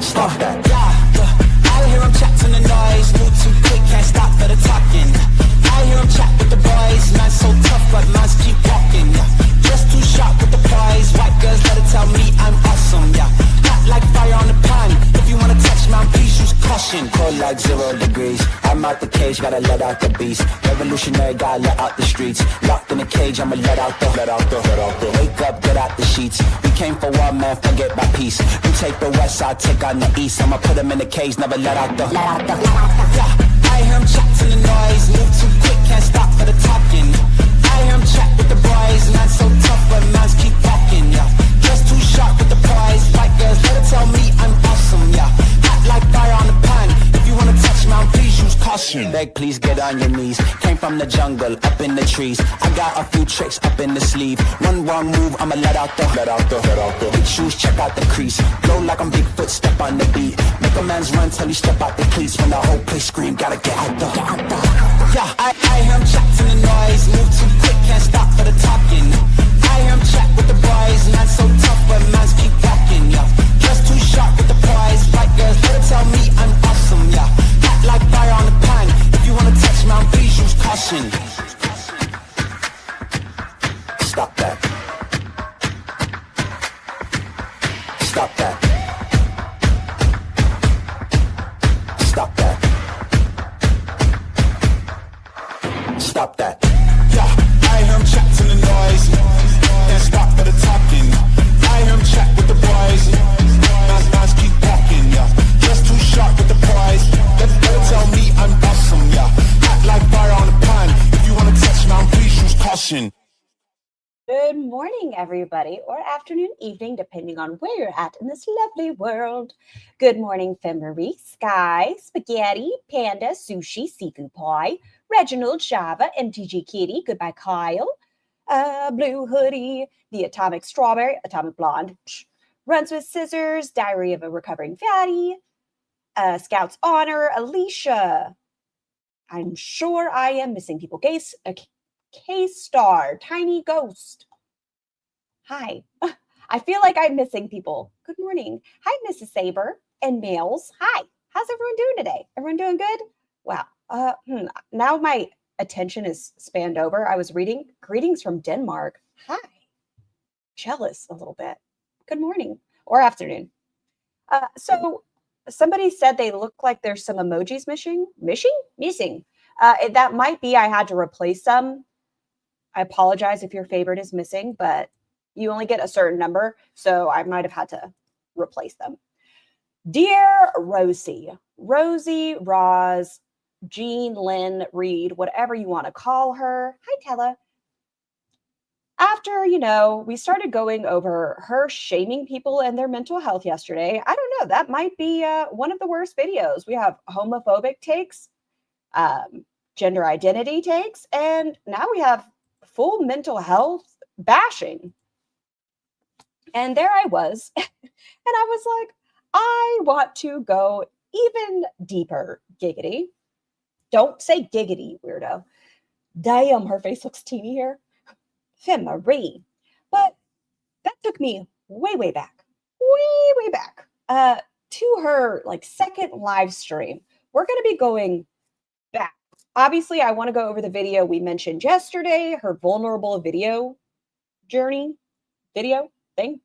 Stop that. I hear him chat to the noise, move too quick, can't stop for the talking. I hear him chat with the boys, man's so tough, but man's keep walking. Just too sharp with the prize, white girls let it tell me I'm awesome. Hot like fire on the pan. If you wanna touch me, please use caution. Cold like 0 degrees. I'm out the cage, gotta let out the beast. Revolutionary, gotta let out the streets. Locked in a cage, I'ma let out the. Wake up, get out the sheets. We came for war, man, forget my peace. We take the west side, take on the east. I'ma put them in the cage, never let out the. I hear him chat to the noise, move too quick, can't stop for the talking. I hear him chat with the boys, man's so tough, but man's keep walking. Just too sharp with the prize, white girls let it tell me I'm awesome. Hot like fire on the pan. If you wanna touch me, please use caution. Beg, please get on your knees. Came from the jungle, up in the trees. I got a few tricks up in the sleeve. One wrong move, I'ma let out the. Big shoes, check out the crease. Blow like I'm Bigfoot, step on the beat. Make a man's run till he step out the cleats. When the whole place scream, gotta get out the. I hear him chat to the noise. Move too quick, can't stop for the talking. I hear him chat with the boys. Man's so tough, but man's keep walking. Just too sharp with the prize. White girls, let it tell me I'm awesome. Hot like fire on the pan. If you wanna touch me, please use caution. Stop that. Stop that. Stop that. Stop that. I hear him chat to the noise. Can't stop for the talking. I hear him chat with the boys. Man's keep walking. Just too sharp with the prize. Let it tell me I'm awesome. Hot like fire on the pan. If you wanna touch me, please use caution. Good morning, everybody, or afternoon, evening, depending on where you're at in this lovely world. Good morning, Femme-Marie, Sky, Spaghetti, Panda, Sushi, Seafood Pie, Reginald, Java, MTG Kitty, Goodbye Kyle, Blue Hoodie, The Atomic Strawberry, Atomic Blonde, Runs with Scissors, Diary of a Recovering Fatty, Scout's Honor, Alicia. I'm sure I am missing people. K-Star, Tiny Ghost. Hi. I feel like I'm missing people. Good morning. Hi, Mrs. Saber and Males. Hi. How's everyone doing today? Everyone doing good? Wow. Now my attention is spanned over. I was reading greetings from Denmark. Hi. Jealous a little bit. Good morning or afternoon. So somebody said they look like there's some emojis missing. That might be I had to replace some. I apologize if your favorite is missing, but you only get a certain number, so I might have had to replace them. Dear Rosie, Roz, Jean, Lynn, Reed, whatever you want to call her. Hi, Tella. After, we started going over her shaming people and their mental health yesterday, I don't know, that might be one of the worst videos. We have homophobic takes, gender identity takes, and now we have full mental health bashing. And there I was, and I was like, I want to go even deeper, giggity. Don't say giggity, weirdo. Damn, her face looks teeny here. Femme-Marie. But that took me way back to her second live stream. We're going to be going back. Obviously, I want to go over the video we mentioned yesterday, her vulnerable video journey,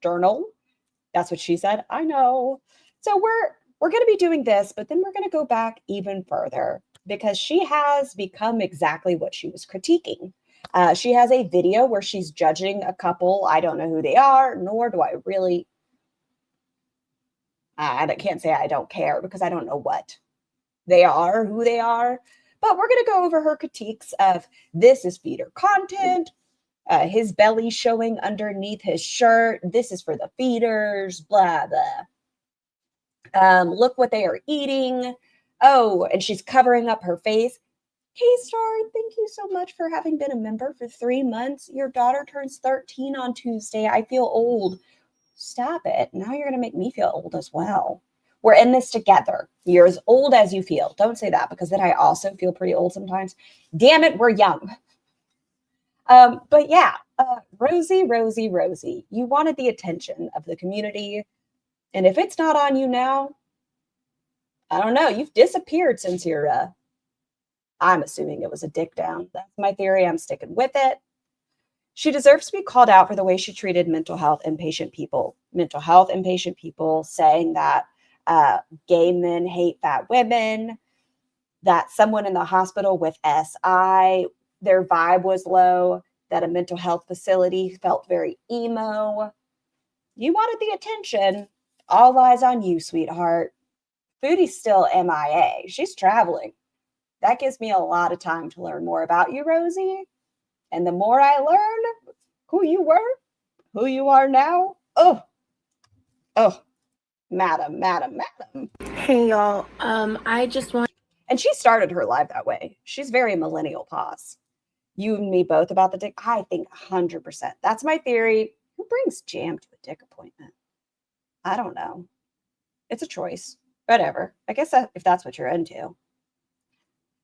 journal. That's what she said. I know. So we're going to be doing this, but then we're going to go back even further because she has become exactly what she was critiquing. She has a video where she's judging a couple. I don't know who they are, nor do I really. I can't say I don't care because I don't know what they are, who they are. But we're going to go over her critiques of this is feeder content, his belly showing underneath his shirt. This is for the feeders, blah, blah. Look what they are eating. Oh, and she's covering up her face. K-Star, thank you so much for having been a member for 3 months. Your daughter turns 13 on Tuesday. I feel old. Stop it. Now you're going to make me feel old as well. We're in this together. You're as old as you feel. Don't say that because then I also feel pretty old sometimes. Damn it, we're young. But yeah, Rosie, you wanted the attention of the community. And if it's not on you now, I don't know. You've disappeared since your, I'm assuming it was a dick down. That's my theory. I'm sticking with it. She deserves to be called out for the way she treated mental health inpatient people. Mental health inpatient people saying that gay men hate fat women, that someone in the hospital with SI, their vibe was low, that a mental health facility felt very emo. You wanted the attention. All eyes on you, sweetheart. Foodie's still MIA. She's traveling. That gives me a lot of time to learn more about you, Rosie. And the more I learn who you were, who you are now, oh, madam. Hey y'all, I just want. And she started her live that way. She's very millennial pause. You and me both about the dick. I think 100%. That's my theory. Who brings jam to a dick appointment? I don't know. It's a choice. Whatever. I guess if that's what you're into.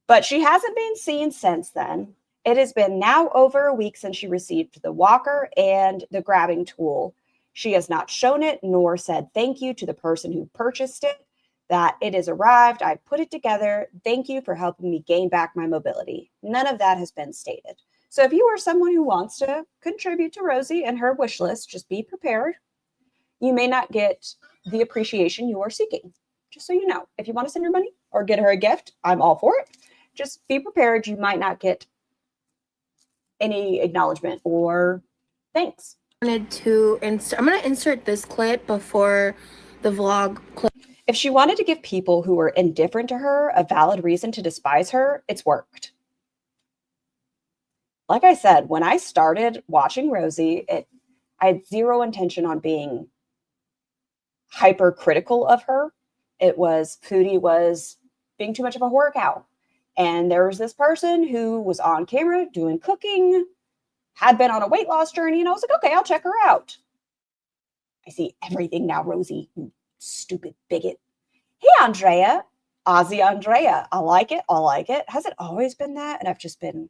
But she hasn't been seen since then. It has been now over a week since she received the walker and the grabbing tool. She has not shown it nor said thank you to the person who purchased it, that it has arrived. I put it together. Thank you for helping me gain back my mobility. None of that has been stated. So if you are someone who wants to contribute to Rosie and her wish list, just be prepared. You may not get the appreciation you are seeking. Just so you know, if you want to send her money or get her a gift, I'm all for it. Just be prepared. You might not get any acknowledgement or thanks. I'm going to insert this clip before the vlog clip. If she wanted to give people who were indifferent to her a valid reason to despise her, it's worked. Like I said, when I started watching Rosie, I had zero intention on being hypercritical of her. It was Foodie was being too much of a whore cow. And there was this person who was on camera doing cooking, had been on a weight loss journey, and I was like, okay, I'll check her out. I see everything now, Rosie, you stupid bigot. Hey, Andrea. Ozzy Andrea. I like it. Has it always been that? And I've just been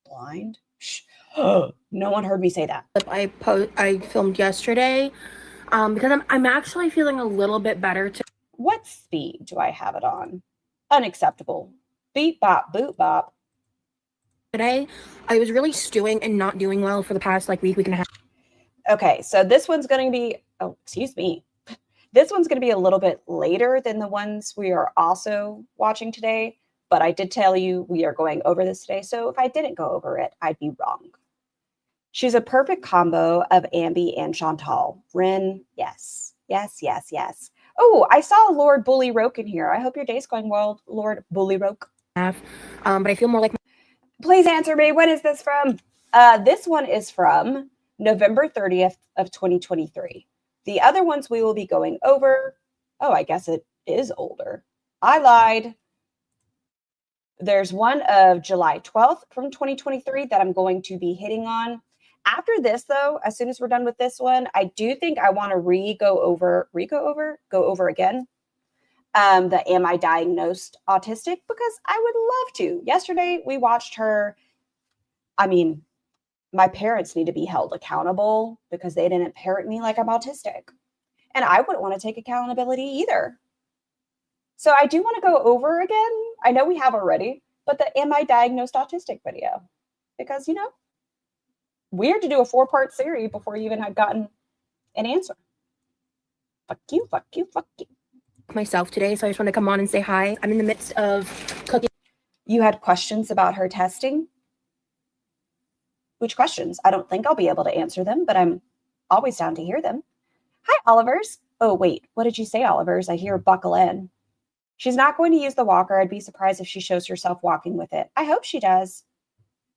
blind? Shh. No one heard me say that. I filmed yesterday because I'm actually feeling a little bit better. What speed do I have it on? Unacceptable. Beep, bop, boop, bop. Today, I was really stewing and not doing well for the past week and a half. Okay, so this one's going to be, excuse me. This one's going to be a little bit later than the ones we are also watching today, but I did tell you we are going over this today, so if I didn't go over it, I'd be wrong. She's a perfect combo of Ambi and Chantal. Rin, yes. Oh, I saw Lord Bully Roke in here. I hope your day's going well, Lord Bully Roke. But I feel more like... Please answer me. When is this from? This one is from November 30th of 2023. The other ones we will be going over. Oh, I guess it is older. I lied. There's one of July 12th from 2023 that I'm going to be hitting on. After this, though, as soon as we're done with this one, I do think I want to go over again the Am I Diagnosed Autistic? Because I would love to. Yesterday, we watched her. I mean, my parents need to be held accountable because they didn't parent me like I'm autistic. And I wouldn't want to take accountability either. So I do want to go over again. I know we have already, but the Am I Diagnosed Autistic video. Because, weird to do a 4-part series before you even had gotten an answer. Fuck you. Myself today, so I just want to come on and say hi. I'm in the midst of cooking. You had questions about her testing? Which questions? I don't think I'll be able to answer them, but I'm always down to hear them. Hi, Olivers. Oh, wait. What did you say, Olivers? I hear buckle in. She's not going to use the walker. I'd be surprised if she shows herself walking with it. I hope she does.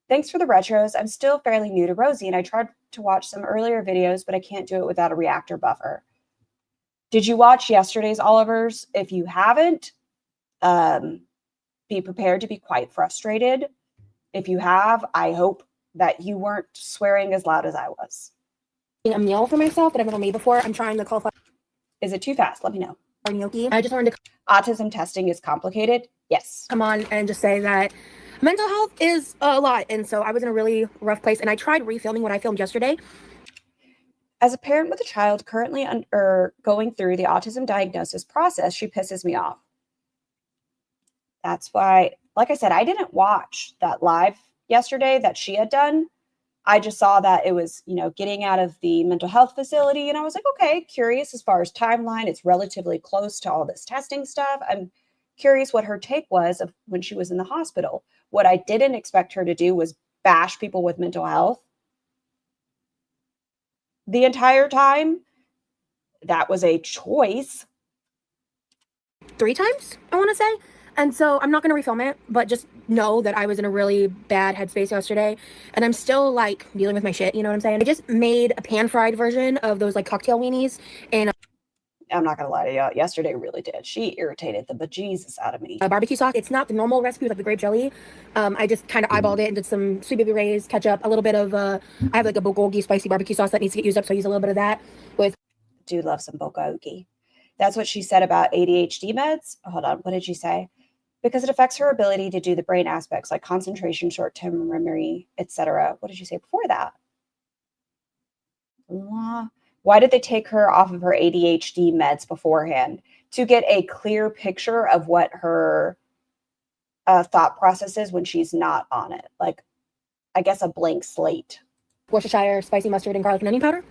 Thanks for the retros. I'm still fairly new to Rosie, and I tried to watch some earlier videos, but I can't do it without a reactor buffer. Did you watch yesterday's Olivers? If you haven't, be prepared to be quite frustrated. If you have, I hope that you weren't swearing as loud as I was. A meal for myself that I've never made before. I'm trying the cauliflower. Is it too fast? Let me know. Gnocchi. I just wanted to... Autism testing is complicated? Yes. Come on and just say that mental health is a lot. And so I was in a really rough place. And I tried refilming what I filmed yesterday. As a parent with a child currently going through the autism diagnosis process, she pisses me off. That's why, like I said, I didn't watch that live yesterday that she had done. I just saw that it was, getting out of the mental health facility. And I was like, okay, curious as far as timeline. It's relatively close to all this testing stuff. I'm curious what her take was of when she was in the hospital. What I didn't expect her to do was bash people with mental health the entire time. That was a choice. 3 times, I want to say. And so I'm not going to refilm it, but just know that I was in a really bad headspace yesterday. And I'm still like dealing with my shit, you know what I'm saying? I just made a pan-fried version of those like cocktail weenies. And I'm not going to lie to you. Yesterday really did. She irritated the bejesus out of me. Barbecue sauce. It's not the normal recipe with like the grape jelly. I just kind of eyeballed it and did some Sweet Baby Ray's, ketchup, a little bit of, I have like a bulgogi spicy barbecue sauce that needs to get used up. So I use a little bit of that with. Dude loves some bulgogi. That's what she said about ADHD meds. Hold on. What did she say? Because it affects her ability to do the brain aspects like concentration, short-term memory, etc. What did you say before that? Why did they take her off of her ADHD meds beforehand? To get a clear picture of what her thought process is when she's not on it. Like, I guess a blank slate. Worcestershire spicy mustard and garlic and onion powder.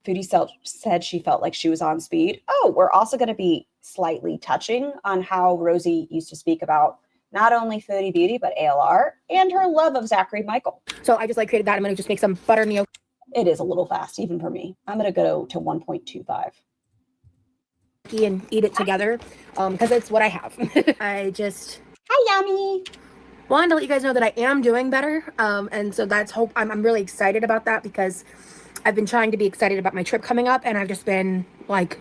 Foodie said she felt like she was on speed. Oh, we're also going to be slightly touching on how Rosie used to speak about not only Foodie Beauty, but ALR and her love of Zachary Michael. So I just like created that. I'm going to just make some butter gnocchi. It is a little fast, even for me. I'm going to go to 1.25. And eat it together because it's what I have. I just... Hi, Yummy. Wanted to let you guys know that I am doing better. And so that's hope. I'm really excited about that because I've been trying to be excited about my trip coming up, and I've just been like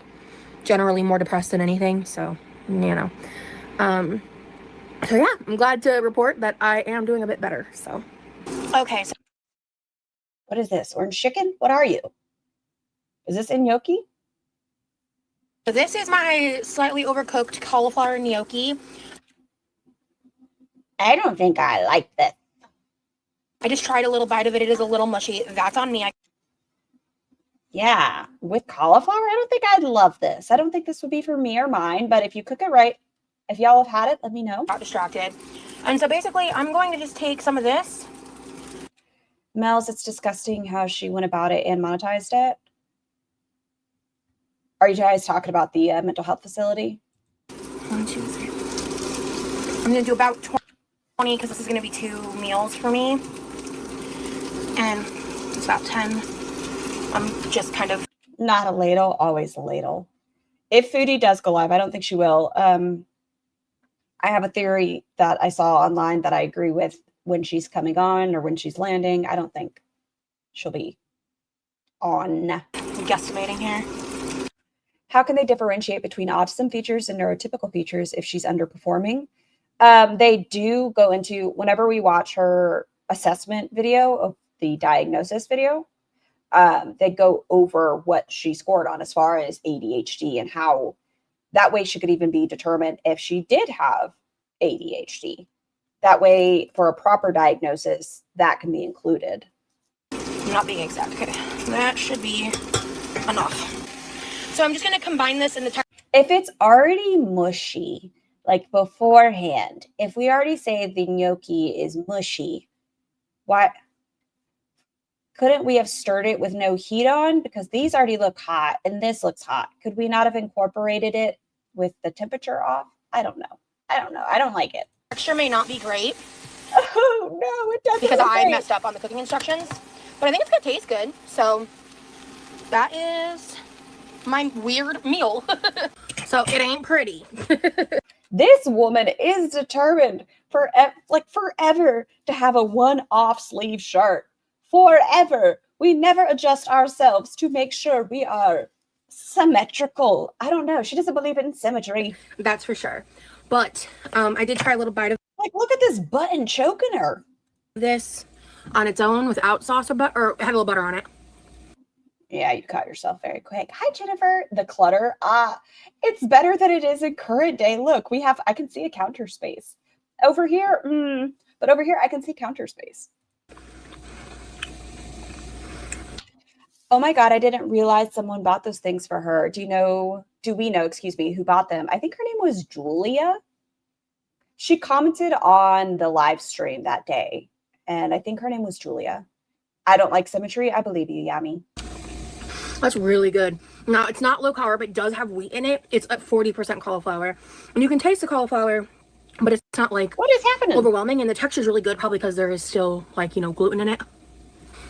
generally more depressed than anything. So, so yeah, I'm glad to report that I am doing a bit better. So, okay. So what is this? Orange chicken? What are you? Is this gnocchi? So this is my slightly overcooked cauliflower gnocchi. I don't think I like this. I just tried a little bite of it. It is a little mushy. That's on me. Yeah, with cauliflower, I don't think I'd love this. I don't think this would be for me or mine, but if you cook it right, if y'all have had it, let me know. Got distracted. And so basically, I'm going to just take some of this. Mel's, it's disgusting how she went about it and monetized it. Are you guys talking about the mental health facility? 1, 2, 3. I'm going to do about 20 because this is going to be 2 meals for me. And it's about 10. I'm just kind of... Not a ladle, always a ladle. If Foodie does go live, I don't think she will. I have a theory that I saw online that I agree with when she's coming on or when she's landing. I don't think she'll be on. I'm guesstimating here. How can they differentiate between autism features and neurotypical features if she's underperforming? They do go into, whenever we watch her assessment video of the diagnosis video, they go over what she scored on as far as ADHD and how that way she could even be determined if she did have ADHD. That way, for a proper diagnosis, that can be included. I'm not being exact. Okay, that should be enough. So I'm just going to combine this in the... If it's already mushy, like beforehand, if we already say the gnocchi is mushy, why couldn't we have stirred it with no heat on? Because these already look hot and this looks hot. Could we not have incorporated it with the temperature off? I don't know. I don't like it. Texture may not be great. Oh, no, it doesn't. Because I messed up on the cooking instructions. But I think it's going to taste good. So that is my weird meal. So it ain't pretty. This woman is determined forever to have a one-off sleeve shirt. Forever. We never adjust ourselves to make sure we are symmetrical. I don't know. She doesn't believe in symmetry. That's for sure. But I did try a little bite of... Like, look at this button choking her. This on its own without sauce or butter, or have a little butter on it. Yeah, you caught yourself very quick. Hi, Jennifer. The clutter. It's better than it is in current day. Look, I can see a counter space. Over here, but over here I can see counter space. Oh my God, I didn't realize someone bought those things for her. Do we know, who bought them? I think her name was Julia. She commented on the live stream that day, and I think her name was Julia. I don't like symmetry. I believe you, Yami. That's really good. Now, it's not low carb. It does have wheat in it. It's at 40% cauliflower. And you can taste the cauliflower, but it's not like What is happening? overwhelming. And the texture is really good, probably because there is still like, you know, gluten in it.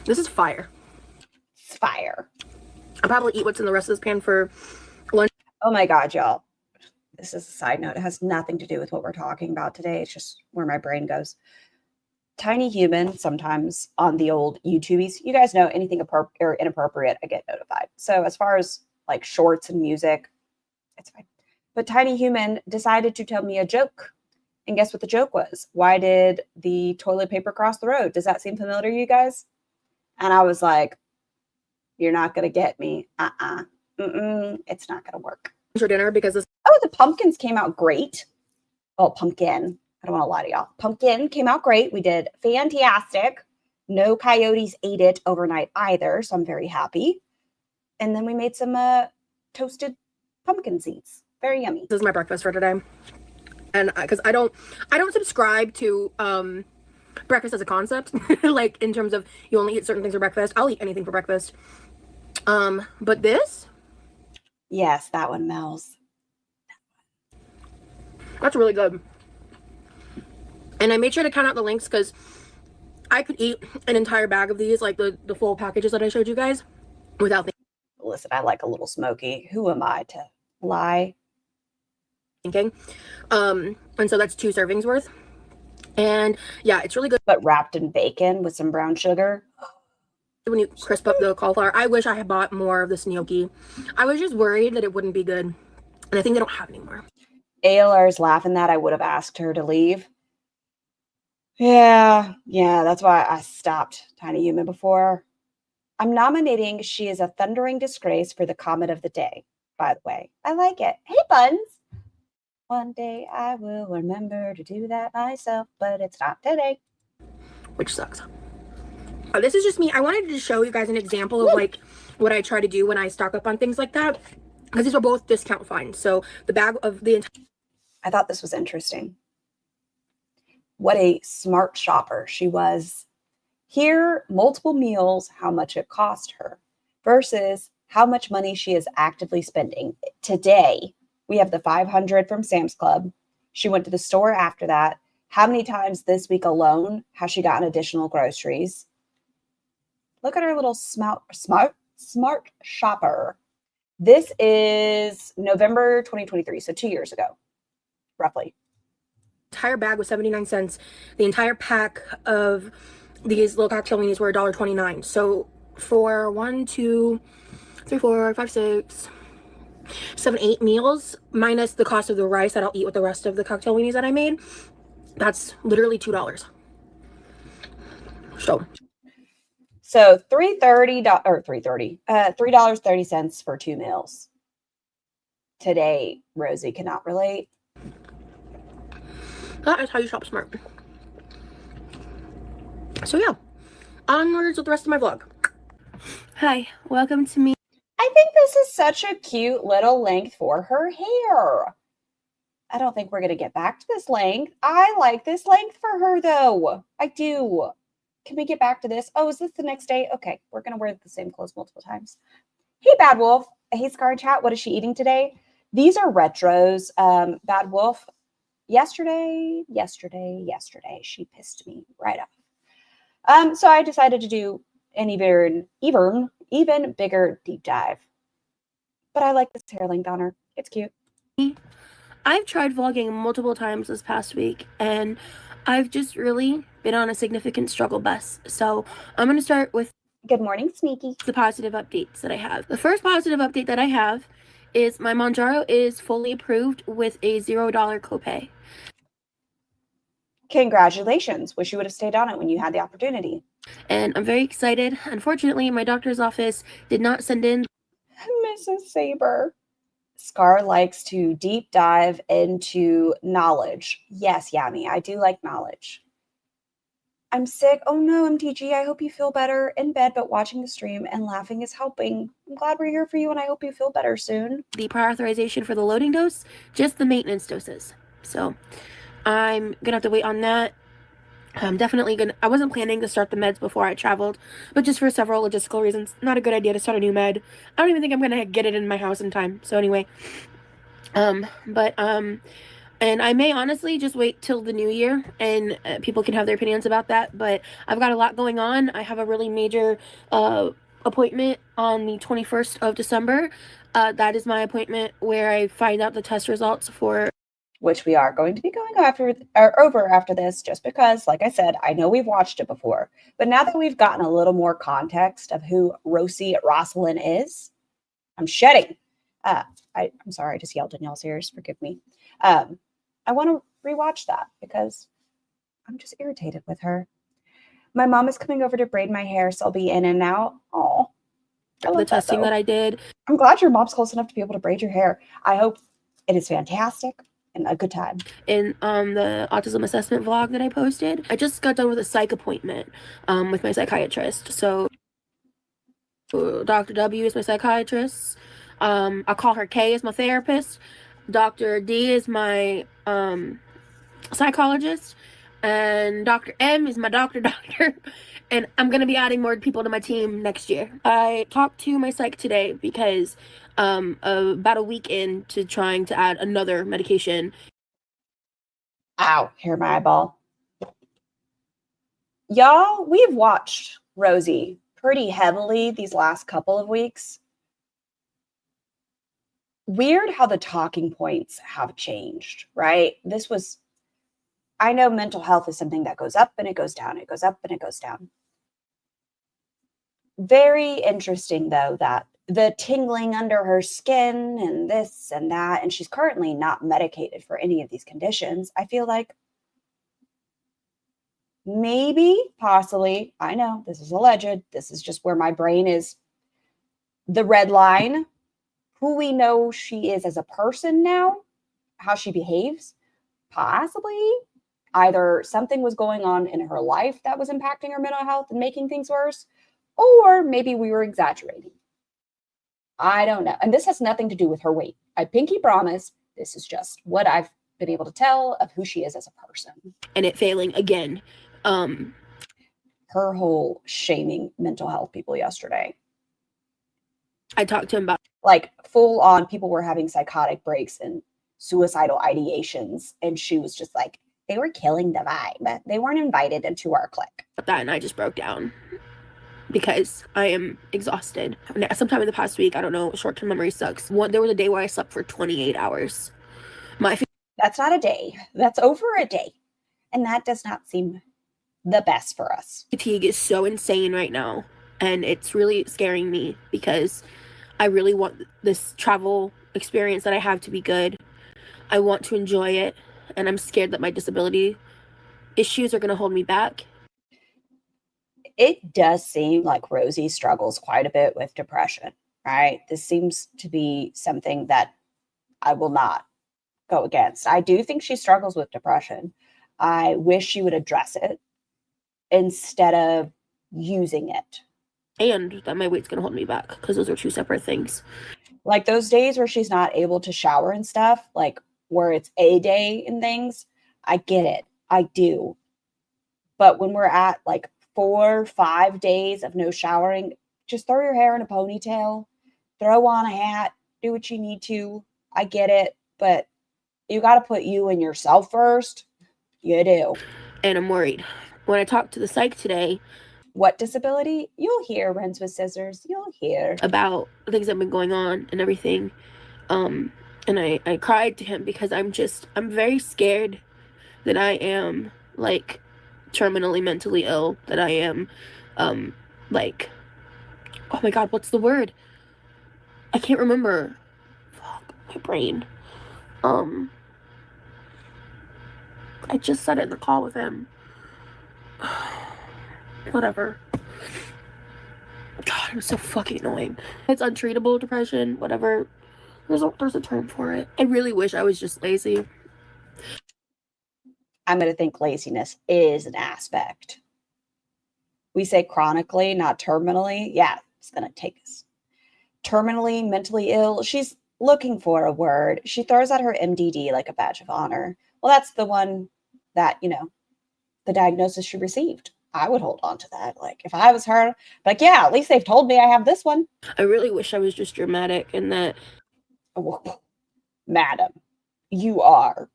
This is fire. It's fire. I'll probably eat what's in the rest of this pan for lunch. Oh my God, y'all. This is a side note. It has nothing to do with what we're talking about today. It's just where my brain goes. Tiny Human, sometimes on the old YouTubies, you guys know anything or inappropriate, I get notified. So as far as like shorts and music, it's fine. But Tiny Human decided to tell me a joke. And guess what the joke was? Why did the toilet paper cross the road? Does that seem familiar to you guys? And I was like, you're not going to get me. It's not going to work. For dinner because this. Oh, the pumpkins came out great. Oh, pumpkin. I don't want to lie to y'all. Pumpkin came out great. We did fantastic. No coyotes ate it overnight either, so I'm very happy. And then we made some toasted pumpkin seeds. Very yummy. This is my breakfast for today. And because I don't subscribe to breakfast as a concept. Like in terms of you only eat certain things for breakfast. I'll eat anything for breakfast. But this? Yes, that one, Mel's. That's really good. And I made sure to count out the links because I could eat an entire bag of these, like the full packages that I showed you guys, without Listen, I like a little smoky. Who am I to lie? thinking. And so that's 2 servings worth. And yeah, it's really good. But wrapped in bacon with some brown sugar. When you crisp up the cauliflower. I wish I had bought more of this gnocchi. I was just worried that it wouldn't be good. And I think they don't have any more. ALR's laughing that I would have asked her to leave. Yeah, that's why I stopped Tiny Human before. I'm nominating She is a Thundering Disgrace for the comment of the day, by the way. I like it. Hey, Buns. One day I will remember to do that myself, but it's not today. Which sucks. This is just me. I wanted to show you guys an example of like what I try to do when I stock up on things like that. Because these are both discount finds. So the bag of the entire. I thought this was interesting. What a smart shopper she was. Here, multiple meals, how much it cost her versus how much money she is actively spending. Today, we have the $500 from Sam's Club. She went to the store after that. How many times this week alone has she gotten additional groceries? Look at her little smart shopper. This is November 2023, so 2 years ago, roughly. Entire bag was 79 cents. The entire pack of these little cocktail minis were $1.29. So for 1, 2, 3, 4, 5, 6, 7, 8 meals, minus the cost of the rice that I'll eat with the rest of the cocktail minis that I made, that's literally $2. So $3.30 for 2 meals. Today, Rosie cannot relate. That is how you shop smart. So yeah, onwards with the rest of my vlog. Hi, welcome to me. I think this is such a cute little length for her hair. I don't think we're going to get back to this length. I like this length for her, though. I do. Can we get back to this? Oh, is this the next day? Okay, we're going to wear the same clothes multiple times. Hey, Bad Wolf. Hey, Scar Chat. What is she eating today? These are retros. Bad Wolf. Yesterday, she pissed me right off. So I decided to do an even bigger deep dive. But I like this hair length on her. It's cute. I've tried vlogging multiple times this past week, and I've just really been on a significant struggle bus. So I'm going to start with Good morning, Sneaky. the positive updates that I have. The first positive update that I have is my Mounjaro is fully approved with a $0 copay. Congratulations. Wish you would have stayed on it when you had the opportunity. And I'm very excited. Unfortunately, my doctor's office did not send in Mrs. Saber. Scar likes to deep dive into knowledge. Yes, Yami, I do like knowledge. I'm sick. Oh no, MTG. I hope you feel better in bed, but watching the stream and laughing is helping. I'm glad we're here for you, and I hope you feel better soon. the prior authorization for the loading dose, just the maintenance doses. So I'm gonna have to wait on that. I'm definitely gonna, I wasn't planning to start the meds before I traveled, but just for several logistical reasons, not a good idea to start a new med. I don't even think I'm gonna get it in my house in time. So anyway, but and I may honestly just wait till the new year, and people can have their opinions about that, but I've got a lot going on. I have a really major appointment on the 21st of December. That is my appointment where I find out the test results for, which we are going to be going over after this, just because, like I said, I know we've watched it before. But now that we've gotten a little more context of who Rosie Rosalind is, I'm shedding. I'm sorry, I just yelled in y'all's ears. Forgive me. I want to rewatch that because I'm just irritated with her. My mom is coming over to braid my hair, so I'll be in and out. Oh, the testing that I did. I'm glad your mom's close enough to be able to braid your hair. I hope it is fantastic and a good time. In the autism assessment vlog that I posted, I just got done with a psych appointment with my psychiatrist. So Dr. W is my psychiatrist. I'll call her K as my therapist. Dr. D is my psychologist, and Dr. M is my doctor. And I'm gonna be adding more people to my team next year. I talked to my psych today because about a week into trying to add another medication. Ow, hear my eyeball. Y'all, we've watched Rosie pretty heavily these last couple of weeks. Weird how the talking points have changed, right? I know mental health is something that goes up and it goes down. It goes up and it goes down. Very interesting, though, that the tingling under her skin and this and that, and she's currently not medicated for any of these conditions. I feel like maybe, possibly, I know this is alleged. This is just where my brain is the red line. Who we know she is as a person now, how she behaves, possibly. Either something was going on in her life that was impacting her mental health and making things worse, or maybe we were exaggerating. I don't know. And this has nothing to do with her weight. I pinky promise. This is just what I've been able to tell of who she is as a person. And it failing again. Her whole shaming mental health people yesterday. I talked to him about, like, full on people were having psychotic breaks and suicidal ideations. And she was just like, they were killing the vibe. They weren't invited into our clique. that, and I just broke down because I am exhausted. Sometime in the past week, I don't know, short-term memory sucks. There was a day where I slept for 28 hours. That's not a day. That's over a day. And that does not seem the best for us. Fatigue is so insane right now, and it's really scaring me because I really want this travel experience that I have to be good. I want to enjoy it, and I'm scared that my disability issues are going to hold me back. It does seem like Rosie struggles quite a bit with depression, right? This seems to be something that I will not go against. I do think she struggles with depression. I wish she would address it instead of using it. And that my weight's going to hold me back, because those are two separate things. Like those days where she's not able to shower and stuff, like where it's a day and things, I get it. I do. But when we're at like 4 or 5 days of no showering, just throw your hair in a ponytail, throw on a hat, do what you need to. I get it, but you got to put you and yourself first. You do. And I'm worried. When I talked to the psych today, what disability? You'll hear, Rents with Scissors. You'll hear about things that have been going on and everything. And I cried to him because I'm very scared that I am like terminally mentally ill, that I am like, oh my God, what's the word? I can't remember. Fuck, my brain. I just said it in the call with him. Whatever. God, I'm so fucking annoying. It's untreatable depression, whatever. There's a term for it. I really wish I was just lazy. I'm going to think laziness is an aspect. We say chronically, not terminally. Yeah, it's going to take us. Terminally, mentally ill. She's looking for a word. She throws out her MDD like a badge of honor. Well, that's the one that, the diagnosis she received. I would hold on to that. Like, if I was her, like, yeah, at least they've told me I have this one. I really wish I was just dramatic and that. Oh, madam, you are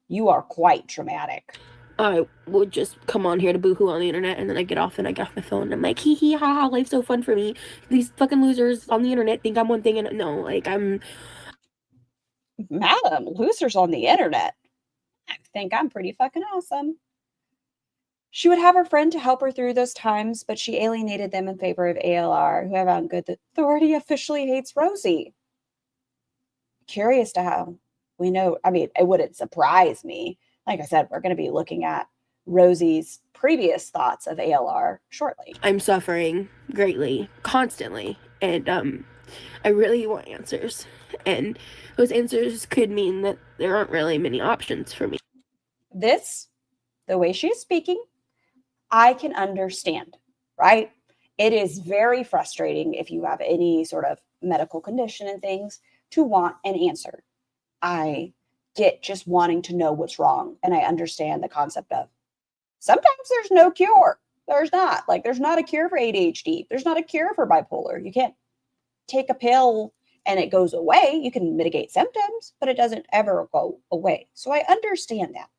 quite dramatic. I would just come on here to boohoo on the internet, and then I get off and I get off my phone and I'm like, hee hee ha ha, life's so fun for me. These fucking losers on the internet think I'm one thing, and no, like, Madam, losers on the internet. I think I'm pretty fucking awesome. She would have her friend to help her through those times, but she alienated them in favor of ALR, who have found good authority officially hates Rosie. Curious to how we know. I mean, it wouldn't surprise me. Like I said, we're going to be looking at Rosie's previous thoughts of ALR shortly. I'm suffering greatly, constantly, and I really want answers. And those answers could mean that there aren't really many options for me. This, the way she is speaking, I can understand, right? It is very frustrating if you have any sort of medical condition and things to want an answer. I get just wanting to know what's wrong. And I understand the concept of sometimes there's no cure. There's not. Like, there's not a cure for ADHD. There's not a cure for bipolar. You can't take a pill and it goes away. You can mitigate symptoms, but it doesn't ever go away. So I understand that.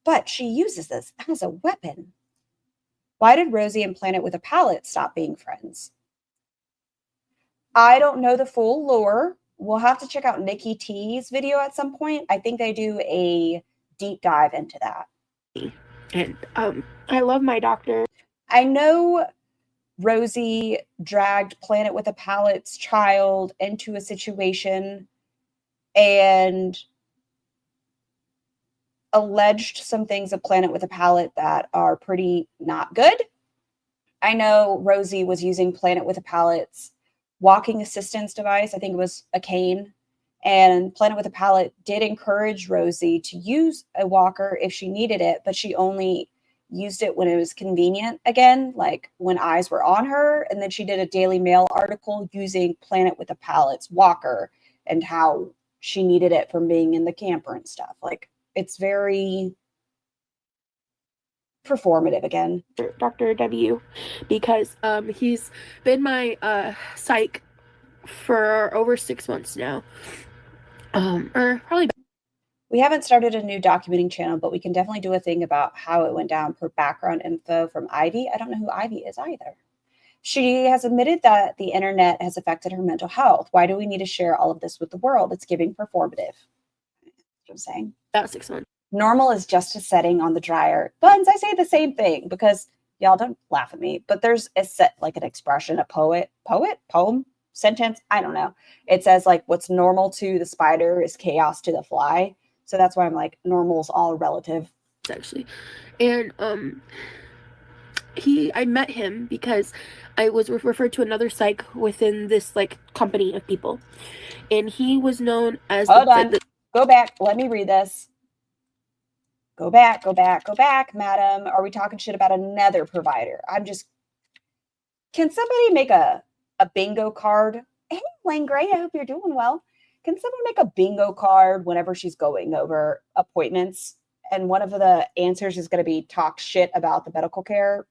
But she uses this as a weapon. Why did Rosie and Planet with a Palette stop being friends? I don't know the full lore. We'll have to check out Nikki T's video at some point. I think they do a deep dive into that. And I love my doctor. I know Rosie dragged Planet with a Palette's child into a situation and alleged some things of Planet with a Palette that are pretty not good. I know Rosie was using Planet with a Palette's walking assistance device. I think it was a cane. And Planet with a Palette did encourage Rosie to use a walker if she needed it, but she only used it when it was convenient again, like when eyes were on her. And then she did a Daily Mail article using Planet with a Palette's walker and how she needed it from being in the camper and stuff. Like, it's very performative again. Dr. W, because he's been my psych for over 6 months now. Or probably. We haven't started a new documenting channel, but we can definitely do a thing about how it went down per background info from Ivy. I don't know who Ivy is either. She has admitted that the internet has affected her mental health. Why do we need to share all of this with the world? It's giving performative. That's what I'm saying. About 6 months. Normal is just a setting on the dryer. Buns, I say the same thing because y'all don't laugh at me, but there's a set, like an expression, a poem, sentence. I don't know. It says like what's normal to the spider is chaos to the fly. So that's why I'm like, normal's all relative. Actually. And I met him because I was referred to another psych within this like company of people. And he was known as Hold on. Go back. Let me read this. Go back, madam. Are we talking shit about another provider? Can somebody make a bingo card? Hey, Lane Gray, I hope you're doing well. Can someone make a bingo card whenever she's going over appointments? And one of the answers is going to be talk shit about the medical care.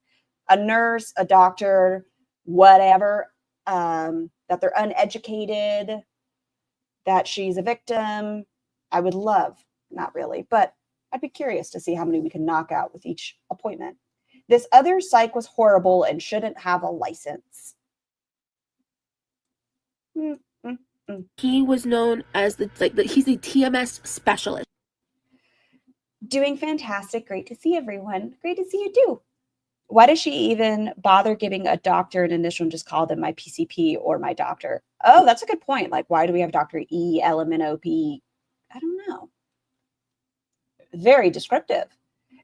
A nurse, a doctor, whatever, that they're uneducated, that she's a victim. I would love, not really, but I'd be curious to see how many we can knock out with each appointment. This other psych was horrible and shouldn't have a license. He was known as he's a TMS specialist. Doing fantastic. Great to see everyone. Great to see you too. Why does she even bother giving a doctor an initial and just call them my PCP or my doctor? Oh, that's a good point. Like, why do we have Dr. E, LMNOP? I don't know. Very descriptive.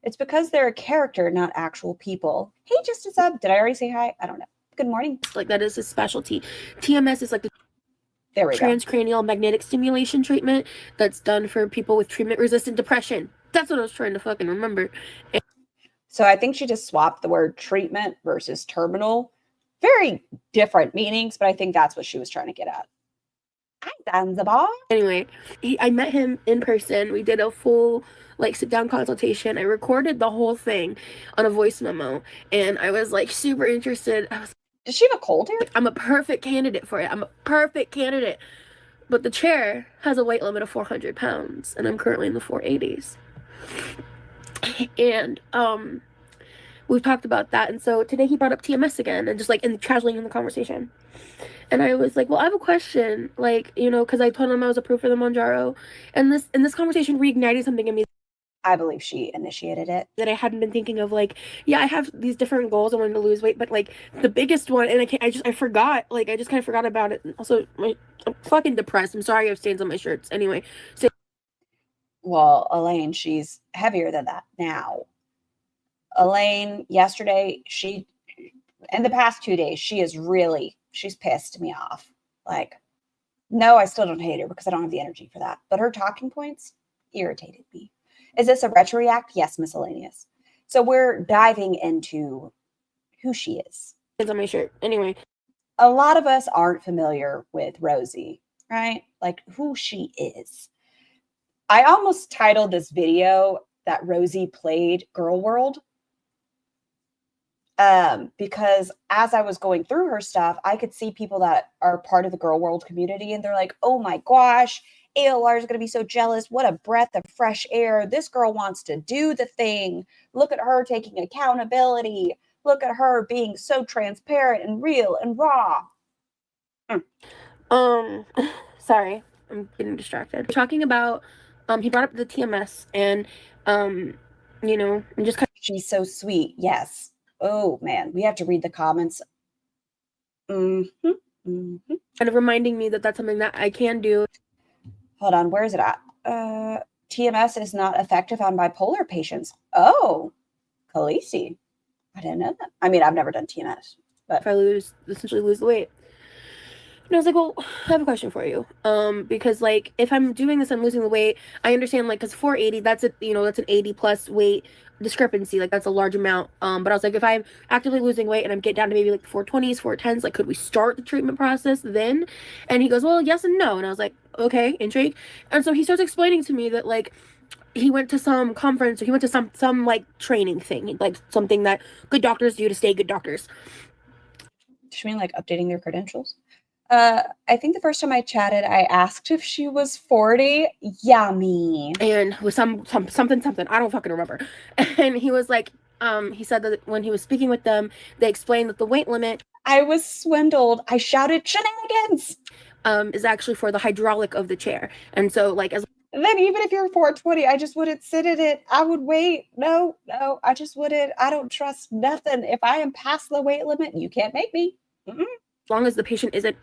It's because they're a character, not actual people. Hey, Justice Up. Did I already say hi? I don't know. Good morning. Like, that is his specialty. TMS is like the transcranial magnetic stimulation treatment that's done for people with treatment-resistant depression. That's what I was trying to fucking remember. So I think she just swapped the word treatment versus terminal. Very different meanings, but I think that's what she was trying to get at. Zanzibar. Anyway, I met him in person. We did a full like sit down consultation. I recorded the whole thing on a voice memo, and I was like super interested. I was Does she have a cold here? like, I'm a perfect candidate for it. I'm a perfect candidate. But the chair has a weight limit of 400 pounds, and I'm currently in the 480s. And we've talked about that. And so today he brought up TMS again, and just like casually in the conversation. And I was like, well, I have a question, like, you know, because I told him I was approved for the Monjaro, and this conversation reignited something in me I believe she initiated it. that I hadn't been thinking of. Like, yeah, I have these different goals. I wanted to lose weight, but like the biggest one, and I forgot. Like, I just kind of forgot about it. And also, I'm fucking depressed. I'm sorry I have stains on my shirts. Anyway, so Well, Elaine, she's heavier than that now. Elaine, yesterday, in the past 2 days, she's pissed me off. Like, no, I still don't hate her because I don't have the energy for that. But her talking points irritated me. Is this a retro react? Yes, miscellaneous. So we're diving into who she is. stains on my shirt. Anyway, A lot of us aren't familiar with Rosie, right? Like who she is. I almost titled this video that Rosie played GorlWorld. Because as I was going through her stuff, I could see people that are part of the GorlWorld community, and they're like, oh my gosh, ALR is going to be so jealous. What a breath of fresh air. This girl wants to do the thing. Look at her taking accountability. Look at her being so transparent and real and raw. sorry, I'm getting distracted. Talking about, he brought up the TMS, and, you know, I'm just kind She's so sweet. Yes. Oh man, we have to read the comments. of reminding me that that's something that I can do. Hold on, where is it at? TMS is not effective on bipolar patients. Oh, Khaleesi. I didn't know that. I mean, I've never done TMS, but If I essentially lose the weight. And I was like, well, I have a question for you. Because like if I'm doing this, I'm losing the weight. I understand, like, because 480, that's an 80 plus weight discrepancy. Like that's a large amount. But I was like, if I'm actively losing weight and I'm getting down to maybe like the 420s, 410s, like could we start the treatment process then? And he goes, well, yes and no. And I was like, okay, intrigue. And so he starts explaining to me that like he went to some conference, or he went to some like training thing, like something that good doctors do to stay good doctors. does she mean like updating their credentials? I think the first time I chatted, I asked if she was 40. Yummy. And with something, I don't fucking remember. And he was like, he said that when he was speaking with them, they explained that the weight limit I was swindled. I shouted shenanigans. Is actually for the hydraulic of the chair. And so like as And then even if you're 420, I just wouldn't sit in it. I would wait. No, I just wouldn't. I don't trust nothing. If I am past the weight limit, you can't make me. long as the patient isn't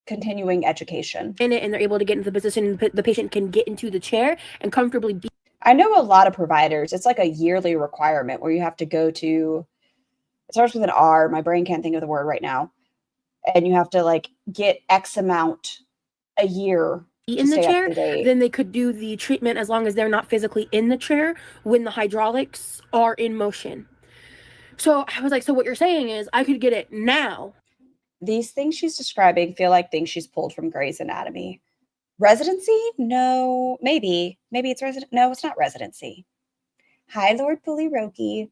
Continuing education. in it and they're able to get into the position, the patient can get into the chair and comfortably be. I know a lot of providers, it's like a yearly requirement where you have to go to, it starts with an R. My brain can't think of the word right now. And you have to like get X amount a year In the chair, then they could do the treatment as long as they're not physically in the chair when the hydraulics are in motion. So I was like, so what you're saying is I could get it now. These things she's describing feel like things she's pulled from Grey's Anatomy. Residency? No, maybe. Maybe it's resident. No, it's not residency. Hi, Lord Bully Roki.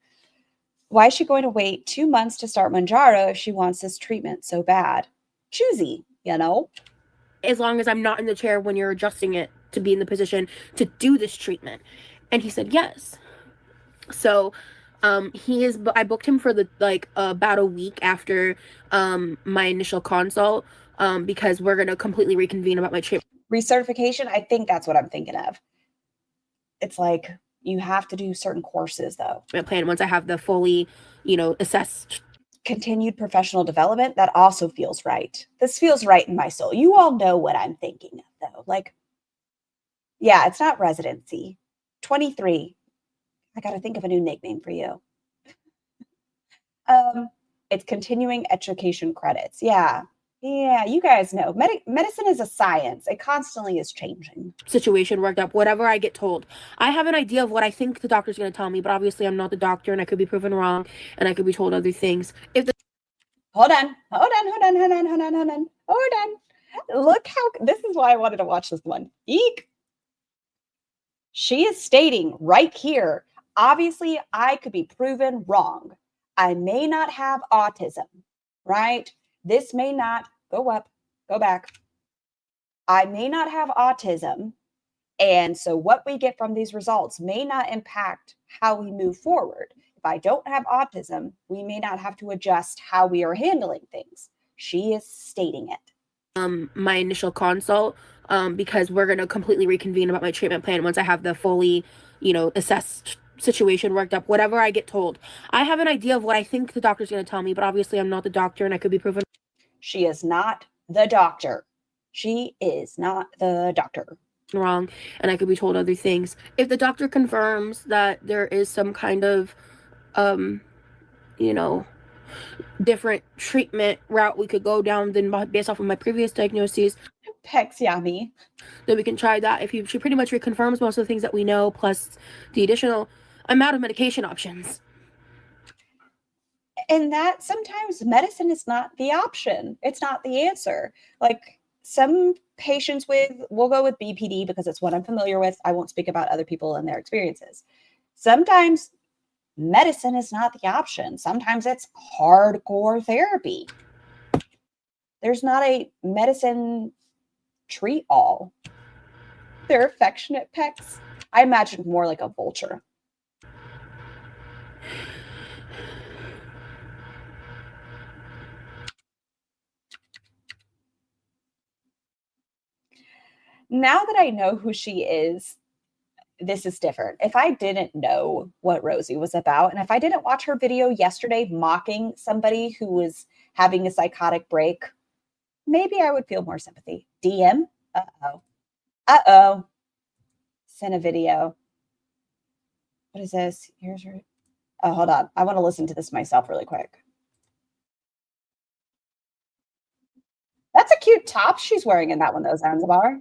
Why is she going to wait 2 months to start Manjaro if she wants this treatment so bad? Choosy, you know? As long as I'm not in the chair when you're adjusting it to be in the position to do this treatment. And he said yes. So I booked him for the about a week after my initial consult because we're going to completely reconvene about my treatment Recertification, I think that's what I'm thinking of. It's like you have to do certain courses though. plan once I have the fully, assessed. Continued professional development, that also feels right. This feels right in my soul. You all know what I'm thinking of though. Like, yeah, it's not residency. 23. I got to think of a new nickname for you. It's continuing education credits. Yeah, you guys know. Medicine is a science. It constantly is changing. Situation worked up, whatever I get told. I have an idea of what I think the doctor's going to tell me, but obviously I'm not the doctor and I could be proven wrong and I could be told other things. Hold on. Look how, this is why I wanted to watch this one. Eek. She is stating right here, obviously, I could be proven wrong. I may not have autism, right? This may not, go up, go back. I may not have autism. And so what we get from these results may not impact how we move forward. If I don't have autism, we may not have to adjust how we are handling things. She is stating it. My initial consult, because we're going to completely reconvene about my treatment plan once I have the fully, assessed situation worked up, whatever I get told. I have an idea of what I think the doctor's going to tell me, but obviously I'm not the doctor and I could be proven She is not the doctor. She is not the doctor. wrong, and I could be told other things. If the doctor confirms that there is some kind of, different treatment route we could go down than based off of my previous diagnoses, Pecs yummy. then we can try that. If she pretty much reconfirms most of the things that we know, plus the additional amount of medication options. And that sometimes medicine is not the option. It's not the answer. Like some patients we'll go with BPD because it's what I'm familiar with. I won't speak about other people and their experiences. Sometimes medicine is not the option. Sometimes it's hardcore therapy. There's not a medicine treat all. They're affectionate pecks. I imagine more like a vulture. Now that I know who she is, this is different. If I didn't know what Rosie was about, and if I didn't watch her video yesterday mocking somebody who was having a psychotic break, maybe I would feel more sympathy. DM? Uh-oh. Uh-oh. Send a video. What is this? Here's her. Oh, hold on. I want to listen to this myself really quick. That's a cute top she's wearing in that one, though, Zanzibar.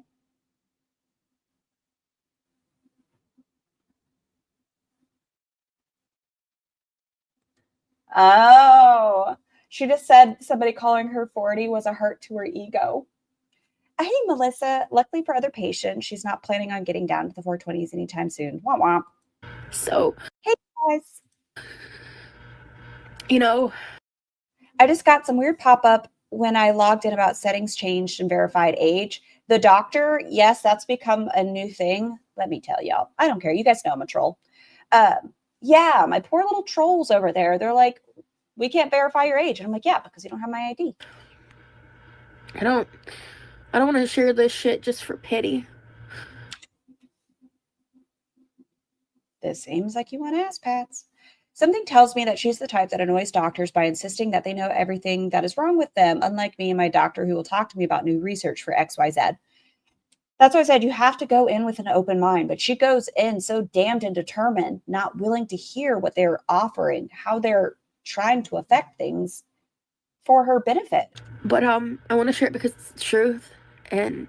Oh, she just said somebody calling her 40 was a hurt to her ego. Hey, Melissa, luckily for other patients, she's not planning on getting down to the 420s anytime soon. Womp womp. So, hey, guys. I just got some weird pop-up when I logged in about settings changed and verified age. The doctor, yes, that's become a new thing. Let me tell y'all. I don't care. You guys know I'm a troll. Yeah, my poor little trolls over there. They're like, we can't verify your age. And I'm like, yeah, because you don't have my ID. I don't want to share this shit just for pity. This seems like you want ass pats. Something tells me that she's the type that annoys doctors by insisting that they know everything that is wrong with them, unlike me and my doctor who will talk to me about new research for XYZ. That's why I said you have to go in with an open mind, but she goes in so damned and determined, not willing to hear what they're offering, how they're trying to affect things for her benefit. But I want to share it because it's the truth, and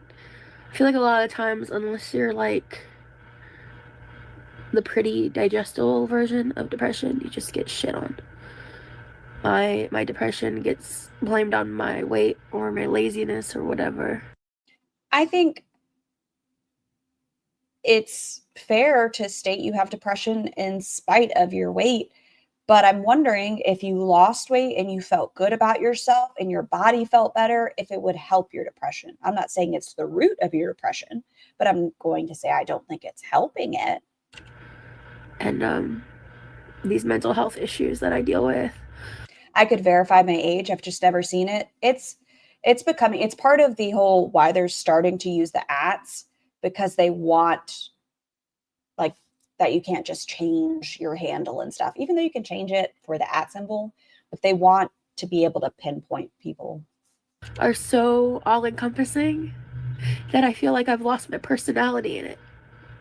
I feel like a lot of times, unless you're like the pretty digestible version of depression, you just get shit on. My depression gets blamed on my weight or my laziness or whatever. I think it's fair to state you have depression in spite of your weight, but I'm wondering if you lost weight and you felt good about yourself and your body felt better, if it would help your depression. I'm not saying it's the root of your depression, but I'm going to say I don't think it's helping it. And these mental health issues that I deal with. I could verify my age. I've just never seen it. It's part of the whole why they're starting to use the ats, because they want like that you can't just change your handle and stuff, even though you can change it for the @ symbol, but they want to be able to pinpoint people. Are so all-encompassing that I feel like I've lost my personality in it.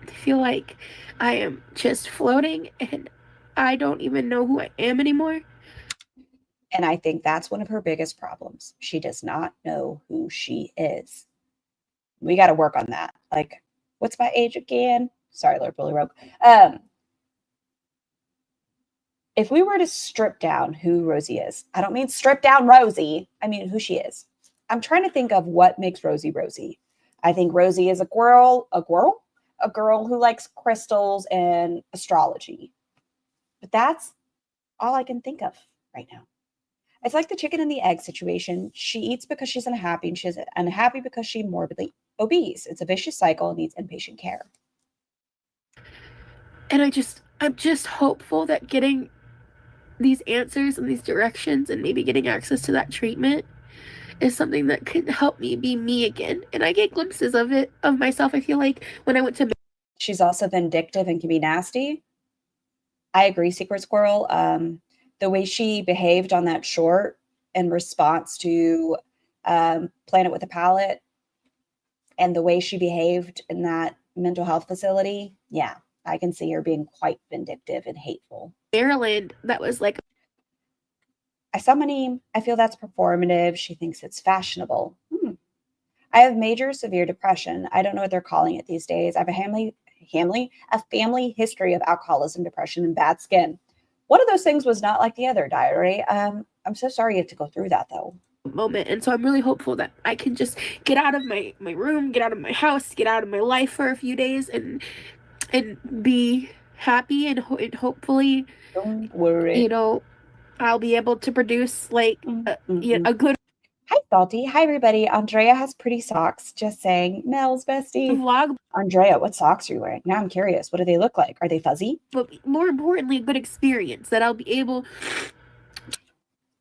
I feel like I am just floating and I don't even know who I am anymore. And I think that's one of her biggest problems. She does not know who she is. We got to work on that. Like, what's my age again? Sorry, Lord Bully Rogue. If we were to strip down who Rosie is, I don't mean strip down Rosie. I mean who she is. I'm trying to think of what makes Rosie Rosie. I think Rosie is a girl who likes crystals and astrology. But that's all I can think of right now. It's like the chicken and the egg situation. She eats because she's unhappy, and she's unhappy because she's morbidly obese. It's a vicious cycle and needs inpatient care. And I'm just hopeful that getting these answers and these directions and maybe getting access to that treatment is something that could help me be me again. And I get glimpses of it, of myself. I feel like when I went to... She's also vindictive and can be nasty. I agree, Secret Squirrel. The way she behaved on that short in response to Planet with a Palette, and the way she behaved in that mental health facility, yeah, I can see her being quite vindictive and hateful. Maryland, that was like... I saw my name. I feel that's performative. She thinks it's fashionable. I have major severe depression. I don't know what they're calling it these days. I have a family history of alcoholism, depression, and bad skin. One of those things was not like the other, diary. I'm so sorry you have to go through that, though. Moment. And so I'm really hopeful that I can just get out of my room, get out of my house, get out of my life for a few days and be happy and hopefully, don't worry, you know, I'll be able to produce like a good... Hi, Salty. Hi, everybody. Andrea has pretty socks. Just saying. Mel's bestie. Vlog. Andrea, what socks are you wearing? Now I'm curious. What do they look like? Are they fuzzy? But more importantly, a good experience that I'll be able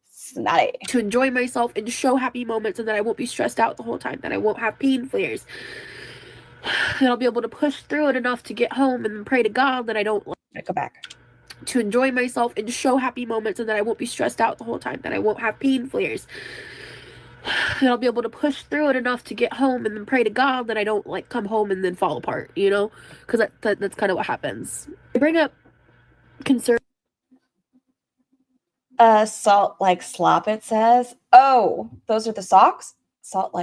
Snotty. to enjoy myself and show happy moments, and that I won't be stressed out the whole time, that I won't have pain flares. That I'll be able to push through it enough to get home and pray to God that I don't... Go back. To enjoy myself and show happy moments, and that I won't be stressed out the whole time, that I won't have pain flares. That I'll be able to push through it enough to get home and then pray to God that I don't like come home and then fall apart, you know? Because that's kind of what happens. I bring up concern. Salt like slop, it says. Oh, those are the socks? Salt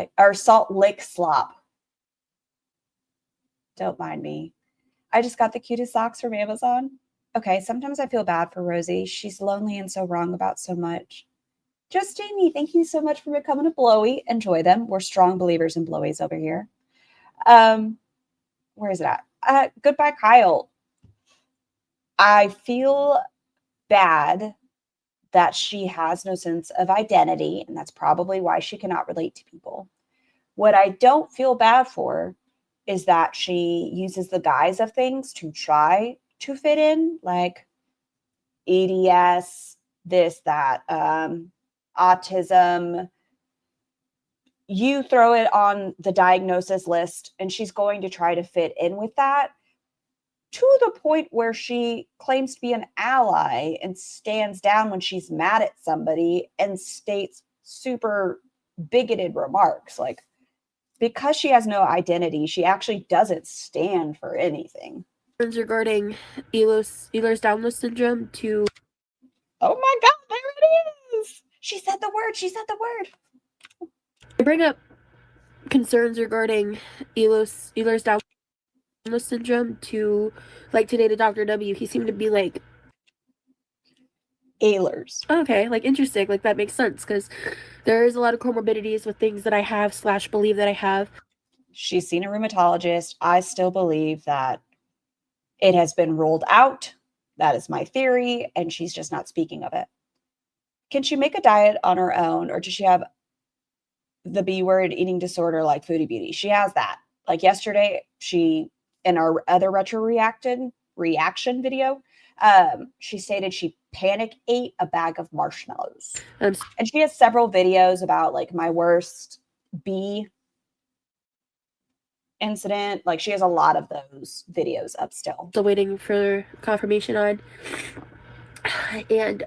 lick slop. Don't mind me. I just got the cutest socks from Amazon. Okay, sometimes I feel bad for Rosie. She's lonely and so wrong about so much. Just Jamie, thank you so much for becoming a blowy. Enjoy them. We're strong believers in blowies over here. Where is it at? Goodbye, Kyle. I feel bad that she has no sense of identity, and that's probably why she cannot relate to people. What I don't feel bad for is that she uses the guise of things to try to fit in, like EDS, this, that, autism. You throw it on the diagnosis list and she's going to try to fit in with that, to the point where she claims to be an ally and stands down when she's mad at somebody and states super bigoted remarks. Like, because she has no identity, she actually doesn't stand for anything. Regarding Ehlers Down syndrome to... Oh my God, there it is. She said the word. She said the word. I bring up concerns regarding Ehlers Down syndrome to, like, today to Dr. W. He seemed to be like... Ehlers. Okay, like, interesting. Like, that makes sense, because there is a lot of comorbidities with things that I have / believe that I have. She's seen a rheumatologist. I still believe that it has been ruled out. That is my theory, and she's just not speaking of it. Can she make a diet on her own, or does she have the B word eating disorder like Foodie Beauty? She has that. Like yesterday, she, in our other retro reaction video, she stated she panic ate a bag of marshmallows. And she has several videos about like my worst bee incident. Like, she has a lot of those videos up still. Still waiting for confirmation on. And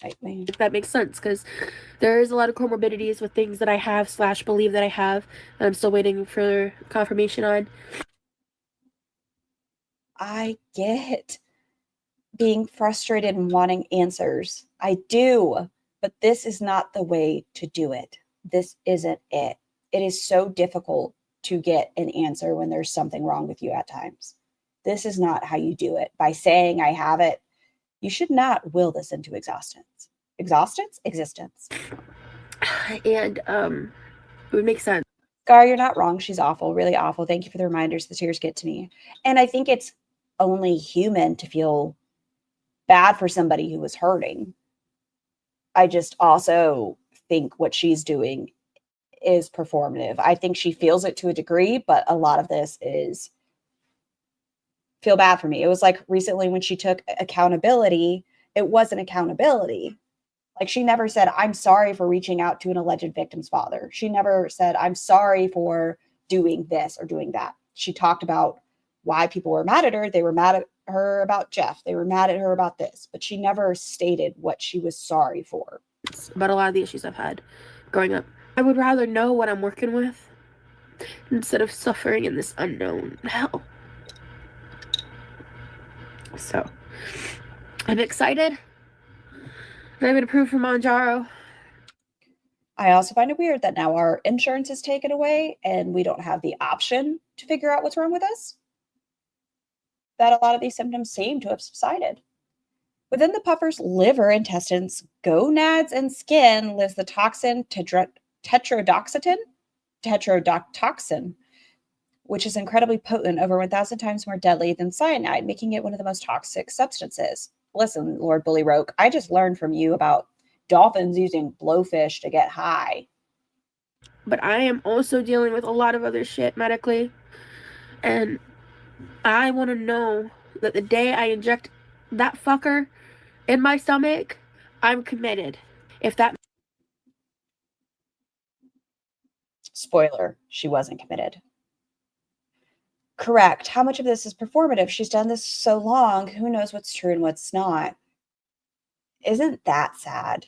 if that makes sense, because there is a lot of comorbidities with things that I have / believe that I have, and I'm still waiting for confirmation on. I get being frustrated and wanting answers. I do, but this is not the way to do it. This isn't it. It is so difficult to get an answer when there's something wrong with you at times. This is not how you do it. By saying I have it, you should not will this into existence. Existence? And it would make sense. Gar, you're not wrong. She's awful, really awful. Thank you for the reminders. The tears get to me. And I think it's only human to feel bad for somebody who was hurting. I just also think what she's doing is performative. I think she feels it to a degree, but a lot of this is feel bad for me. It was like recently when she took accountability, it wasn't accountability. Like she never said, I'm sorry for reaching out to an alleged victim's father. She never said, I'm sorry for doing this or doing that. She talked about why people were mad at her. They were mad at her about Jeff. They were mad at her about this, but she never stated what she was sorry for. About a lot of the issues I've had growing up. I would rather know what I'm working with instead of suffering in this unknown hell. So, I'm excited. I've been approved for Manjaro. I also find it weird that now our insurance is taken away and we don't have the option to figure out what's wrong with us. That a lot of these symptoms seem to have subsided. Within the puffer's liver, intestines, gonads, and skin lives the toxin tetrodotoxin, which is incredibly potent, over 1,000 times more deadly than cyanide, making it one of the most toxic substances. Listen, Lord Bully Roke, I just learned from you about dolphins using blowfish to get high. But I am also dealing with a lot of other shit medically. And I want to know that the day I inject that fucker in my stomach, I'm committed. If that... Spoiler, she wasn't committed. Correct. How much of this is performative? She's done this so long. Who knows what's true and what's not? Isn't that sad?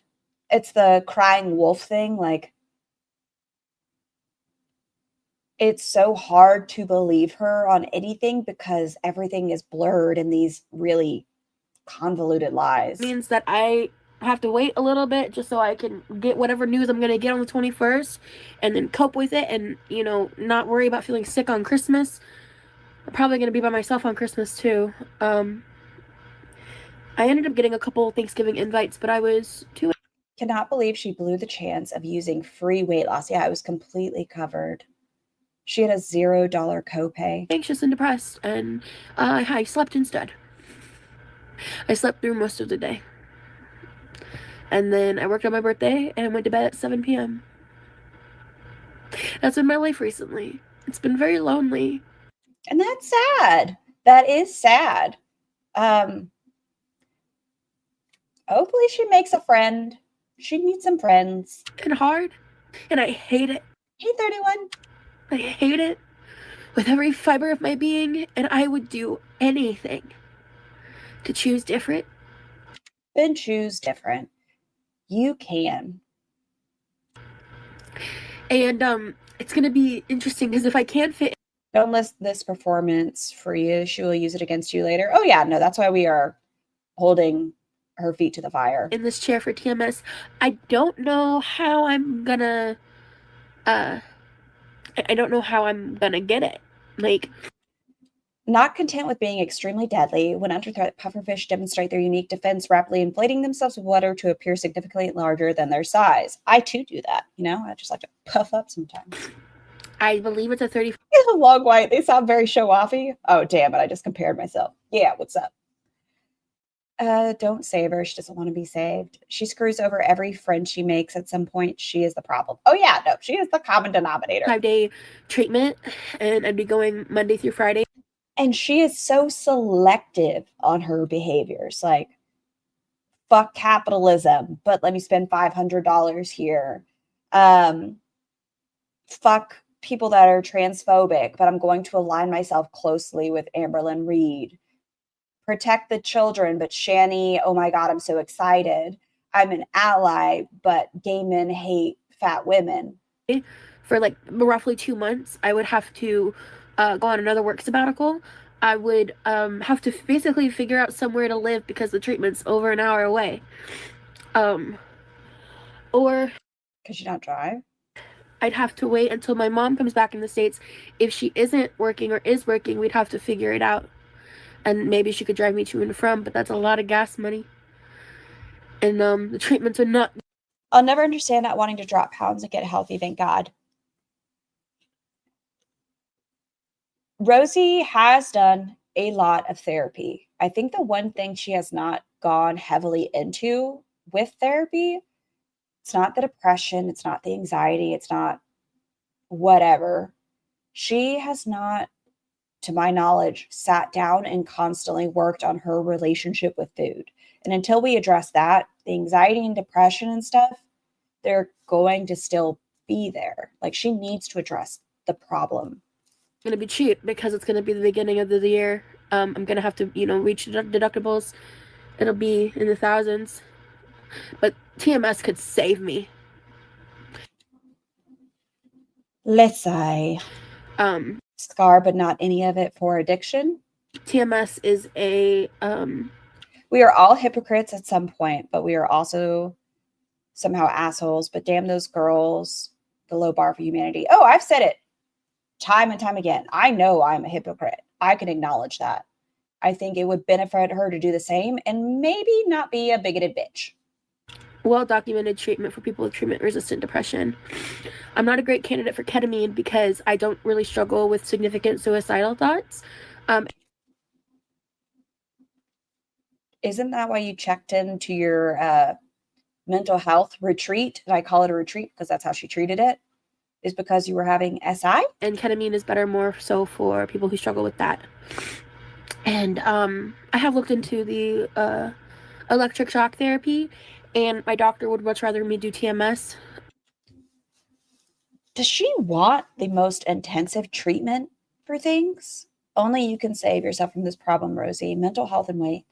It's the crying wolf thing. Like, it's so hard to believe her on anything because everything is blurred in these really convoluted lies. Means that I have to wait a little bit just so I can get whatever news I'm going to get on the 21st and then cope with it and, you know, not worry about feeling sick on Christmas. I'm probably going to be by myself on Christmas too. I ended up getting a couple Thanksgiving invites, but I was too... Cannot believe she blew the chance of using free weight loss. Yeah, it was completely covered. She had a $0 copay. Anxious and depressed, and I slept instead. I slept through most of the day. And then I worked on my birthday and went to bed at 7 p.m. That's been my life recently. It's been very lonely. And that's sad. That is sad. Hopefully she makes a friend. She needs some friends. And hard. And I hate it. Hey, 31. I hate it with every fiber of my being. And I would do anything to choose different. Then choose different. You can. And it's going to be interesting because if I can't fit... Don't list this performance for you. She will use it against you later. Oh, yeah. No, that's why we are holding her feet to the fire. In this chair for TMS, I don't know how I'm gonna... I don't know how I'm gonna get it. Like... Not content with being extremely deadly, when under threat, pufferfish demonstrate their unique defense, rapidly inflating themselves with water to appear significantly larger than their size. I, too, do that. You know, I just like to puff up sometimes. I believe it's a 30... Long white. They sound very show-offy. Oh, damn it. I just compared myself. Yeah, what's up? Don't save her. She doesn't want to be saved. She screws over every friend she makes at some point. She is the problem. Oh, yeah. No, she is the common denominator. 5-day treatment, and I'd be going Monday through Friday. And she is so selective on her behaviors. Like, fuck capitalism, but let me spend $500 here. Fuck people that are transphobic, but I'm going to align myself closely with Amberlynn Reed. Protect the children, but Shani, oh my God, I'm so excited. I'm an ally, but gay men hate fat women. For like roughly 2 months, I would have to go on another work sabbatical. I would have to basically figure out somewhere to live because the treatment's over an hour away. Or... Could you not drive? I'd have to wait until my mom comes back in the States. If she isn't working or is working, we'd have to figure it out. And maybe she could drive me to and from, but that's a lot of gas money. And the treatments are not... I'll never understand not wanting to drop pounds and get healthy, thank God. Rosie has done a lot of therapy. I think the one thing she has not gone heavily into with therapy, it's not the depression, it's not the anxiety, it's not whatever. She has not, to my knowledge, sat down and constantly worked on her relationship with food. And until we address that, the anxiety and depression and stuff, they're going to still be there. Like, she needs to address the problem. Going to be cheap because it's going to be the beginning of the year. I'm going to have to, reach deductibles. It'll be in the thousands. But TMS could save me. Let's say. Scar, but not any of it for addiction. TMS is a... We are all hypocrites at some point, but we are also somehow assholes. But damn those girls, the low bar for humanity. Oh, I've said it time and time again. I know I'm a hypocrite. I can acknowledge that. I think it would benefit her to do the same and maybe not be a bigoted bitch. Well-documented treatment for people with treatment-resistant depression. I'm not a great candidate for ketamine because I don't really struggle with significant suicidal thoughts. Isn't that why you checked into your mental health retreat? And I call it a retreat because that's how she treated it. Is because you were having SI? And ketamine is better more so for people who struggle with that. And I have looked into the electric shock therapy, and my doctor would much rather me do TMS. Does she want the most intensive treatment for things? Only you can save yourself from this problem, Rosie. Mental health and weight.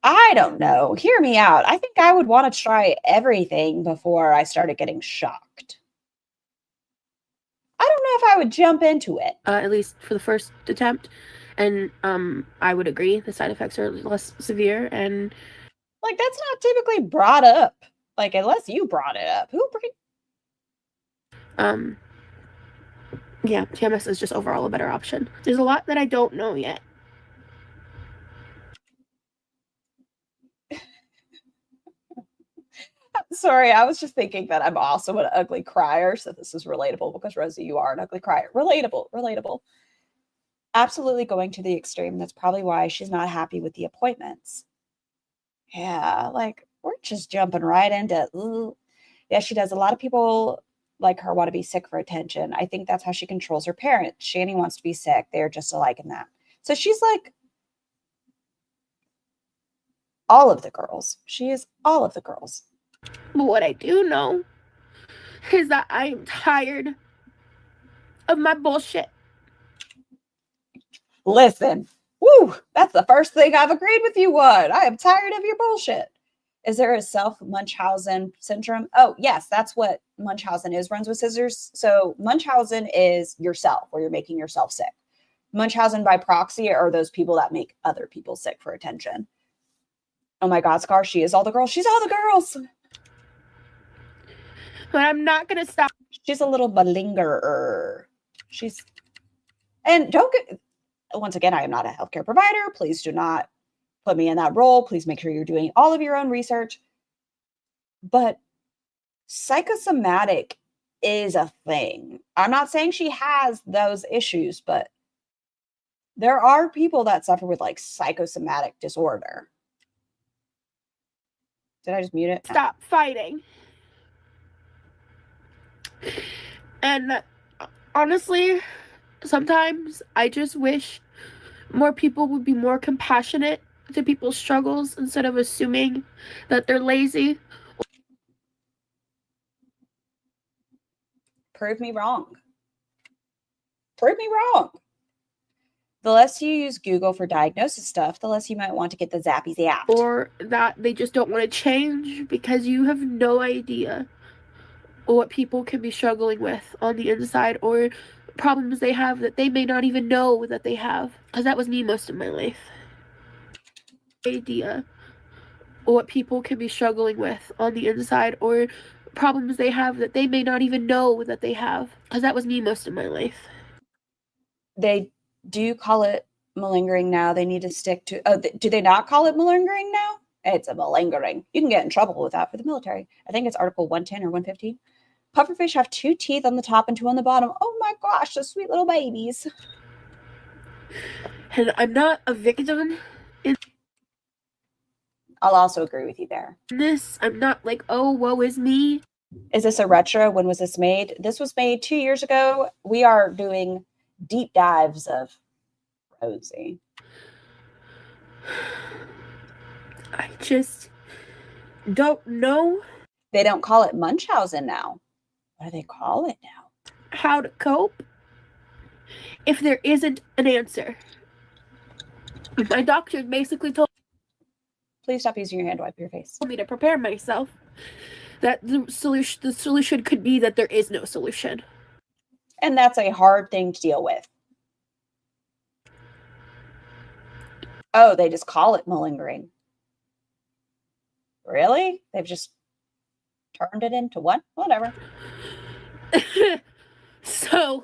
I don't know. Hear me out. I think I would want to try everything before I started getting shocked. I don't know if I would jump into it. At least for the first attempt. And I would agree. The side effects are less severe. And like, that's not typically brought up. Like, unless you brought it up. Yeah, TMS is just overall a better option. There's a lot that I don't know yet. Sorry, I was just thinking that I'm also an ugly crier, so this is relatable because, Rosie, you are an ugly crier. Relatable. Absolutely going to the extreme. That's probably why she's not happy with the appointments. Yeah, like, we're just jumping right into, ooh. Yeah, she does. A lot of people like her want to be sick for attention. I think that's how she controls her parents. Shani wants to be sick. They're just alike in that. So she's like all of the girls. She is all of the girls. But what I do know is that I am tired of my bullshit. Listen, woo, that's the first thing I've agreed with you on. I am tired of your bullshit. Is there a self-Munchausen syndrome? Oh, yes, that's what Munchausen is, runs with scissors. So Munchausen is yourself, where you're making yourself sick. Munchausen by proxy are those people that make other people sick for attention. Oh my God, Scar, she is all the girls. She's all the girls. But I'm not going to stop. She's a little malingerer. And don't get, once again, I am not a healthcare provider. Please do not put me in that role. Please make sure you're doing all of your own research. But psychosomatic is a thing. I'm not saying she has those issues, but there are people that suffer with like psychosomatic disorder. Did I just mute it? Stop fighting. And honestly, sometimes I just wish more people would be more compassionate to people's struggles instead of assuming that they're lazy. Prove me wrong. Prove me wrong. The less you use Google for diagnosis stuff, the less you might want to get the zappy zapped. Or that they just don't want to change because you have no idea what people can be struggling with on the inside, or problems they have that they may not even know that they have. Because that was me most of my life. Idea what people can be struggling with on the inside, or problems they have that they may not even know that they have. Because that was me most of my life. They do call it malingering now. They need to stick to, do they not call it malingering now? It's a malingering. You can get in trouble with that for the military. I think it's Article 110 or 115. Pufferfish have 2 teeth on the top and 2 on the bottom. Oh my gosh, the sweet little babies. And I'm not a victim in I'll also agree with you there. this. I'm not like, oh, woe is me. Is this a retro? When was this made? This was made 2 years ago. We are doing deep dives of Rosie. I just don't know They don't call it Munchausen now. What do they call it now? how to cope if there isn't an answer. My doctor basically told Please stop using your hand to wipe your face. me to prepare myself that the solution could be that there is no solution. And that's a hard thing to deal with. Oh, they just call it malingering. Really? They've just turned it into what? Whatever. So,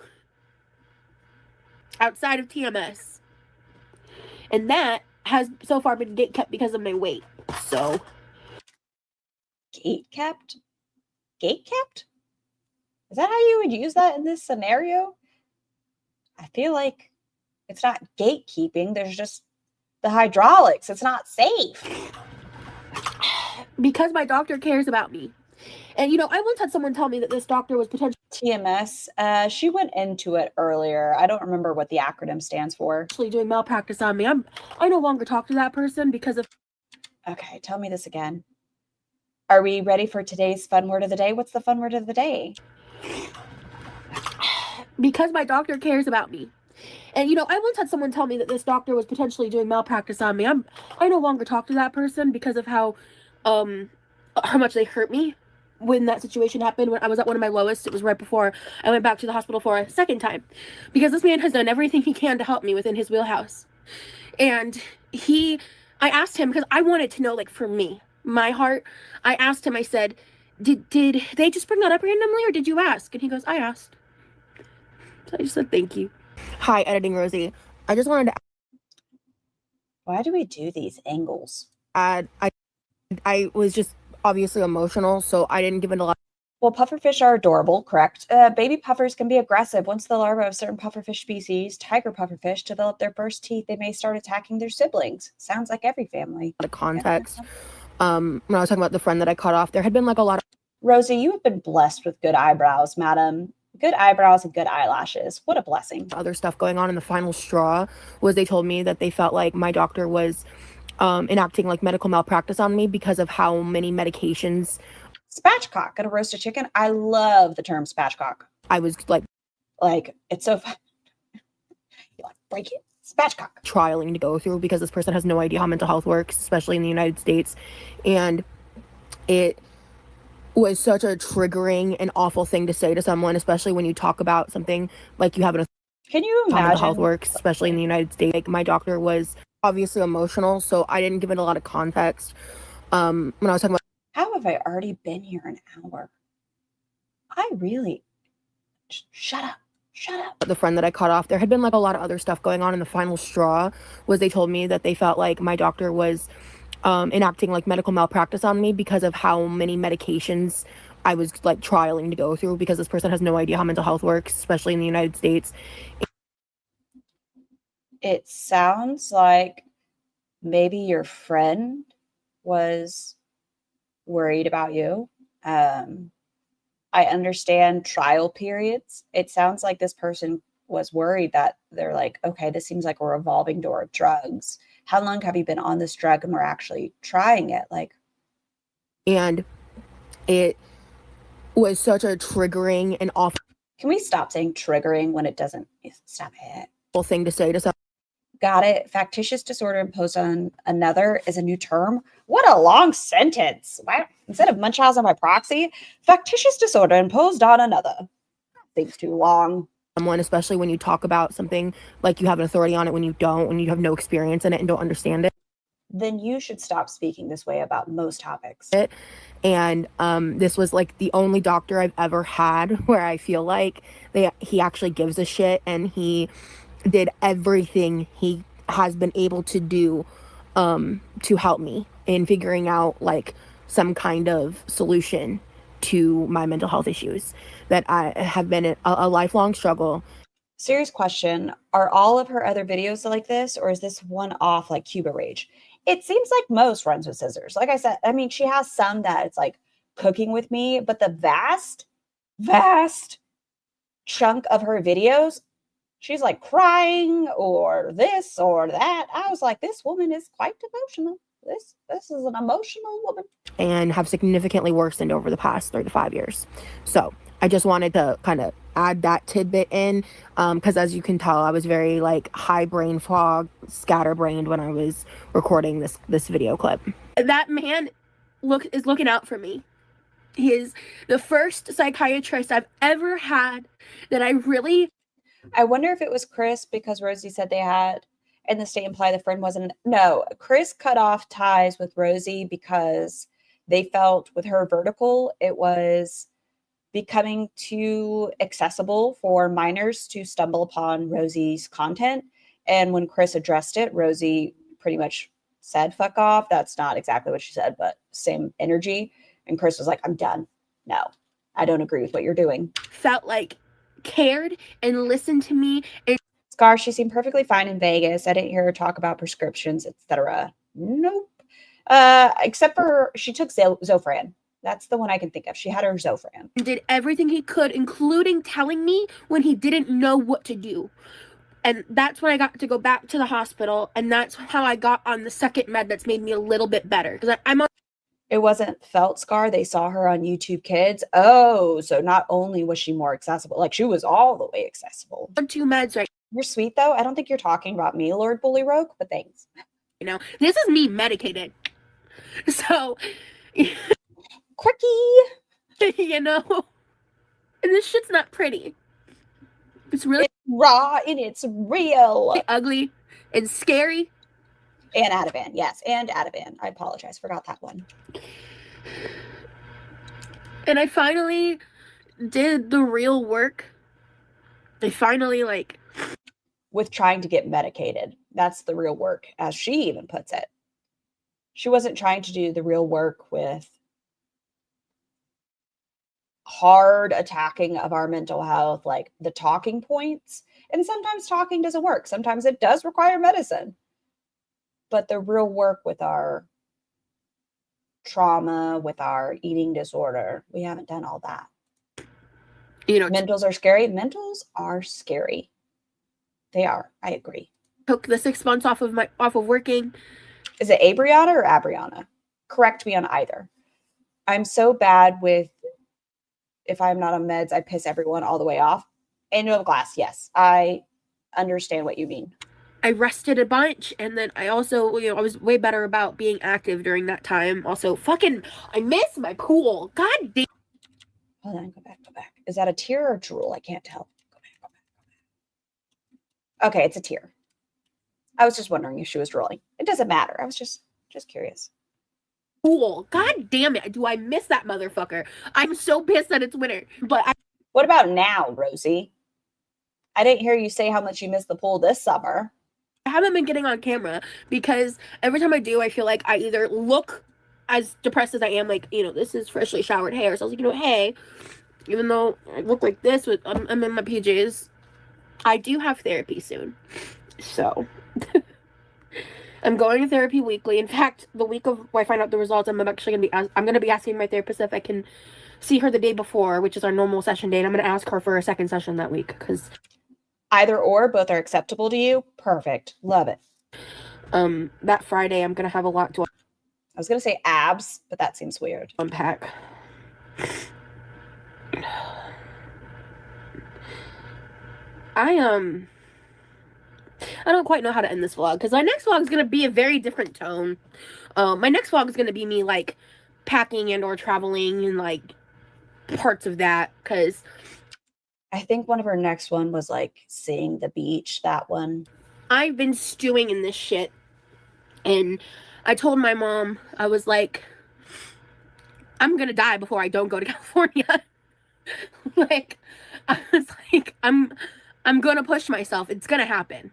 outside of TMS, and that has so far been gatekept because of my weight. So, Gate kept? Gate kept? Is that how you would use that in this scenario? I feel like it's not gatekeeping. There's just the hydraulics. It's not safe. because my doctor cares about me. And, I once had someone tell me that this doctor was potentially TMS. She went into it earlier. I don't remember what the acronym stands for. doing malpractice on me. I no longer talk to that person because of... Okay, tell me this again. Are we ready for today's fun word of the day? What's the fun word of the day? Because my doctor cares about me. And, I once had someone tell me that this doctor was potentially doing malpractice on me. I no longer talk to that person because of how much they hurt me when that situation happened. When I was at one of my lowest, it was right before I went back to the hospital for a second time. Because this man has done everything he can to help me within his wheelhouse. And I asked him, because I wanted to know, like, for me, my heart, I asked him, I said, did they just bring that up randomly, or did you ask? And he goes, I asked. So I just said, thank you. Hi, Editing Rosie. I just wanted to Why do we do these angles? add, I was just obviously emotional, so I didn't give it a lot. Well, pufferfish are adorable, correct? Baby puffers can be aggressive. Once the larvae of certain pufferfish species, tiger pufferfish, develop their first teeth, they may start attacking their siblings. Sounds like every family. Of context. When I was talking about the friend that I cut off, there had been like a lot of Rosie, you have been blessed with good eyebrows, madam. Good eyebrows and good eyelashes. What a blessing. other stuff going on, and the final straw was they told me that they felt like my doctor was enacting like medical malpractice on me because of how many medications Spatchcock. Gonna roast a chicken? I love the term spatchcock. I was like It's so fun. You like break it? Spatchcock. trialing to go through, because this person has no idea how mental health works, especially in the United States. And it was such a triggering and awful thing to say to someone, especially when you talk about something like you have an Can you how mental imagine? health works, especially in the United States. Like, my doctor was obviously emotional, so I didn't give it a lot of context. When I was talking about How have I already been here an hour? I really. Shut up. Shut up. the friend that I cut off, there had been like a lot of other stuff going on, and the final straw was they told me that they felt like my doctor was enacting like medical malpractice on me because of how many medications I was like trialing to go through, because this person has no idea how mental health works, especially in the United States. It sounds like maybe your friend was worried about you. I understand trial periods. It sounds like this person was worried that they're like, okay, this seems like a revolving door of drugs. How long have you been on this drug and we're actually trying it? Like, And it was such a triggering and awful can we stop saying triggering when it doesn't? Stop it. thing to say to someone. Got it. Factitious disorder imposed on another is a new term. What a long sentence. Why, instead of Munchausen by proxy, factitious disorder imposed on another. Thing's too long. Someone, especially when you talk about something like you have an authority on it when you don't, when you have no experience in it and don't understand it. Then you should stop speaking this way about most topics. And this was like the only doctor I've ever had where I feel like he actually gives a shit, and he did everything he has been able to do to help me in figuring out like some kind of solution to my mental health issues that I have been a lifelong struggle. Serious question. Are all of her other videos like this, or is this one off like Cuba Rage? It seems like most runs with scissors. Like I said, I mean, she has some that it's like cooking with me, but the vast chunk of her videos, she's like crying or this or that. I was like, this woman is quite emotional. This is an emotional woman. And have significantly worsened over the past 3 to 5 years. So I just wanted to kind of add that tidbit in, because as you can tell, I was very like high brain fog, scatterbrained when I was recording this video clip. That man is looking out for me. He is the first psychiatrist I've ever had that I wonder if it was Chris, because Rosie said they had, and the state implied the friend wasn't. No, Chris cut off ties with Rosie because they felt with her vertical, it was becoming too accessible for minors to stumble upon Rosie's content. And when Chris addressed it, Rosie pretty much said, fuck off. That's not exactly what she said, but same energy. And Chris was like, I'm done. No, I don't agree with what you're doing. felt like cared and listened to me. And Scar, she seemed perfectly fine in Vegas. I didn't hear her talk about prescriptions, etc. Nope. Except for she took Zofran. That's the one I can think of. She had her Zofran. did everything he could, including telling me when he didn't know what to do. And that's when I got to go back to the hospital, and that's how I got on the second med that's made me a little bit better. Because I'm on. It wasn't felt, Scar. They saw her on YouTube Kids. Oh, so not only was she more accessible, like she was all the way accessible. On 2 meds right. You're sweet though. I don't think you're talking about me, Lord Bully Rogue, but thanks. You know, this is me medicated. So, Quirky. you know, and this shit's not pretty. It's really raw and it's real. ugly and scary. And Ativan, yes, and Ativan. I apologize, forgot that one. And I finally did the real work. I finally with trying to get medicated. That's the real work, as she even puts it. She wasn't trying to do the real work with hard attacking of our mental health, like the talking points. And sometimes talking doesn't work. Sometimes it does require medicine. But the real work with our trauma, with our eating disorder, we haven't done all that. You know, mentals are scary. Mentals are scary. They are. I agree. Took the 6 months off of working. Is it Abriana or Abriana? Correct me on either. I'm so bad with, if I'm not on meds, I piss everyone all the way off. Annual glass, yes. I understand what you mean. I rested a bunch, and then I also, I was way better about being active during that time. Also, I miss my pool. God damn. Hold on, go back. Is that a tear or a drool? I can't tell. Go back. Okay, it's a tear. I was just wondering if she was drooling. It doesn't matter. I was just curious. Pool. God damn it. Do I miss that motherfucker? I'm so pissed that it's winter. But what about now, Rosie? I didn't hear you say how much you missed the pool this summer. I haven't been getting on camera because every time I do, I feel like I either look as depressed as I am, like, this is freshly showered hair. So I was like, hey, even though I look like this, I'm in my PJs, I do have therapy soon. So I'm going to therapy weekly. In fact, the week of when I find out the results, I'm going to be asking my therapist if I can see her the day before, which is our normal session day. And I'm going to ask her for a second session that week because either or, both are acceptable to you. Perfect. Love it. That Friday, I'm going to have a lot to. I was going to say abs, but that seems weird. Unpack. I don't quite know how to end this vlog because my next vlog is going to be a very different tone. My next vlog is going to be me packing and or traveling and parts of that because I think one of her next one was seeing the beach, that one. I've been stewing in this shit. And I told my mom, I was like, I'm going to die before I don't go to California. I was like, I'm going to push myself. It's going to happen.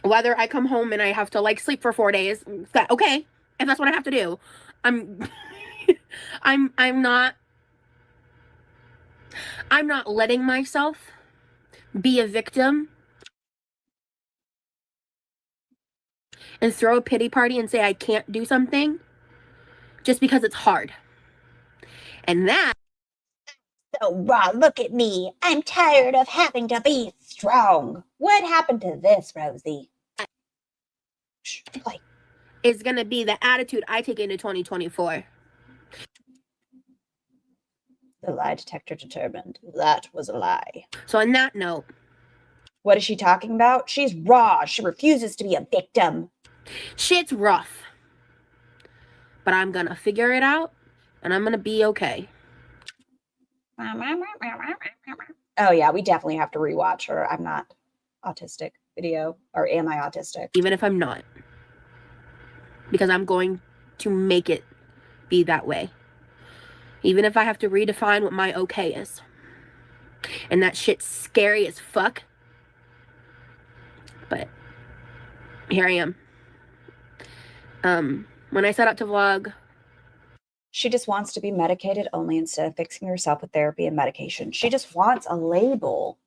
Whether I come home and I have to like sleep for 4 days, okay, if that's what I have to do. I'm I'm not letting myself be a victim and throw a pity party and say I can't do something just because it's hard. And that. So, Rob, look at me. I'm tired of having to be strong. What happened to this, Rosie? Shh, play. Is going to be the attitude I take into 2024. The lie detector determined that was a lie. So on that note, what is she talking about? She's raw. She refuses to be a victim. Shit's rough. But I'm going to figure it out, and I'm going to be okay. Oh, yeah, we definitely have to rewatch her I'm Not Autistic video. Or Am I Autistic? Even if I'm not. Because I'm going to make it be that way. Even if I have to redefine what my okay is. And that shit's scary as fuck. But here I am. When I set out to vlog, she just wants to be medicated only instead of fixing herself with therapy and medication. She just wants a label.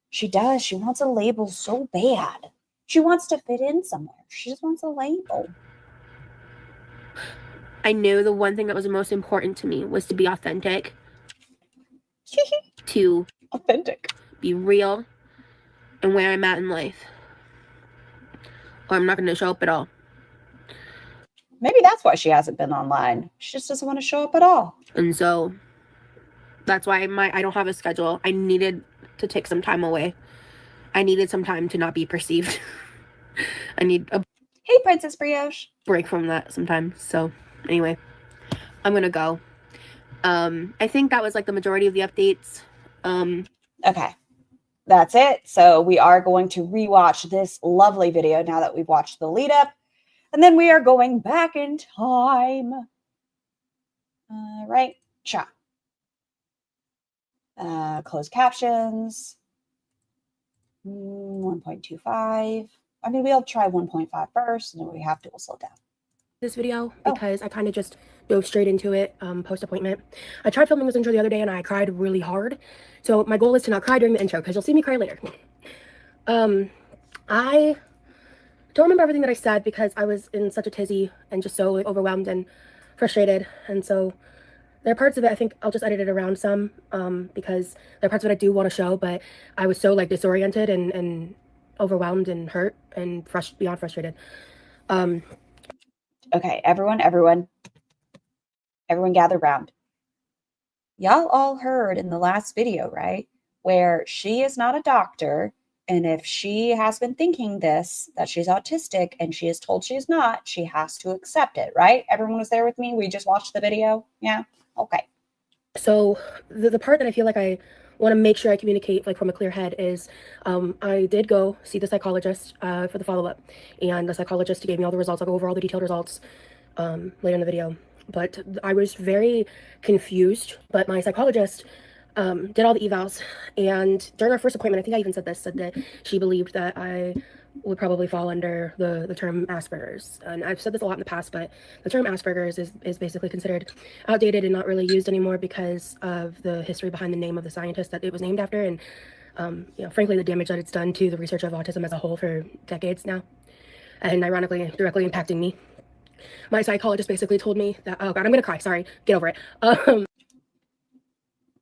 She does. She wants a label so bad. She wants to fit in somewhere. She just wants a label. I knew the one thing that was the most important to me was to be authentic. To be real and where I'm at in life. Or I'm not going to show up at all. Maybe that's why she hasn't been online. She just doesn't want to show up at all. And so that's why I don't have a schedule. I needed to take some time away. I needed some time to not be perceived. I need a Hey, Princess Brioche. break from that sometimes. So anyway, I'm gonna go. I think that was like the majority of the updates. Okay, that's it. So we are going to rewatch this lovely video now that we've watched the lead up, and then we are going back in time. Right, cha. Closed captions. 1.25. I mean, we'll try 1.5 first, and then we have to, we'll slow down. This video because I kind of just dove straight into it post-appointment. I tried filming this intro the other day and I cried really hard. So my goal is to not cry during the intro because you'll see me cry later. I don't remember everything that I said because I was in such a tizzy and just so overwhelmed and frustrated. And so there are parts of it, I think I'll just edit it around some because there are parts of it I do want to show, but I was so like disoriented and overwhelmed and hurt and beyond frustrated. Okay, everyone gather round. Y'all all heard in the last video, right? Where she is not a doctor, and if she has been thinking this, that she's autistic, and she is told she's not, she has to accept it, right? Everyone was there with me? We just watched the video? Yeah? Okay. So the part that I feel like I want to make sure I communicate like from a clear head is I did go see the psychologist for the follow-up, and the psychologist gave me all the results. I'll go over all the detailed results later in the video, but I was very confused. But my psychologist did all the evals, and during our first appointment, I think I even said that she believed that I would probably fall under the term Asperger's. And I've said this a lot in the past, but the term Asperger's is basically considered outdated and not really used anymore because of the history behind the name of the scientist that it was named after, and you know, frankly, the damage that it's done to the research of autism as a whole for decades now, and ironically, directly impacting me. My psychologist basically told me that, oh God, I'm gonna cry, sorry, get over it.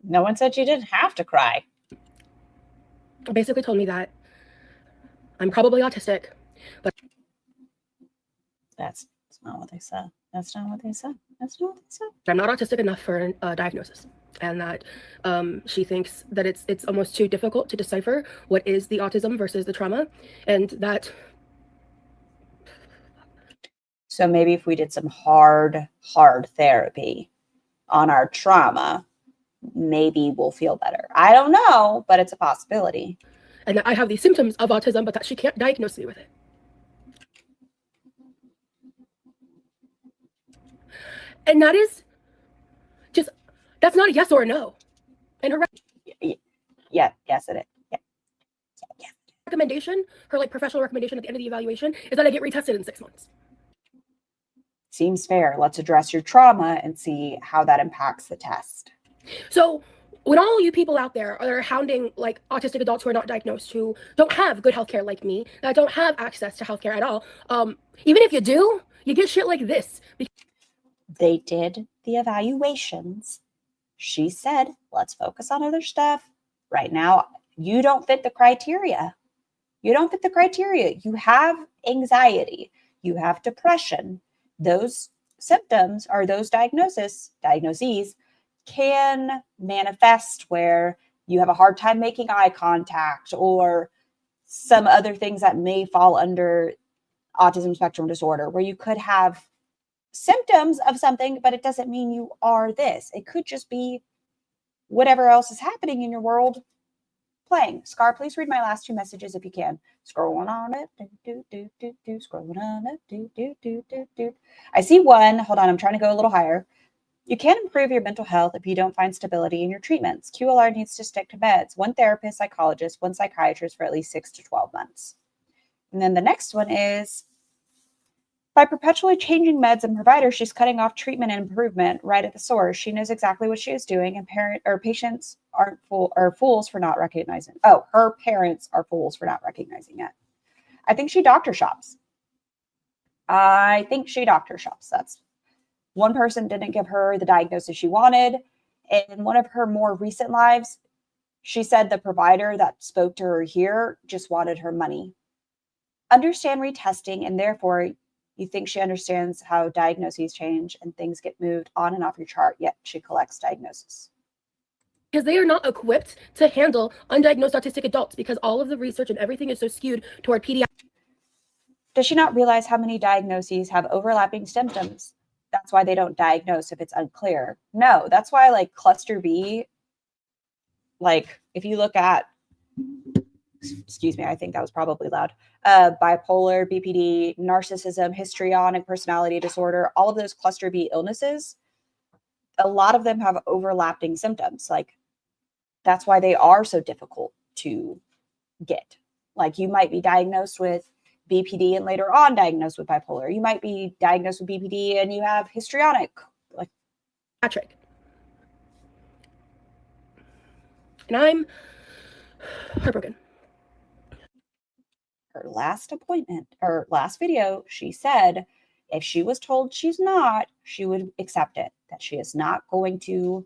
No one said you didn't have to cry. Basically told me that I'm probably autistic, but that's not what they said. That's not what they said. That's not what they said. I'm not autistic enough for a diagnosis, and that she thinks that it's almost too difficult to decipher what is the autism versus the trauma, and that. So maybe if we did some hard therapy on our trauma, maybe we'll feel better. I don't know, but it's a possibility. And that I have these symptoms of autism, but that she can't diagnose me with it. And that is just, that's not a yes or a no. And her yeah, yes it is. Yeah. recommendation, her like professional recommendation at the end of the evaluation is that I get retested in 6 months. Seems fair. Let's address your trauma and see how that impacts the test. So when all you people out there are hounding like autistic adults who are not diagnosed, who don't have good healthcare like me, that don't have access to healthcare at all, even if you do, you get shit like this. They did the evaluations. She said, let's focus on other stuff. Right now, you don't fit the criteria. You don't fit the criteria. You have anxiety. You have depression. Those symptoms or those diagnoses can manifest where you have a hard time making eye contact or some other things that may fall under autism spectrum disorder, where you could have symptoms of something, but it doesn't mean you are this. It could just be whatever else is happening in your world playing. Scar, please read my last 2 messages if you can. Scrolling on it. Scrolling on it. I see one. Hold on. I'm trying to go a little higher. You can improve your mental health if you don't find stability in your treatments. QLR needs to stick to meds. 1 therapist, psychologist, 1 psychiatrist for at least 6 to 12 months. And then the next one is, by perpetually changing meds and providers, she's cutting off treatment and improvement right at the source. She knows exactly what she is doing, and patients are fools for not recognizing. Oh, her parents are fools for not recognizing it. I think she doctor shops. That's one person didn't give her the diagnosis she wanted. In one of her more recent lives, she said the provider that spoke to her here just wanted her money. Understand retesting, and therefore you think she understands how diagnoses change and things get moved on and off your chart, yet she collects diagnosis. Because they are not equipped to handle undiagnosed autistic adults, because all of the research and everything is so skewed toward pediatrics. Does she not realize how many diagnoses have overlapping symptoms? That's why they don't diagnose if it's unclear. No, that's why like cluster B, like if you look at, excuse me, I think that was probably loud, bipolar, BPD, narcissism, histrionic personality disorder, all of those cluster B illnesses, a lot of them have overlapping symptoms. Like that's why they are so difficult to get. Like you might be diagnosed with BPD and later on diagnosed with bipolar. You might be diagnosed with BPD and you have histrionic. Like Patrick. And I'm heartbroken. Her last appointment or last video, she said if she was told she's not, she would accept it, that she is not going to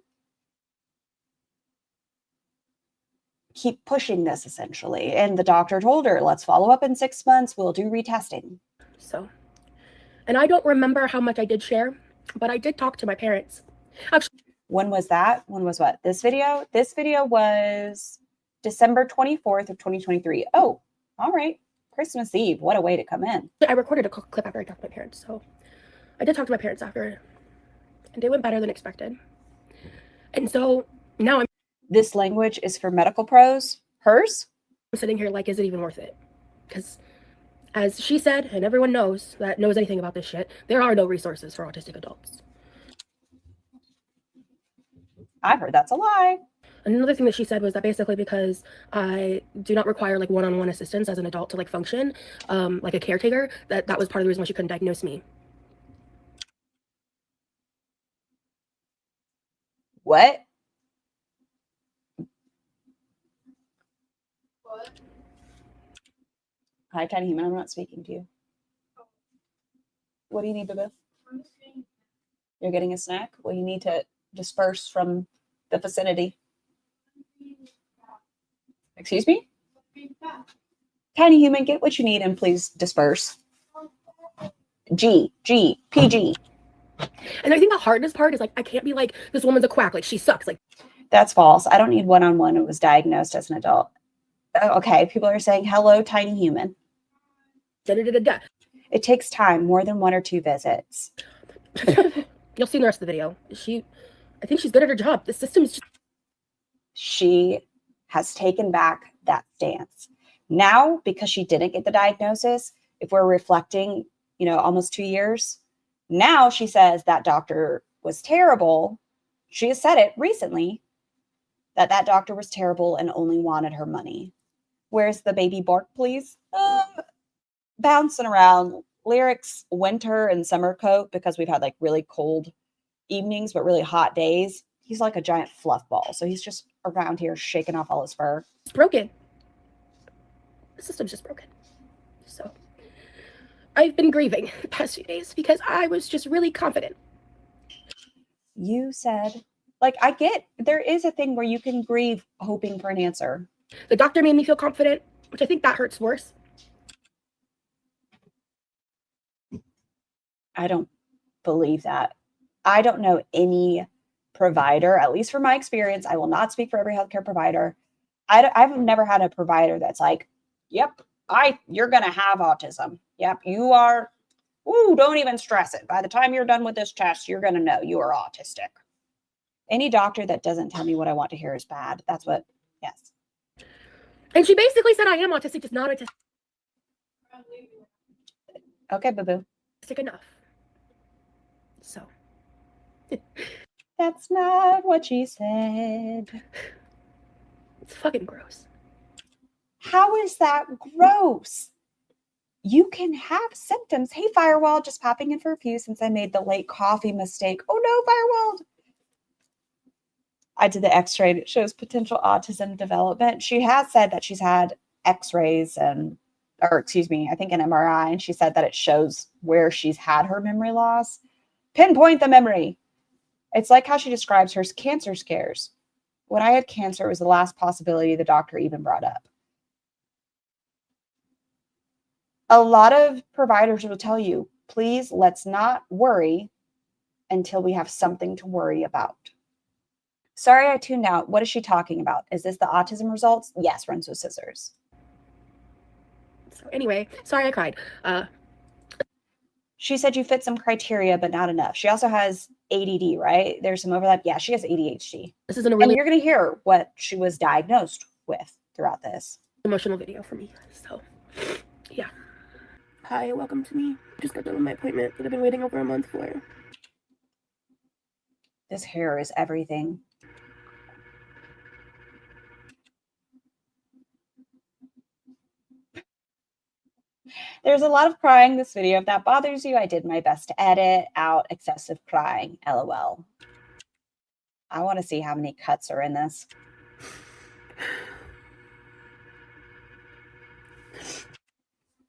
keep pushing this essentially. And the doctor told her, let's follow up in 6 months. We'll do retesting. So, and I don't remember how much I did share, but I did talk to my parents. Actually, when was that? When was what? This video? This video was December 24th of 2023. Oh, all right. Christmas Eve. What a way to come in. I recorded a clip after I talked to my parents. So I did talk to my parents after, and they went better than expected. And so now I'm this language is for medical pros. Hers? I'm sitting here like, is it even worth it? Because as she said, and everyone knows that knows anything about this shit, there are no resources for autistic adults. I've heard that's a lie. Another thing that she said was that basically because I do not require like one-on-one assistance as an adult to like function, like a caretaker, that was part of the reason why she couldn't diagnose me. What? Hi, Tiny Human. I'm not speaking to you. What do you need, Boo? You're getting a snack? Well, you need to disperse from the vicinity. Excuse me? Tiny Human, get what you need and please disperse. PG. And I think the hardest part is like, I can't be like, this woman's a quack, like she sucks. Like that's false. I don't need one-on-one. It was diagnosed as an adult. Okay, people are saying, hello, Tiny Human. It takes time, more than 1 or 2 visits. You'll see in the rest of the video. I think she's good at her job. The system is just... She has taken back that stance. Now, because she didn't get the diagnosis, if we're reflecting, almost 2 years, now she says that doctor was terrible. She has said it recently that doctor was terrible and only wanted her money. Where's the baby Bork, please? Bouncing around. Lyric's winter and summer coat because we've had like really cold evenings, but really hot days. He's like a giant fluff ball. So he's just around here shaking off all his fur. It's broken. The system's just broken. So I've been grieving the past few days because I was just really confident. You said, like, I get there is a thing where you can grieve hoping for an answer. The doctor made me feel confident, which I think that hurts worse. I don't believe that. I don't know any provider, at least from my experience. I will not speak for every healthcare provider. I've never had a provider that's like, yep, you're going to have autism. Yep, you are. Ooh, don't even stress it. By the time you're done with this test, you're going to know you are autistic. Any doctor that doesn't tell me what I want to hear is bad. That's what, yes. And she basically said I am autistic, just not autistic Okay, boo-boo. enough. So. That's not what she said. It's fucking gross. How is that gross? You can have symptoms. Hey, Firewall, just popping in for a few since I made the late coffee mistake. Oh no, Firewall. I did the x-ray and it shows potential autism development. She has said that she's had x-rays I think an MRI, and she said that it shows where she's had her memory loss. Pinpoint the memory. It's like how she describes her cancer scares. When I had cancer, it was the last possibility the doctor even brought up. A lot of providers will tell you, please, let's not worry until we have something to worry about. Sorry, I tuned out. What is she talking about? Is this the autism results? Yes, runs with scissors. So anyway, sorry I cried. She said you fit some criteria, but not enough. She also has ADD, right? There's some overlap. Yeah, she has ADHD. This isn't a really and you're going to hear what she was diagnosed with throughout this. emotional video for me. So, yeah. Hi, welcome to me. Just got done with my appointment that I've been waiting over a month for. This hair is everything. There's a lot of crying in this video. If that bothers you, I did my best to edit out excessive crying. LOL. I want to see how many cuts are in this.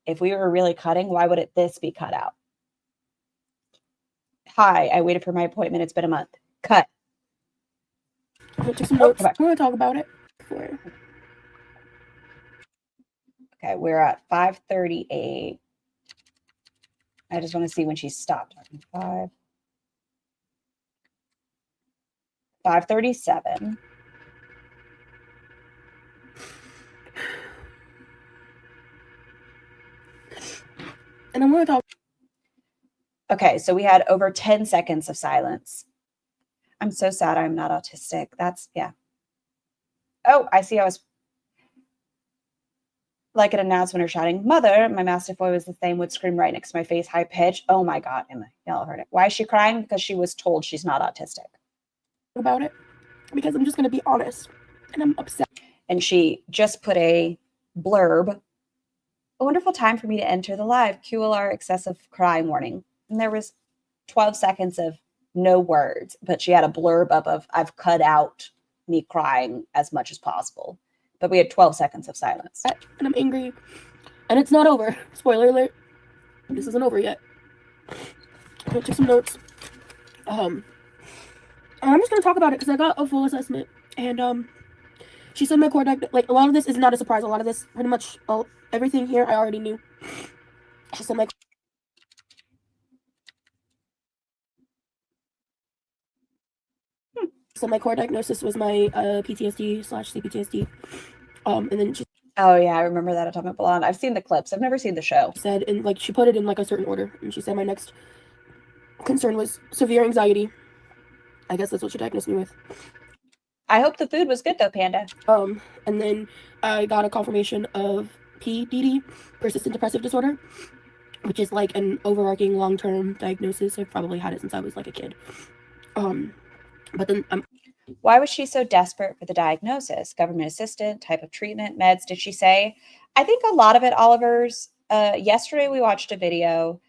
If we were really cutting, why would this be cut out? Hi, I waited for my appointment. It's been a month. Cut. I took some notes. We're going to talk about it before. Okay, we're at 5:38. I just want to see when she stopped talking. 5:37. And I'm going to talk. Okay, so we had over 10 seconds of silence. I'm so sad I'm not autistic. That's, yeah. Oh, I see. I was like an announcement or shouting, "Mother," my Mastiff boy was the same, would scream right next to my face, high pitch. Oh my God, Emma, y'all heard it. Why is she crying? Because she was told she's not autistic. About it, because I'm just going to be honest, and I'm upset. And she just put a blurb. A wonderful time for me to enter the live QLR excessive crying warning. And there was 12 seconds of no words, but she had a blurb up of, I've cut out me crying as much as possible. But we had 12 seconds of silence. And I'm angry. And it's not over. Spoiler alert. This isn't over yet. I took some notes. I'm just going to talk about it because I got a full assessment. And she said my core like, a lot of this is not a surprise. A lot of this, pretty much everything here I already knew. She said my core diagnosis was my PTSD/CPTSD. And then she oh yeah, I remember that Atomic Blonde. I've seen the clips. I've never seen the show. said, and like she put it in like a certain order, and she said my next concern was severe anxiety. I guess that's what she diagnosed me with. I hope the food was good though, Panda. And then I got a confirmation of PDD, persistent depressive disorder, which is like an overarching long-term diagnosis. I've probably had it since I was like a kid. But then Why was she so desperate for the diagnosis? Government assistant, type of treatment, meds, did she say? I think a lot of it, Oliver's. Yesterday we watched a video.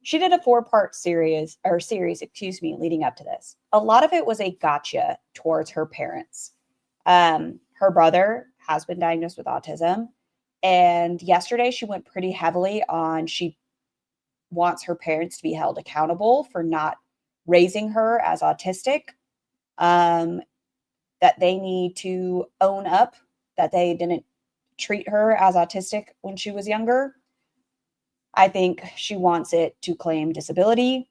She did a 4-part series, leading up to this. A lot of it was a gotcha towards her parents. Her brother has been diagnosed with autism. And yesterday she went pretty heavily on she wants her parents to be held accountable for not raising her as autistic. That they need to own up that they didn't treat her as autistic when she was younger. I think she wants it to claim disability.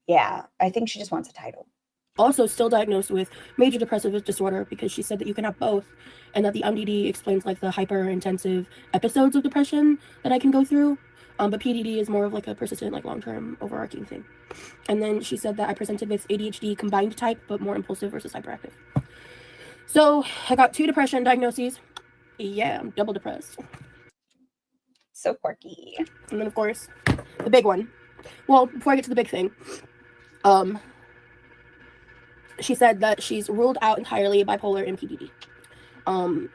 Yeah, I think she just wants a title. Also still diagnosed with major depressive disorder because she said that you can have both and that the MDD explains like the hyper intensive episodes of depression that I can go through. But PDD is more of like a persistent, like long-term overarching thing. And then she said that I presented with ADHD combined type, but more impulsive versus hyperactive. So I got 2 depression diagnoses. Yeah, I'm double depressed. So quirky. And then of course, the big one. Well, before I get to the big thing, she said that she's ruled out entirely bipolar and PDD.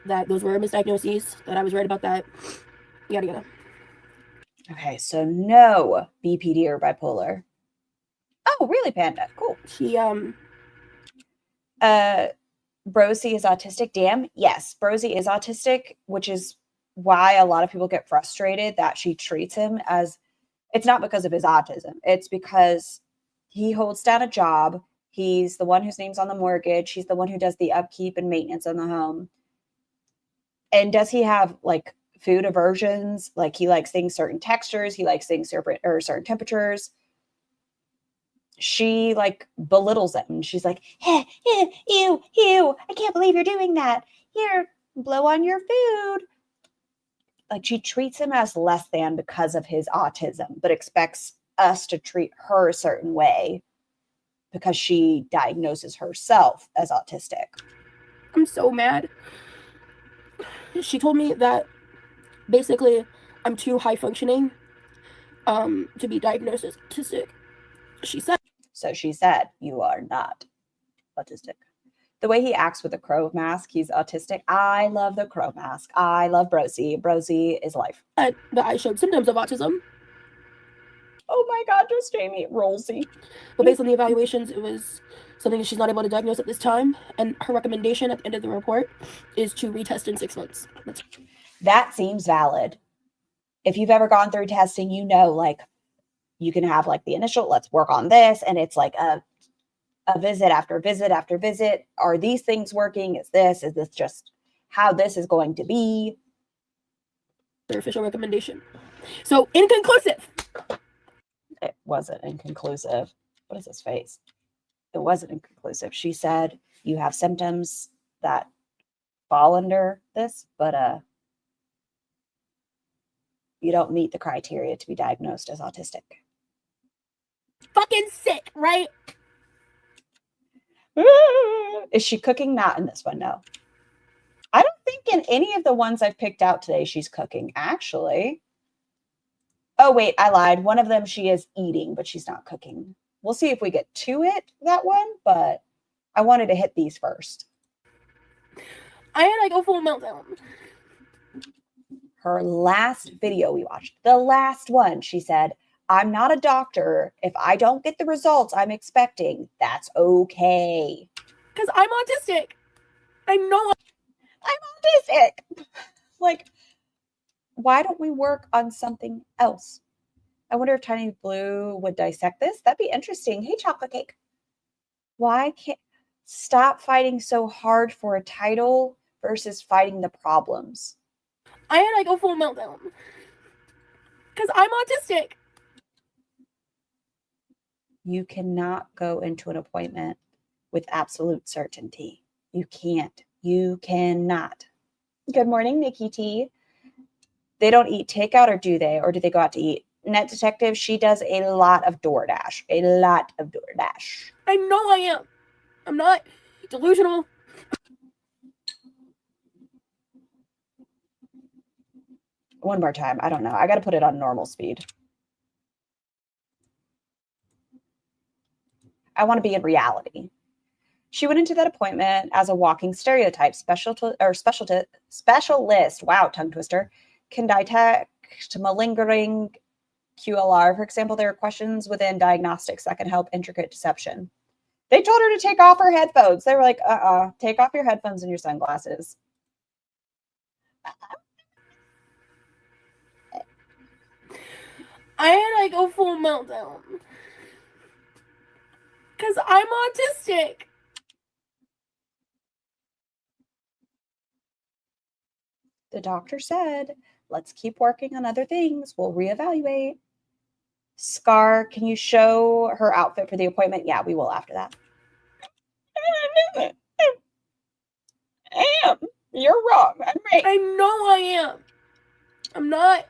That those were misdiagnoses, that I was right about that. Yada yada. Okay, so no BPD or bipolar. Oh, really, Panda? Cool. She Brosee is autistic. Damn. Yes, Brosee is autistic, which is why a lot of people get frustrated that she treats him as, it's not because of his autism. It's because he holds down a job. He's the one whose name's on the mortgage. He's the one who does the upkeep and maintenance on the home. And does he have like food aversions? Like he likes things certain textures. He likes things certain temperatures. She like belittles him. She's like, hey, ew, I can't believe you're doing that. Here, blow on your food. Like she treats him as less than because of his autism, but expects us to treat her a certain way because she diagnoses herself as autistic. I'm so mad. She told me that basically I'm too high functioning to be diagnosed as autistic. She said, you are not autistic. The way he acts with the crow mask, he's autistic. I love the crow mask. I love Brosee. Brosee is life. That I showed symptoms of autism. Oh my God, just Jamie Rolsey. But based on the evaluations, it was something that she's not able to diagnose at this time. And her recommendation at the end of the report is to retest in 6 months. That seems valid. If you've ever gone through testing, you know, like you can have like the initial, let's work on this. And it's like a visit after visit after visit. Are these things working? Is this just how this is going to be? Their official recommendation. So inconclusive. It wasn't inconclusive. What is his face? It wasn't inconclusive. She said you have symptoms that fall under this, but you don't meet the criteria to be diagnosed as autistic. Fucking sick, right? Is she cooking? Not in this one, no. I don't think in any of the ones I've picked out today she's cooking, actually. Oh, wait, I lied. One of them she is eating, but she's not cooking. We'll see if we get to it, that one, but I wanted to hit these first. I had like a full meltdown. Her last video we watched, the last one, she said, I'm not a doctor. If I don't get the results I'm expecting, that's okay. Because I'm autistic. I know I'm autistic. Like, why don't we work on something else? I wonder if Tiny Blue would dissect this. That'd be interesting. Hey, chocolate cake. Why can't stop fighting so hard for a title versus fighting the problems? I had like a full meltdown. Because I'm autistic. You cannot go into an appointment with absolute certainty. You can't. You cannot. Good morning, Nikki T. They don't eat takeout, or do they? Or do they go out to eat? Net Detective, she does a lot of DoorDash. A lot of DoorDash. I know I am. I'm not delusional. One more time. I don't know. I got to put it on normal speed. I want to be in reality. She went into that appointment as a walking stereotype. Specialist, wow, tongue twister, can detect malingering QLR. For example, there are questions within diagnostics that can help intricate deception. They told her to take off her headphones. They were like, take off your headphones and your sunglasses. I had like a full meltdown. Because I'm autistic. The doctor said, let's keep working on other things. We'll reevaluate. Scar, can you show her outfit for the appointment? Yeah, we will after that. I am. You're wrong. I'm right. I know I am. I'm not.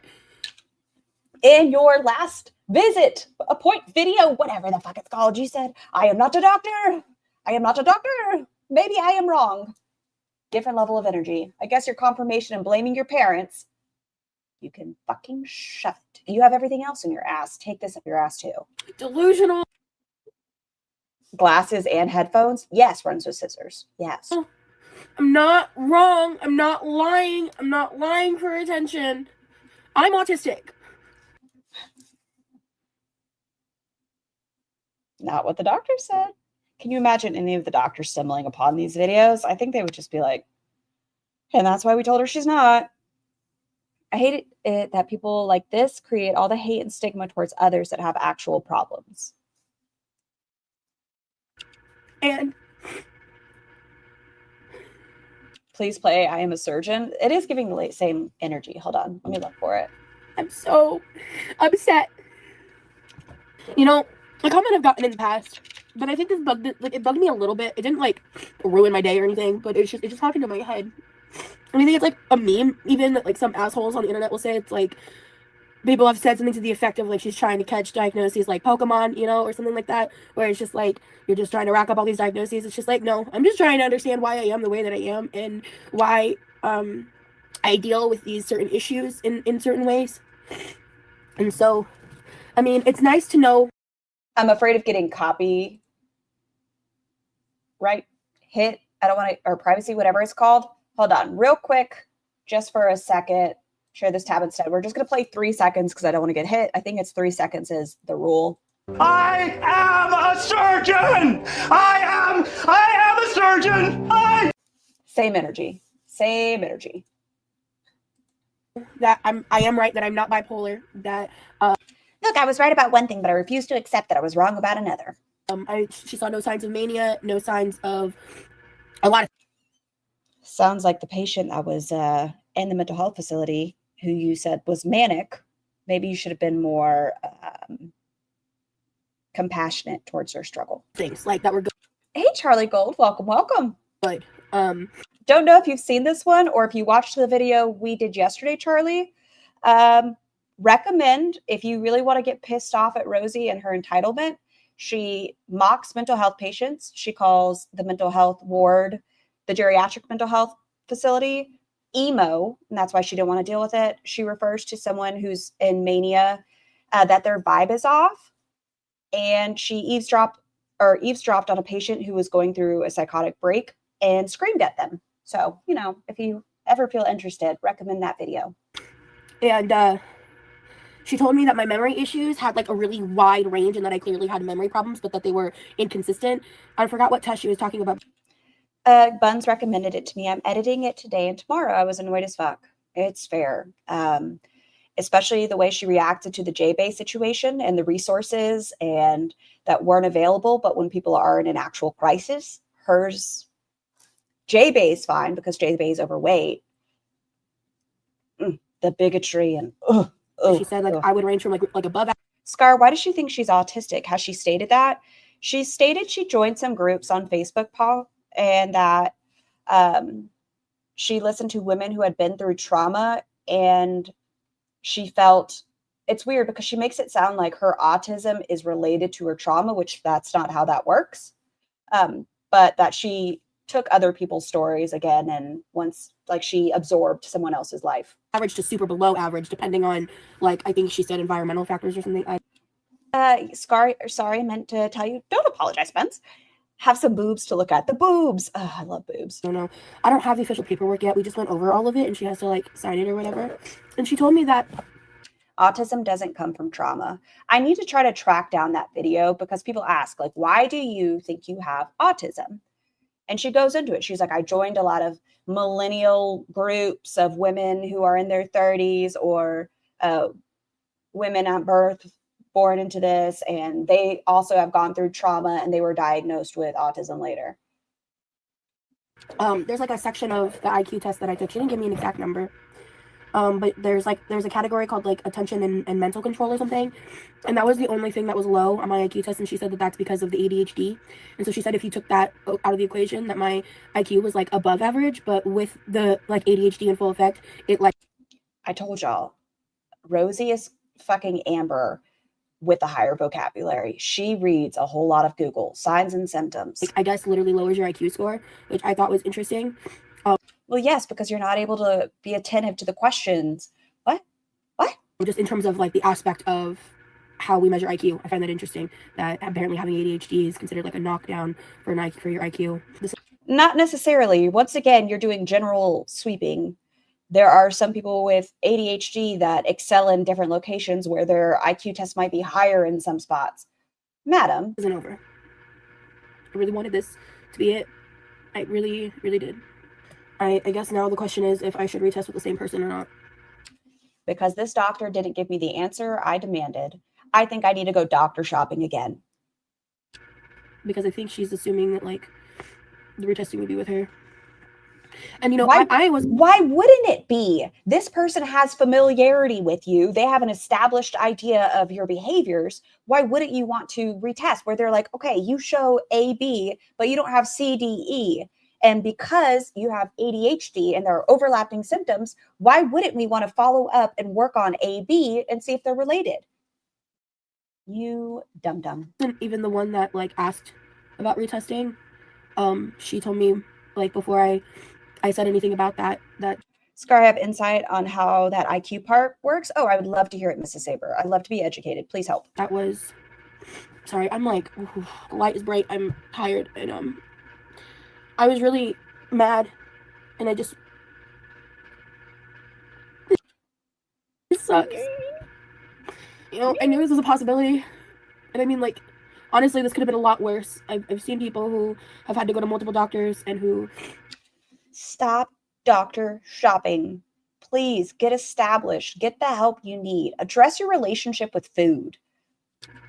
In your last visit, video, whatever the fuck it's called, you said, I am not a doctor. I am not a doctor. Maybe I am wrong. Different level of energy. I guess your confirmation and blaming your parents. You can fucking shut it. You have everything else in your ass. Take this up your ass too. Delusional. Glasses and headphones? Yes, runs with scissors. Yes. I'm not wrong. I'm not lying. I'm not lying for attention. I'm autistic. Not what the doctor said. Can you imagine any of the doctors stumbling upon these videos? I think they would just be like, and that's why we told her she's not. I hate it that people like this create all the hate and stigma towards others that have actual problems. And please play I Am a Surgeon. It is giving the same energy. Hold on. Let me look for it. I'm so upset. You know, a comment I've gotten in the past, but I think this bugged me a little bit. It didn't like ruin my day or anything, but it just popped into my head. And I think it's like a meme, even that like some assholes on the internet will say. It's like people have said something to the effect of like she's trying to catch diagnoses like Pokemon, you know, or something like that, where it's just like you're just trying to rack up all these diagnoses. It's just like, no, I'm just trying to understand why I am the way that I am and why I deal with these certain issues in certain ways. And so, I mean, it's nice to know. I'm afraid of getting copy, right? Hit. I don't want to, or privacy, whatever it's called. Hold on real quick, just for a second. Share this tab instead. We're just going to play 3 seconds because I don't want to get hit. I think it's 3 seconds is the rule. I am a surgeon. I am a surgeon. Same energy. Same energy. That I am right, that I'm not bipolar, that look, I was right about one thing, but I refuse to accept that I was wrong about another. She saw no signs of mania, no signs of a lot of. Sounds like the patient that was in the mental health facility who you said was manic. Maybe you should have been more compassionate towards her struggle. Things like that were good. Hey, Charlie Gold, welcome. Good. Don't know if you've seen this one or if you watched the video we did yesterday, Charlie. Recommend, if you really want to get pissed off at Rosie and her entitlement, she mocks mental health patients. She calls the mental health ward, the geriatric mental health facility, emo, and that's why she didn't want to deal with it. She refers to someone who's in mania, that their vibe is off, and she eavesdropped on a patient who was going through a psychotic break and screamed at them. So, you know, if you ever feel interested, recommend that video. And she told me that my memory issues had like a really wide range and that I clearly had memory problems, but that they were inconsistent. I forgot what test she was talking about. Buns recommended it to me. I'm editing it today and tomorrow. I was annoyed as fuck. It's fair. Especially the way she reacted to the J-Bay situation and the resources and that weren't available. But when people are in an actual crisis, hers, J-Bay is fine because J-Bay is overweight. The bigotry and she said like I would range from like above. Scar, why does she think she's autistic? Has she stated that? She stated she joined some groups on Facebook, Paul, and that she listened to women who had been through trauma, and she felt it's weird because she makes it sound like her autism is related to her trauma, which that's not how that works. But that she took other people's stories again, and once like she absorbed someone else's life. Average to super below average, depending on like I think she said environmental factors or something. Scar, sorry, I meant to tell you. Don't apologize, Spence. have some boobs to look at. The boobs. Oh, I love boobs. I don't know. I don't have the official paperwork yet. We just went over all of it and she has to like sign it or whatever. And she told me that autism doesn't come from trauma. I need to try to track down that video because people ask, like, why do you think you have autism? And she goes into it. She's like, I joined a lot of millennial groups of women who are in their 30s or women at birth born into this. And they also have gone through trauma and they were diagnosed with autism later. There's like a section of the IQ test that I took. She didn't give me an exact number. But there's a category called like attention and mental control or something. And that was the only thing that was low on my IQ test. And she said that that's because of the ADHD. And so she said if you took that out of the equation, that my IQ was like above average, but with the like ADHD in full effect, it like. I told y'all, Rosie is fucking Amber with a higher vocabulary. She reads a whole lot of Google, signs and symptoms. Like, I guess literally lowers your IQ score, which I thought was interesting. Well, yes, because you're not able to be attentive to the questions. What? Just in terms of like the aspect of how we measure IQ, I find that interesting. That apparently having ADHD is considered like a knockdown for your IQ. Not necessarily. Once again, you're doing general sweeping. There are some people with ADHD that excel in different locations where their IQ test might be higher in some spots. Madam. Isn't over. I really wanted this to be it. I really, really did. I guess now the question is if I should retest with the same person or not. Because this doctor didn't give me the answer I demanded, I think I need to go doctor shopping again. Because I think she's assuming that like the retesting would be with her. And you know, why wouldn't it be? This person has familiarity with you. They have an established idea of your behaviors. Why wouldn't you want to retest where they're like, okay, you show A, B, but you don't have C, D, E. And because you have ADHD and there are overlapping symptoms, why wouldn't we want to follow up and work on A, B and see if they're related? You dum-dum. And even the one that like asked about retesting, she told me like before I said anything about that Scar, have insight on how that IQ part works? Oh, I would love to hear it, Mrs. Saber. I'd love to be educated. Please help. That was, sorry, I'm like, ooh, the light is bright. I'm tired and I was really mad and I just, it sucks. You know, I knew this was a possibility. And I mean, like, honestly, this could have been a lot worse. I've seen people who have had to go to multiple doctors and who... Stop doctor shopping. Please get established. Get the help you need. Address your relationship with food.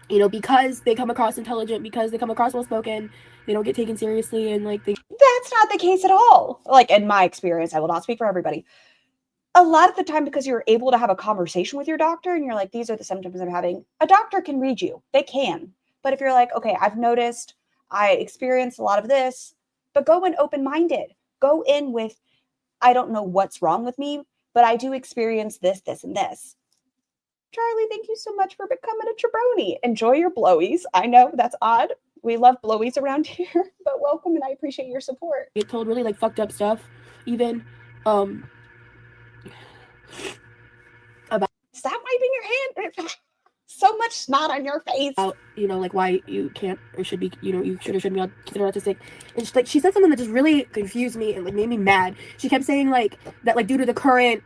You know, because they come across intelligent, because they come across well-spoken, they don't get taken seriously and like they... That's not the case at all. Like in my experience, I will not speak for everybody. A lot of the time, because you're able to have a conversation with your doctor and you're like, these are the symptoms I'm having, a doctor can read you. They can. But if you're like, okay, I've noticed I experience a lot of this, but go in open-minded. Go in with, I don't know what's wrong with me, but I do experience this, this, and this. Charlie, thank you so much for becoming a jabroni. Enjoy your blowies. I know that's odd. We love blowies around here, but welcome and I appreciate your support. Get told really like fucked up stuff, even about... Stop wiping your hand. So much snot on your face. You know, like why you can't or should be, you know, you should or shouldn't be considered autistic. And she said something that just really confused me and like made me mad. She kept saying like that, like due to the current,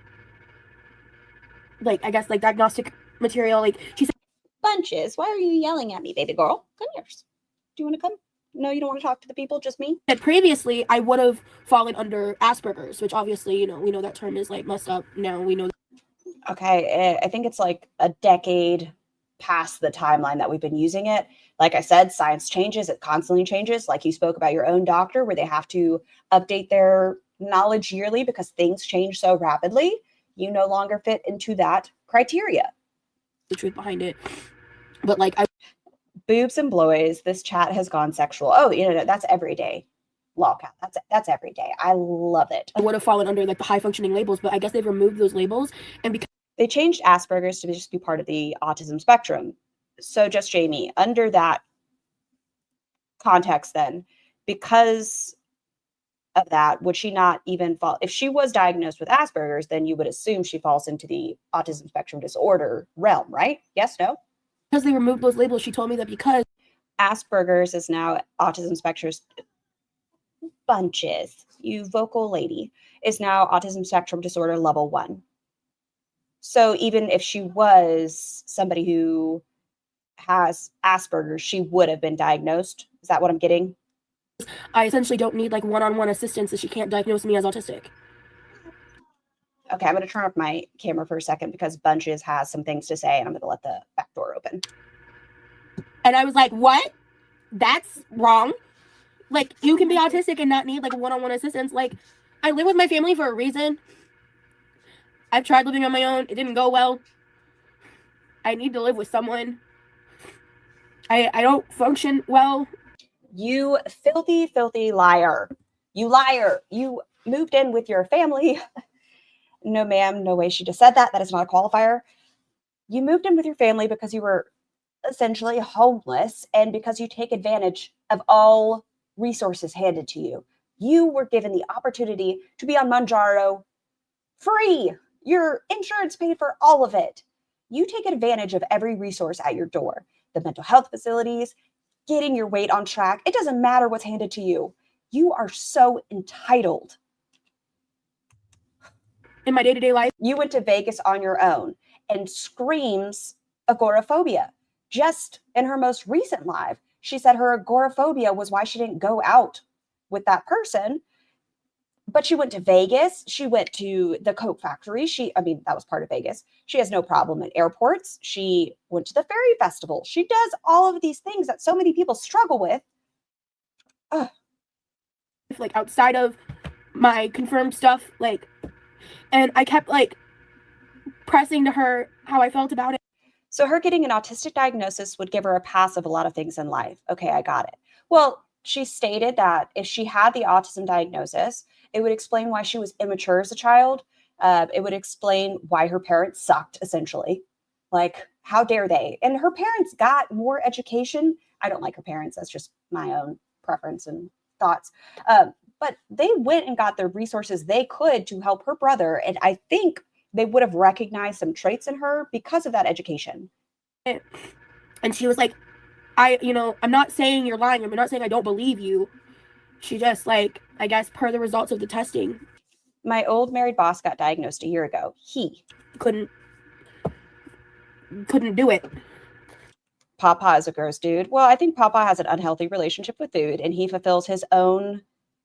like I guess like diagnostic material, like she said, Bunches, why are you yelling at me, baby girl? Come here. Do you want to come? No, you don't want to talk to the people, just me? That previously I would have fallen under Asperger's, which obviously, you know, we know that term is like messed up. Now we know. Okay, I think it's like a decade past the timeline that we've been using it. Like I said, science changes, it constantly changes. Like you spoke about your own doctor where they have to update their knowledge yearly because things change so rapidly. You no longer fit into that criteria. The truth behind it. But like boobs and blowies, this chat has gone sexual. Oh, you know, that's every day. Lolcat, that's every day. I love it. I would have fallen under like the high functioning labels, but I guess they've removed those labels and because they changed Asperger's to just be part of the autism spectrum. So just Jamie, under that context then, because of that, would she not even fall? If she was diagnosed with Asperger's, then you would assume she falls into the autism spectrum disorder realm, right? Yes, no? Because they removed those labels, she told me that because Asperger's is now autism spectrum. Bunches, you vocal lady, is now autism spectrum disorder level 1. So even if she was somebody who has Asperger's, she would have been diagnosed. Is that what I'm getting? I essentially don't need like one-on-one assistance if she can't diagnose me as autistic. Okay, I'm going to turn off my camera for a second because Bunches has some things to say, and I'm going to let the back door open. And I was like, what? That's wrong. Like, you can be autistic and not need like one-on-one assistance. Like, I live with my family for a reason. I've tried living on my own. It didn't go well. I need to live with someone. I don't function well. You filthy, filthy liar. You liar. You moved in with your family. No, ma'am. No way she just said that. That is not a qualifier. You moved in with your family because you were essentially homeless and because you take advantage of all resources handed to you. You were given the opportunity to be on Manjaro free. Your insurance paid for all of it. You take advantage of every resource at your door. The mental health facilities, getting your weight on track. It doesn't matter what's handed to you. You are so entitled. In my day-to-day life, You went to Vegas on your own and screams agoraphobia. Just in her most recent live, she said her agoraphobia was why she didn't go out with that person. But she went to Vegas. She went to the Coke factory. That was part of Vegas. She has no problem at airports. She went to the Fairy Festival. She does all of these things that so many people struggle with. Ugh. like outside of my confirmed stuff, like, and I kept like pressing to her how I felt about it. So her getting an autistic diagnosis would give her a pass of a lot of things in life. Okay, I got it. Well, she stated that if she had the autism diagnosis, it would explain why she was immature as a child. It would explain why her parents sucked, essentially. Like, how dare they? And her parents got more education. I don't like her parents. That's just my own preference and thoughts. But they went and got the resources they could to help her brother. And I think they would have recognized some traits in her because of that education. And she was like, I'm not saying you're lying. I'm not saying I don't believe you. She just, like, I guess per the results of the testing. My old married boss got diagnosed a year ago. He couldn't do it. Papa is a gross dude. Well, I think Papa has an unhealthy relationship with food, and he fulfills his own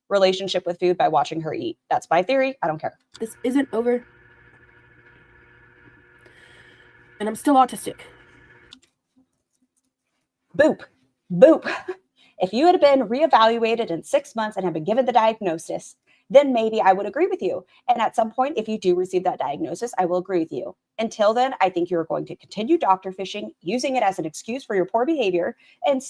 relationship with food by watching her eat. That's my theory. I don't care. This isn't over. And I'm still autistic. Boop. Boop. If you had been reevaluated in 6 months and had been given the diagnosis, then maybe I would agree with you. And at some point, if you do receive that diagnosis, I will agree with you. Until then, I think you're going to continue doctor fishing, using it as an excuse for your poor behavior and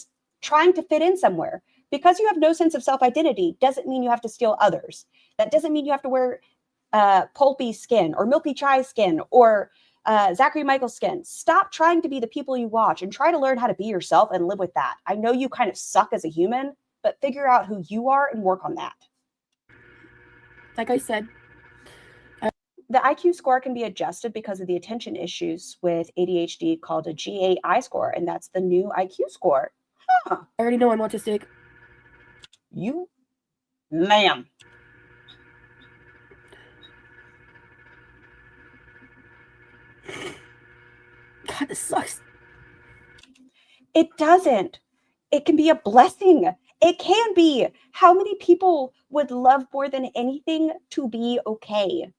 trying to fit in somewhere. Because you have no sense of self-identity doesn't mean you have to steal others. That doesn't mean you have to wear pulpy skin or milky chai skin or Zachary Michael skin. Stop trying to be the people you watch and try to learn how to be yourself and live with that. I know you kind of suck as a human, but figure out who you are and work on that. Like I said, the IQ score can be adjusted because of the attention issues with ADHD called a GAI score, and that's the new IQ score. Huh. I already know I'm autistic. You, ma'am. God, this sucks. It doesn't. It can be a blessing. It can be. How many people would love more than anything to be okay?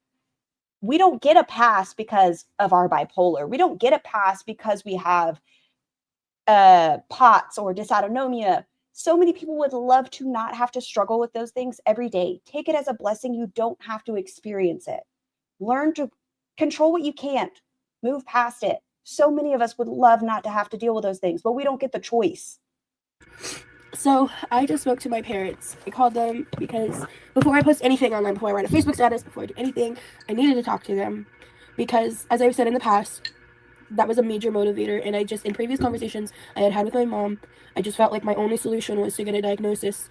We don't get a pass because of our bipolar. We don't get a pass because we have POTS or dysautonomia. So many people would love to not have to struggle with those things every day. Take it as a blessing. You don't have to experience it. Learn to control what you can't. Move past it. So many of us would love not to have to deal with those things, but we don't get the choice. So I just spoke to my parents. I called them because before I post anything online, before I write a Facebook status, before I do anything, I needed to talk to them because, as I've said in the past, that was a major motivator. And in previous conversations I had with my mom, I just felt like my only solution was to get a diagnosis.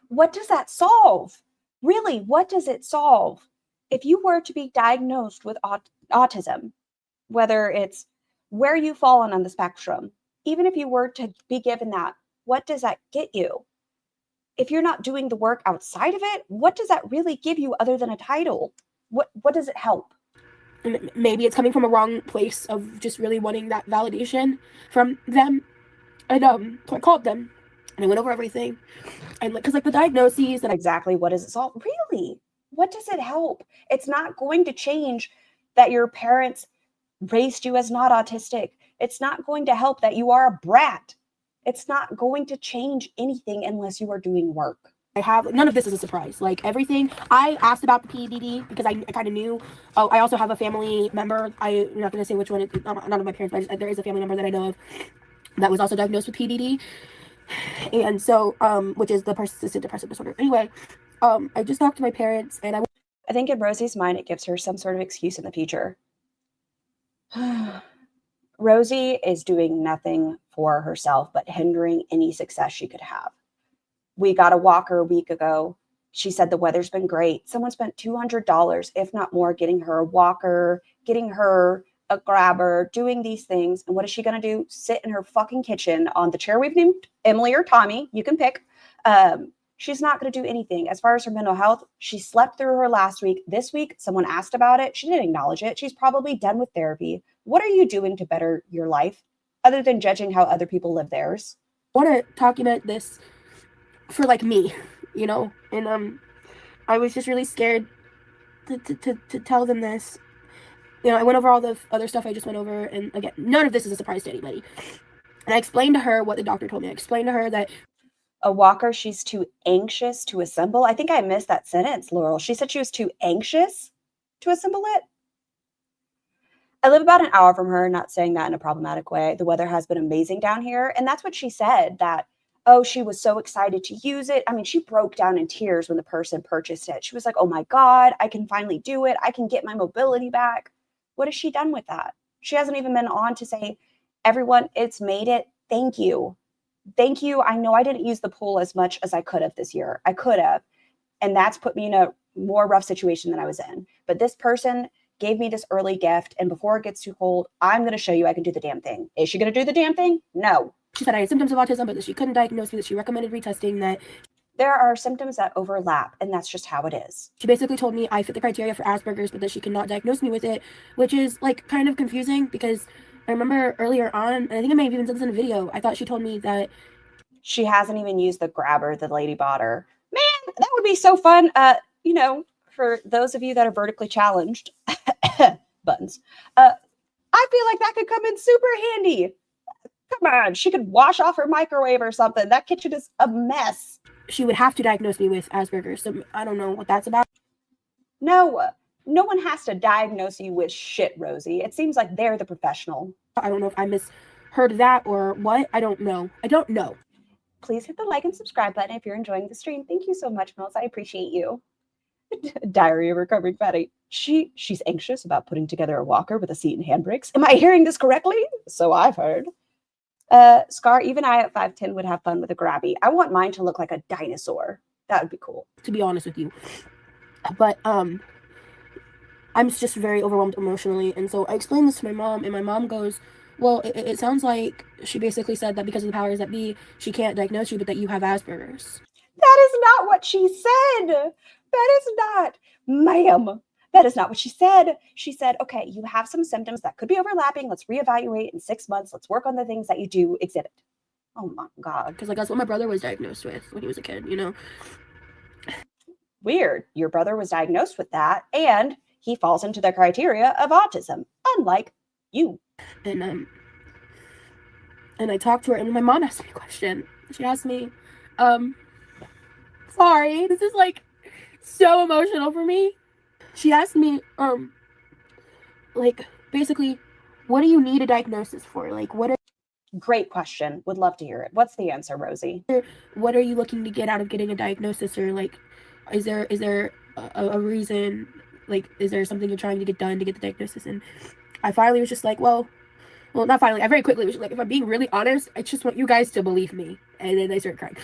What does that solve? Really, what does it solve? If you were to be diagnosed with autism, whether it's where you fall on the spectrum, even if you were to be given that, what does that get you? If you're not doing the work outside of it, what does that really give you other than a title? What does it help? And maybe it's coming from a wrong place of just really wanting that validation from them. And so I called them and I went over everything. And because the diagnoses and Exactly, what does it solve? Really? What does it help? It's not going to change that your parents raised you as not autistic. It's not going to help that you are a brat. It's not going to change anything unless you are doing work. I have none of this is a surprise. Everything I asked about the PEDD because I kind of knew. Oh, I also have a family member. I'm not going to say which one. None of my parents, but there is a family member that I know of that was also diagnosed with PEDD, and so which is the persistent depressive disorder. Anyway, I just talked to my parents, and I think in Rosie's mind, it gives her some sort of excuse in the future. Rosie is doing nothing for herself but hindering any success she could have. We got a walker a week ago. She said the weather's been great. Someone spent $200, if not more, getting her a walker, getting her a grabber, doing these things. And what is she going to do? Sit in her fucking kitchen on the chair we've named Emily or Tommy. You can pick. She's not going to do anything. As far as her mental health, she slept through her last week. This week, someone asked about it. She didn't acknowledge it. She's probably done with therapy. What are you doing to better your life other than judging how other people live theirs? I want to document this for me, and I was just really scared to tell them this. I went over all the other stuff I just went over, and again, none of this is a surprise to anybody. And I explained to her what the doctor told me. I explained to her that a walker, she's too anxious to assemble. I think I missed that sentence, Laurel. She said she was too anxious to assemble it. I live about an hour from her, not saying that in a problematic way. The weather has been amazing down here. And that's what she said, that, oh, she was so excited to use it. I mean, she broke down in tears when the person purchased it. She was like, oh my God, I can finally do it. I can get my mobility back. What has she done with that? She hasn't even been on to say, everyone, it's made it. Thank you. Thank you. I know I didn't use the pool as much as I could have this year. I could have. And that's put me in a more rough situation than I was in. But this person gave me this early gift. And before it gets too cold, I'm going to show you I can do the damn thing. Is she going to do the damn thing? No. She said I had symptoms of autism, but that she couldn't diagnose me, that she recommended retesting, that there are symptoms that overlap, and that's just how it is. She basically told me I fit the criteria for Asperger's, but that she cannot diagnose me with it, which is kind of confusing because I remember earlier on, and I think I may have even said this in a video, I thought she told me that she hasn't even used the grabber the lady bought her. Man, that would be so fun. For those of you that are vertically challenged, buttons, I feel like that could come in super handy. Come on, she could wash off her microwave or something. That kitchen is a mess. She would have to diagnose me with Asperger's, so I don't know what that's about. No one has to diagnose you with shit, Rosie. It seems like they're the professional. I don't know if I misheard that or what. I don't know. Please hit the like and subscribe button if you're enjoying the stream. Thank you so much, Mills. I appreciate you. Diary of Recovering Fatty. She's anxious about putting together a walker with a seat and handbrakes. Am I hearing this correctly? So I've heard. Scar, even I at 5'10" would have fun with a grabby. I want mine to look like a dinosaur. That would be cool. To be honest with you. But I'm just very overwhelmed emotionally. And so I explained this to my mom, and my mom goes, well, it sounds like she basically said that because of the powers that be, she can't diagnose you, but that you have Asperger's. That is not what she said. That is not, ma'am. That is not what she said. She said, okay, you have some symptoms that could be overlapping. Let's reevaluate in 6 months. Let's work on the things that you do exhibit. Oh my God. Because that's what my brother was diagnosed with when he was a kid, Weird. Your brother was diagnosed with that, and he falls into the criteria of autism, unlike you. And I talked to her, and my mom asked me a question. She asked me, sorry, this is so emotional for me. She asked me, basically, what do you need a diagnosis for? Great question. Would love to hear it. What's the answer, Rosie? What are you looking to get out of getting a diagnosis? Or is there a reason? Is there something you're trying to get done to get the diagnosis? And I finally was just well, not finally. I very quickly was if I'm being really honest, I just want you guys to believe me. And then I started crying.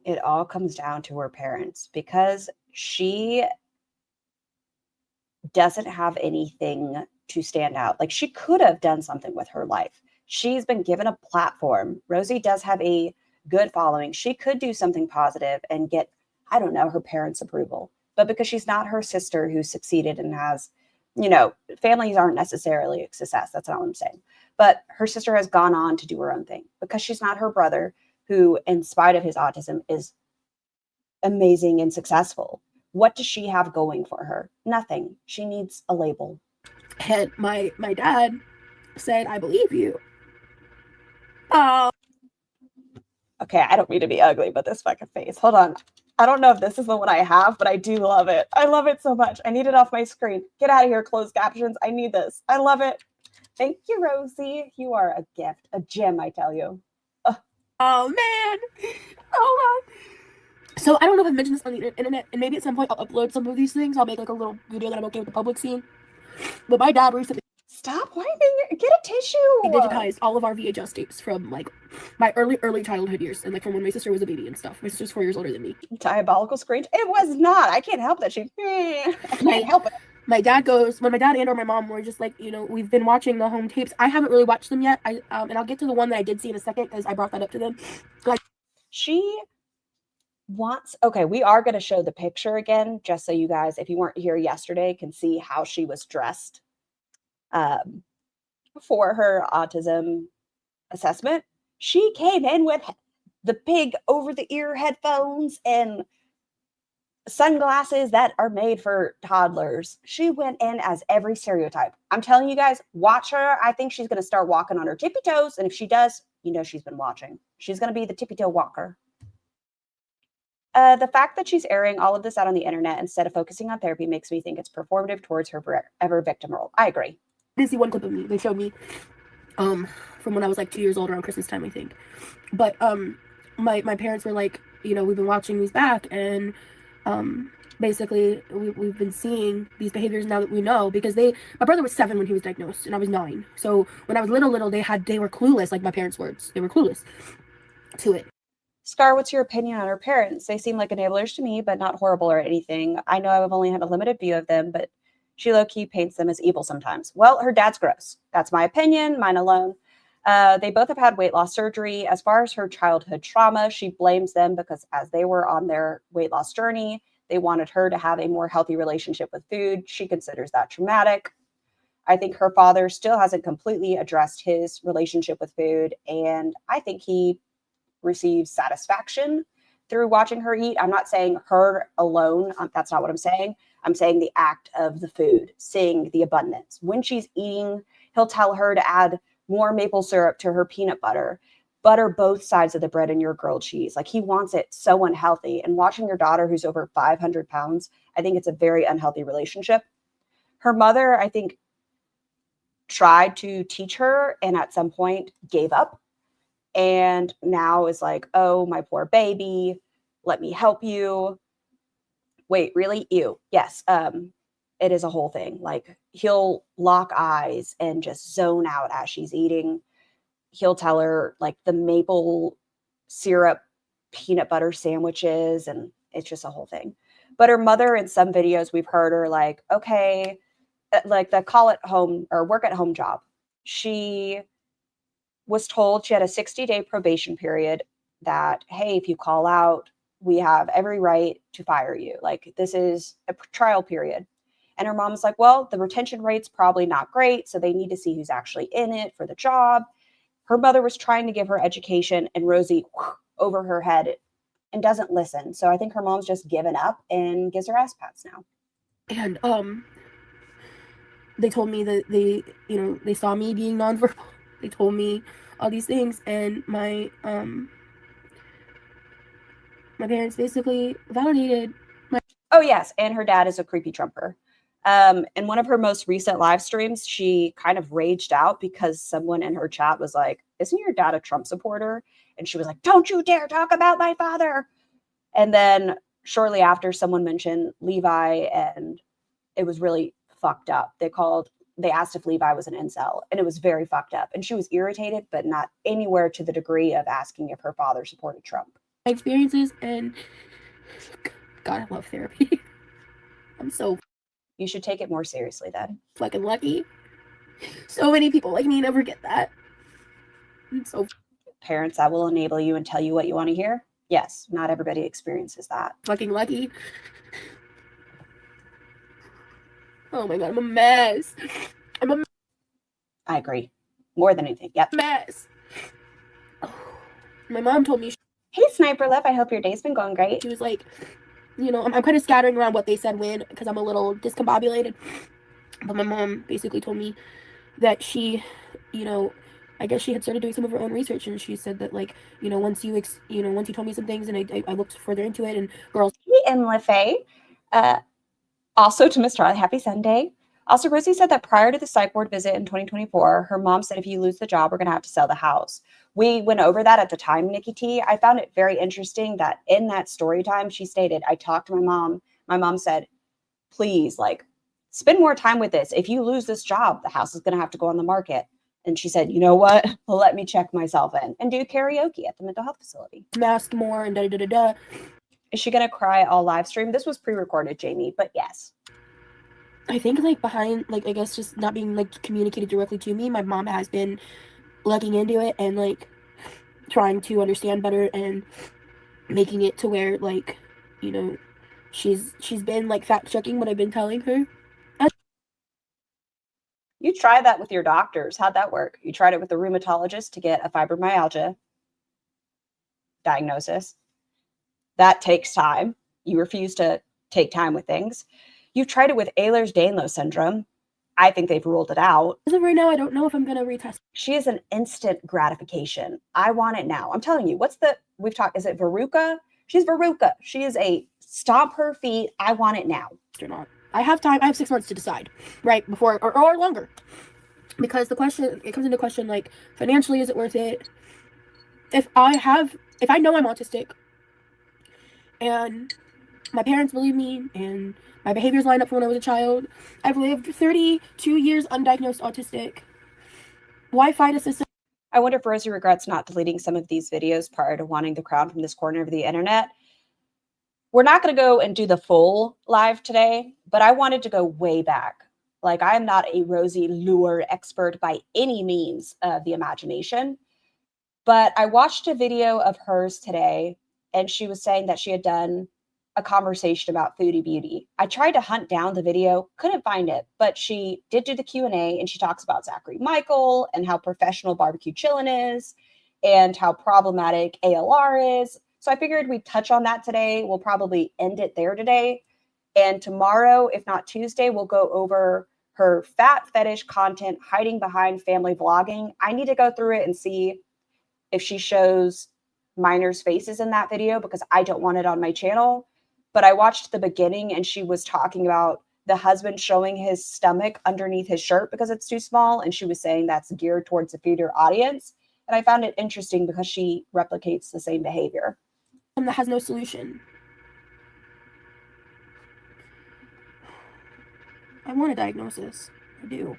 It all comes down to her parents, because she doesn't have anything to stand out. Like, she could have done something with her life. She's been given a platform. Rosie does have a good following. She could do something positive and get, I don't know, her parents' approval. But because she's not her sister who succeeded and has, you know, families aren't necessarily a success. That's not what I'm saying. But her sister has gone on to do her own thing because she's not her brother, who, in spite of his autism, is amazing and successful. What does she have going for her? Nothing. She needs a label. And my dad said, I believe you. Oh. Okay, I don't mean to be ugly, but this fucking face. Hold on. I don't know if this is the one I have, but I do love it. I love it so much. I need it off my screen. Get out of here, closed captions. I need this. I love it. Thank you, Rosie. You are a gift, a gem, I tell you. Ugh. Oh, man. Oh, God. So I don't know if I've mentioned this on the internet, and maybe at some point I'll upload some of these things. I'll make like a little video that I'm okay with the public seeing. But my dad recently Stop wiping. Get a tissue. digitized all of our VHS tapes from like my early childhood years, and like from when my sister was a baby and stuff. My sister's 4 years older than me. Diabolical screech. It was not. I can't help that she. I can't help it. My dad goes, when my dad and or my mom were just like, you know, we've been watching the home tapes. I haven't really watched them yet. And I'll get to the one that I did see in a second because I brought that up to them. Like, she wants. Okay, we are going to show the picture again, just so you guys, if you weren't here yesterday, can see how she was dressed for her autism assessment. She came in with the big over-the-ear headphones and sunglasses that are made for toddlers. She went in as every stereotype. I'm telling you guys, watch her. I think she's going to start walking on her tippy toes. And if she does, you know she's been watching. She's going to be the tippy toe walker. The fact that she's airing all of this out on the internet instead of focusing on therapy makes me think it's performative towards her forever victim role. I agree. I did see one clip of me. They showed me from when I was like 2 years old around Christmas time, I think. But my parents were like, you know, we've been watching these back, and basically we've been seeing these behaviors now that we know, because my brother was 7 when he was diagnosed and I was 9. So when I was little they were clueless, like my parents' words. They were clueless to it. Scar, what's your opinion on her parents? They seem like enablers to me, but not horrible or anything. I know I've only had a limited view of them, but she low-key paints them as evil sometimes. Well, her dad's gross. That's my opinion, mine alone. They both have had weight loss surgery. As far as her childhood trauma, she blames them because as they were on their weight loss journey, they wanted her to have a more healthy relationship with food. She considers that traumatic. I think her father still hasn't completely addressed his relationship with food, and I think he receives satisfaction through watching her eat. I'm not saying her alone. That's not what I'm saying. I'm saying the act of the food, seeing the abundance. When she's eating, he'll tell her to add more maple syrup to her peanut butter both sides of the bread in your grilled cheese. Like, he wants it so unhealthy. And watching your daughter, who's over 500 pounds, I think it's a very unhealthy relationship. Her mother, I think, tried to teach her and at some point gave up. And now is like, oh, my poor baby, let me help you. Wait, really? Ew. Yes. It is a whole thing. Like, he'll lock eyes and just zone out as she's eating. He'll tell her like the maple syrup peanut butter sandwiches, and it's just a whole thing. But her mother, in some videos we've heard her like, okay, like the call at home or work at home job. She was told she had a 60-day probation period that, hey, if you call out, we have every right to fire you. Like, this is a trial period. And her mom's like, well, the retention rate's probably not great, so they need to see who's actually in it for the job. Her mother was trying to give her education, and Rosie over her head and doesn't listen. So I think her mom's just given up and gives her ass pats now. And they told me that they saw me being nonverbal. They told me all these things, and my parents basically validated my. Oh yes, and her dad is a creepy Trumper. In one of her most recent live streams, she kind of raged out because someone in her chat was like, isn't your dad a Trump supporter? And she was like, don't you dare talk about my father. And then shortly after, someone mentioned Levi, and it was really fucked up. They asked if Levi was an incel, and it was very fucked up. And she was irritated, but not anywhere to the degree of asking if her father supported Trump. Experiences, and God, I love therapy. I'm so You should take it more seriously then. fucking lucky So many people like me never get that. It's so Parents that will enable you and tell you what you want to hear. Yes, not everybody experiences that. fucking lucky. Oh my god, I'm a mess. I'm a I agree. More than anything. Yep. mess. My mom told me, Hey, Sniper Love. I hope your day's been going great. she was like, you know, I'm kind of scattering around what they said when, because I'm a little discombobulated. But my mom basically told me that she, you know, I guess she had started doing some of her own research, and she said that, like, you know, once you told me some things, and I looked further into it, and girls. Hey, Emma also to Miss Charlie, happy Sunday. Also, Rosie said that prior to the psych ward visit in 2024, her mom said, if you lose the job, we're going to have to sell the house. We went over that at the time, Nikki T. I found it very interesting that in that story time, she stated, I talked to my mom. My mom said, please, like, spend more time with this. If you lose this job, the house is going to have to go on the market. And she said, you know what? Let me check myself in and do karaoke at the mental health facility. Mask more and da-da-da-da-da. Is she going to cry all live stream? This was pre-recorded, Jamie, but yes. I think, like, behind, like, I guess just not being, like, communicated directly to me, my mom has been looking into it and, like, trying to understand better and making it to where, like, you know, she's been, like, fact-checking what I've been telling her. You try that with your doctors. How'd that work? You tried it with the rheumatologist to get a fibromyalgia diagnosis. That takes time. You refuse to take time with things. You've tried it with Ehlers-Danlos syndrome. I think they've ruled it out. As of right now, I don't know if I'm going to retest. She is an instant gratification. I want it now. I'm telling you, we've talked, is it Veruca? She's Veruca. She is a stomp her feet. I want it now. Or not. I have time. I have 6 months to decide, right? Before, or longer. Because it comes into question, like, financially, is it worth it? If I know I'm autistic, and my parents believe me, and my behaviors line up from when I was a child, I've lived 32 years undiagnosed autistic. Why fight a system? I wonder if Rosie regrets not deleting some of these videos prior to wanting the crown from this corner of the internet. We're not going to go and do the full live today, but I wanted to go way back. Like, I am not a Rosie lure expert by any means of the imagination, but I watched a video of hers today, and she was saying that she had done a conversation about foodie beauty. I tried to hunt down the video, couldn't find it, but she did do the Q&A, and she talks about Zachary Michael and how professional barbecue chillin' is and how problematic ALR is. So I figured we'd touch on that today. We'll probably end it there today. And tomorrow, if not Tuesday, we'll go over her fat fetish content hiding behind family vlogging. I need to go through it and see if she shows minors' faces in that video because I don't want it on my channel. But I watched the beginning and she was talking about the husband showing his stomach underneath his shirt because it's too small. And she was saying that's geared towards a feeder audience. And I found it interesting because she replicates the same behavior. That has no solution. I want a diagnosis. I do.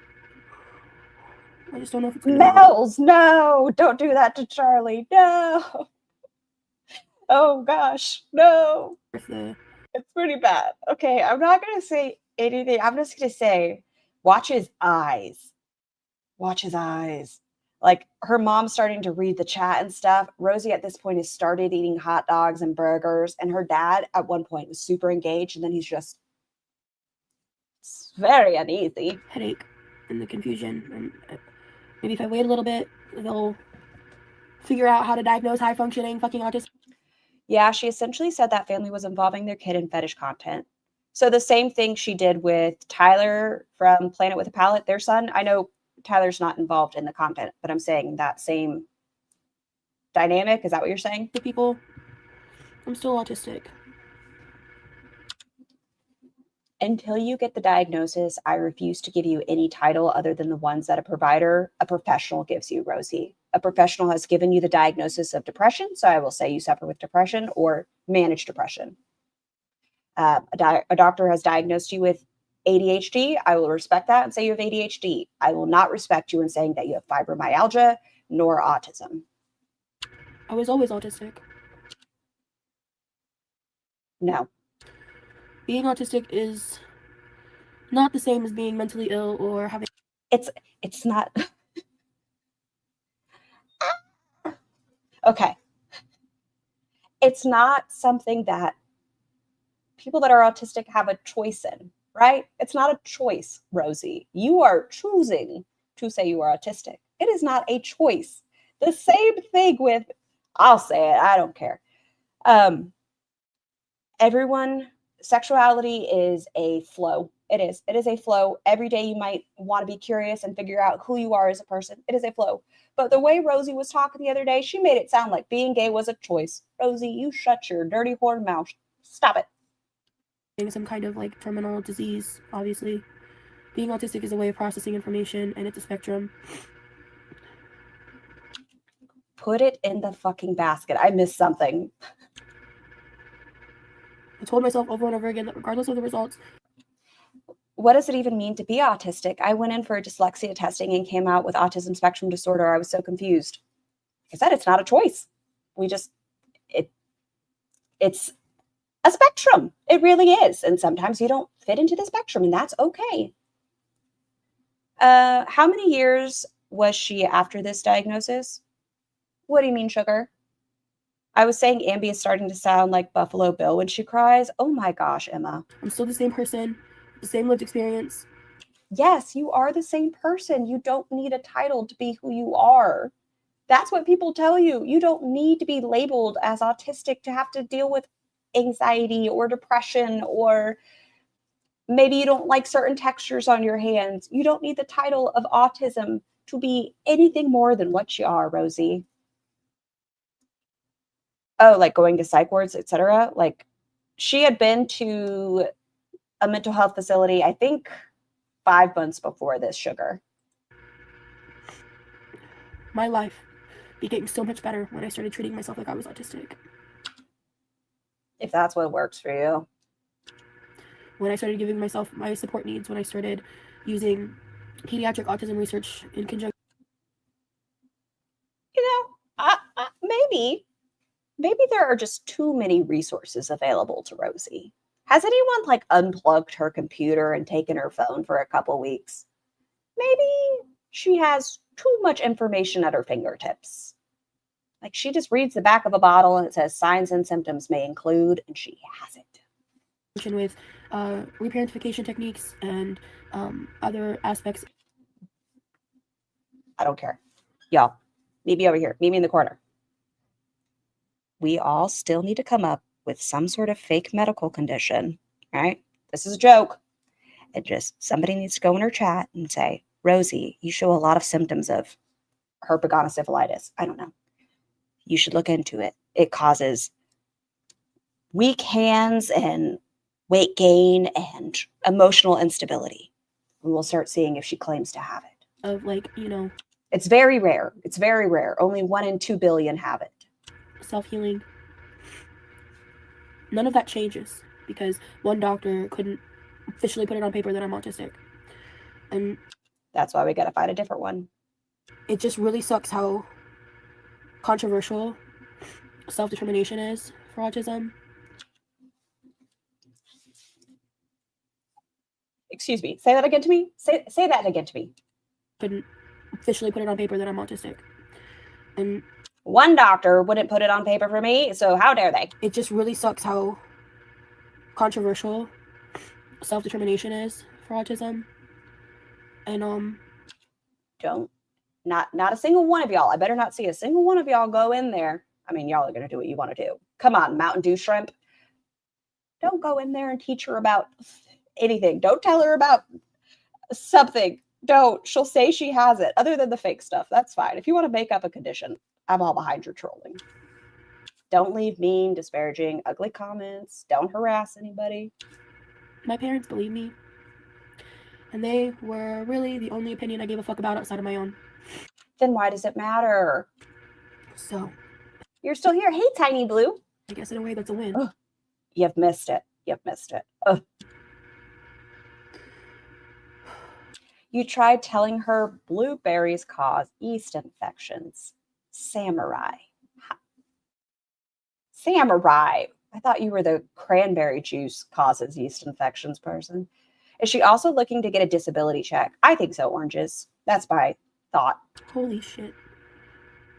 I just don't know if it's going to happen. Mel's, no, don't do that to Charlie. No. Oh gosh, no. It's pretty bad. Okay, I'm not going to say anything. I'm just going to say, watch his eyes. Watch his eyes. Like, her mom's starting to read the chat and stuff. Rosie at this point has started eating hot dogs and burgers. And her dad at one point was super engaged. And then he's just very uneasy. Headache and the confusion. And maybe if I wait a little bit, they'll figure out how to diagnose high functioning fucking autism. Yeah, she essentially said that family was involving their kid in fetish content. So the same thing she did with Tyler from Planet with a Palette, their son. I know Tyler's not involved in the content, but I'm saying that same dynamic. Is that what you're saying? The people, I'm still autistic. Until you get the diagnosis, I refuse to give you any title other than the ones that a professional gives you, Rosie. A professional has given you the diagnosis of depression, so I will say you suffer with depression or manage depression. A doctor has diagnosed you with ADHD. I will respect that and say you have ADHD. I will not respect you in saying that you have fibromyalgia nor autism. I was always autistic. No. Being autistic is not the same as being mentally ill or having... it's not okay. It's not something that people that are autistic have a choice in, right? It's not a choice, Rosie. You are choosing to say you are autistic. It is not a choice. The same thing with, I'll say it, I don't care. Everyone, sexuality is a flow. It is. It is a flow. Every day you might want to be curious and figure out who you are as a person. It is a flow. But the way Rosie was talking the other day, she made it sound like being gay was a choice. Rosie, you shut your dirty horn mouth. Stop it. Some kind of like terminal disease, obviously. Being autistic is a way of processing information, and it's a spectrum. Put it in the fucking basket. I missed something. I told myself over and over again that regardless of the results. What does it even mean to be autistic? I went in for dyslexia testing and came out with autism spectrum disorder. I was so confused. I said, it's not a choice. It's a spectrum. It really is. And sometimes you don't fit into the spectrum, and that's okay. How many years was she after this diagnosis? What do you mean, sugar? I was saying Ambi is starting to sound like Buffalo Bill when she cries. Oh my gosh, Emma. I'm still the same person, the same lived experience. Yes, you are the same person. You don't need a title to be who you are. That's what people tell you. You don't need to be labeled as autistic to have to deal with anxiety or depression, or maybe you don't like certain textures on your hands. You don't need the title of autism to be anything more than what you are, Rosie. Oh, like going to psych wards, etc. Like, she had been to a mental health facility, I think 5 months before this, sugar. My life became so much better when I started treating myself like I was autistic. If that's what works for you. When I started giving myself my support needs, when I started using pediatric autism research in conjunction. You know, maybe there are just too many resources available to Rosie. Has anyone like unplugged her computer and taken her phone for a couple weeks? Maybe she has too much information at her fingertips. Like, she just reads the back of a bottle and it says signs and symptoms may include, and she has it. With reparentification techniques and other aspects. I don't care. Y'all, meet me over here. Meet me in the corner. We all still need to come up with some sort of fake medical condition, right? This is a joke. It just, somebody needs to go in her chat and say, Rosie, you show a lot of symptoms of herpetogonosyphilitis. I don't know. You should look into it. It causes weak hands and weight gain and emotional instability. And we'll start seeing if she claims to have it. Of like, you know. It's very rare. It's very rare. Only 1 in 2 billion have it. Self-healing. None of that changes because one doctor couldn't officially put it on paper that I'm autistic. And that's why we got to find a different one. It just really sucks how controversial self-determination is for autism. Excuse me. Say that again to me. Say that again to me. Couldn't officially put it on paper that I'm autistic. And one doctor wouldn't put it on paper for me, so how dare they? It just really sucks how controversial self-determination is for autism. And not a single one of y'all. I better not see a single one of y'all go in there. I mean, y'all are gonna do what you want to do. Come on, Mountain Dew shrimp. Don't go in there and teach her about anything. Don't tell her about something. Don't. She'll say she has it. Other than the fake stuff, that's fine. If you want to make up a condition, I'm all behind your trolling. Don't leave mean, disparaging, ugly comments. Don't harass anybody. My parents believe me. And they were really the only opinion I gave a fuck about outside of my own. Then why does it matter? So. You're still here. Hey, Tiny Blue. I guess in a way that's a win. Ugh. You've missed it. You've missed it. Ugh. You tried telling her blueberries cause yeast infections. Samurai. Samurai. I thought you were the cranberry juice causes yeast infections person. Is she also looking to get a disability check? I think so, oranges. That's my thought. Holy shit.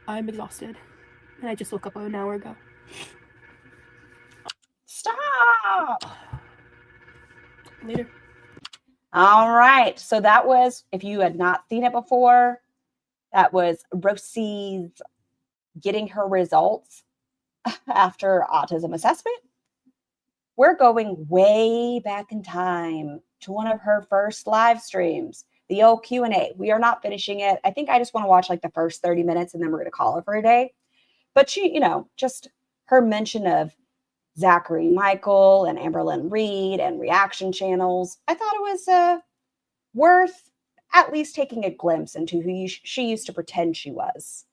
I'm exhausted. And I just woke up an hour ago. Stop! Later. All right. So that was, if you had not seen it before, that was Rosee's getting her results after autism assessment. We're going way back in time to one of her first live streams, the old Q&A. We are not finishing it. I think I just want to watch like the first 30 minutes and then we're going to call it for a day. But she, you know, just her mention of Zachary Michael and Amberlynn Reed and reaction channels. I thought it was worth at least taking a glimpse into who she used to pretend she was.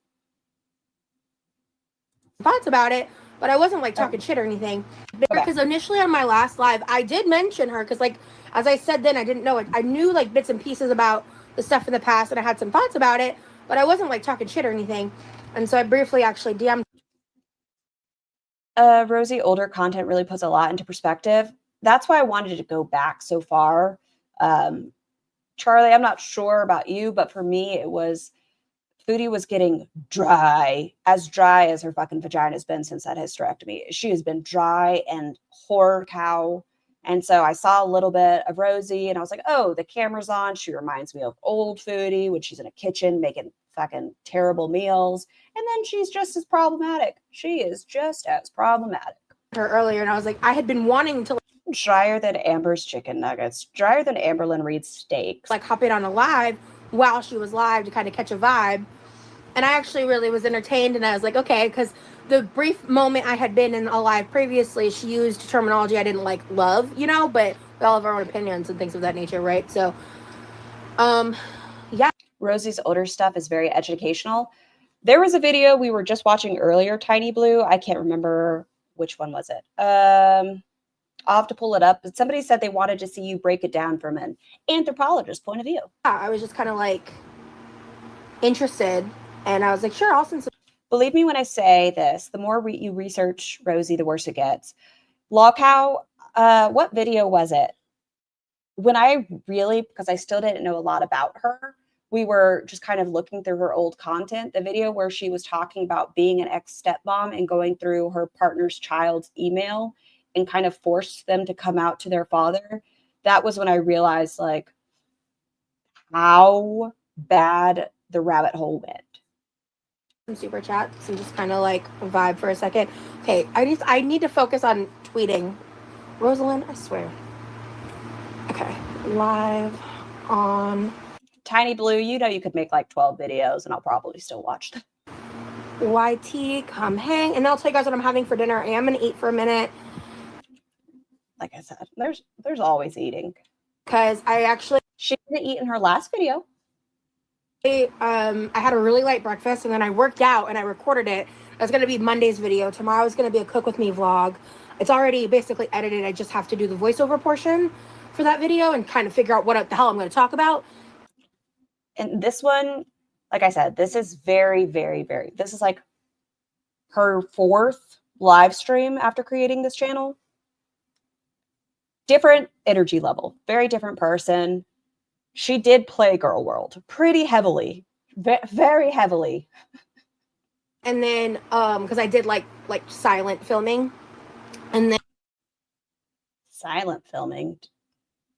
Thoughts about it, but I wasn't like talking shit or anything. Because initially on my last live, I did mention her because, like, as I said then, I didn't know it. I knew like bits and pieces about the stuff in the past and I had some thoughts about it, but I wasn't like talking shit or anything. And so I briefly actually DM'd. Rosie, older content really puts a lot into perspective. That's why I wanted to go back so far. Charlie, I'm not sure about you, but for me, it was Foodie was getting dry as her fucking vagina has been since that hysterectomy. She has been dry and horror cow. And so I saw a little bit of Rosie and I was like, oh, the camera's on. She reminds me of old Foodie when she's in a kitchen making fucking terrible meals. And then she's just as problematic. She is just as problematic. Her earlier and I was like, I had been wanting to drier than Amber's chicken nuggets, drier than Amberlynn Reed's steaks. Like hop in on a live while she was live to kind of catch a vibe. And I actually really was entertained and I was like, okay, because the brief moment I had been in a live previously, she used terminology I didn't like love, you know, but we all have our own opinions and things of that nature, right? So, yeah. Rosie's older stuff is very educational. There was a video we were just watching earlier, Tiny Blue. I can't remember which one was it. I'll have to pull it up. But somebody said they wanted to see you break it down from an anthropologist point of view. Yeah, I was just kind of like interested and I was like, sure, I'll send some. Believe me when I say this, the more you research Rosie, the worse it gets. Law Cow, what video was it? When I really, because I still didn't know a lot about her, we were just kind of looking through her old content. The video where she was talking about being an ex-stepmom and going through her partner's child's email and kind of forced them to come out to their father. That was when I realized like how bad the rabbit hole went. Some super chats and just kind of like vibe for a second. Okay, I need to focus on tweeting. Rosalind, I swear. Okay, live on Tiny Blue, you know you could make like 12 videos and I'll probably still watch them. YT, come hang. And I'll tell you guys what I'm having for dinner. I am going to eat for a minute. Like I said, there's always eating. Because she didn't eat in her last video. I had a really light breakfast and then I worked out and I recorded it. That's going to be Monday's video. Tomorrow is going to be a cook with me vlog. It's already basically edited. I just have to do the voiceover portion for that video and kind of figure out what the hell I'm going to talk about. And this one, like I said, this is very, very, very, this is like her 4th live stream after creating this channel. Different energy level, very different person. She did play GorlWorld pretty heavily, very heavily. And then, because I did like silent filming, and then silent filming.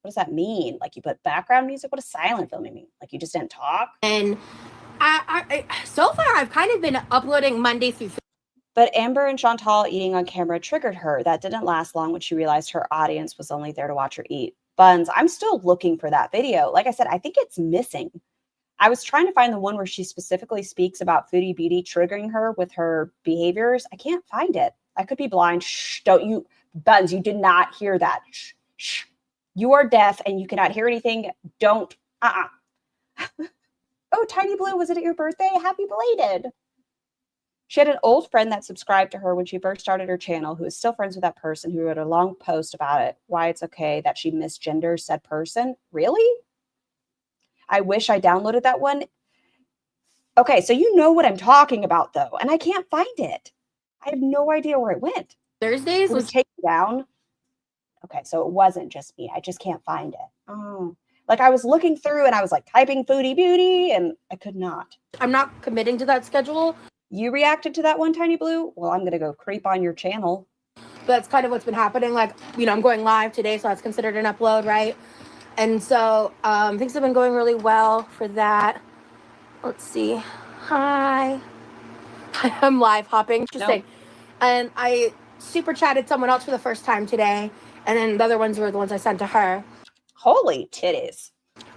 What does that mean? Like you put background music? What does silent filming mean? Like you just didn't talk? And I so far I've kind of been uploading Monday through. But Amber and Chantal eating on camera triggered her. That didn't last long when she realized her audience was only there to watch her eat buns. I'm still looking for that video. Like I said, I think it's missing. I was trying to find the one where she specifically speaks about Foodie Beauty triggering her with her behaviors. I can't find it. I could be blind. Shh, don't you, Buns, you did not hear that. Shh, shh. You are deaf and you cannot hear anything. Don't, Oh, Tiny Blue, was it your birthday? Happy belated. She had an old friend that subscribed to her when she first started her channel, who is still friends with that person, who wrote a long post about it, why it's okay that she misgenders said person. Really? I wish I downloaded that one. Okay, so you know what I'm talking about, though, and I can't find it. I have no idea where it went. Thursdays was taken down. Okay, so it wasn't just me. I just can't find it. Oh, like I was looking through and I was like typing foodie beauty and I could not. I'm not committing to that schedule. You reacted to that one, Tiny Blue? Well, I'm going to go creep on your channel. That's kind of what's been happening. Like, you know, I'm going live today, so that's considered an upload, right? And so things have been going really well for that. Let's see. Hi. I'm live hopping. Interesting. Nope. And I super chatted someone else for the first time today. And then the other ones were the ones I sent to her. Holy titties.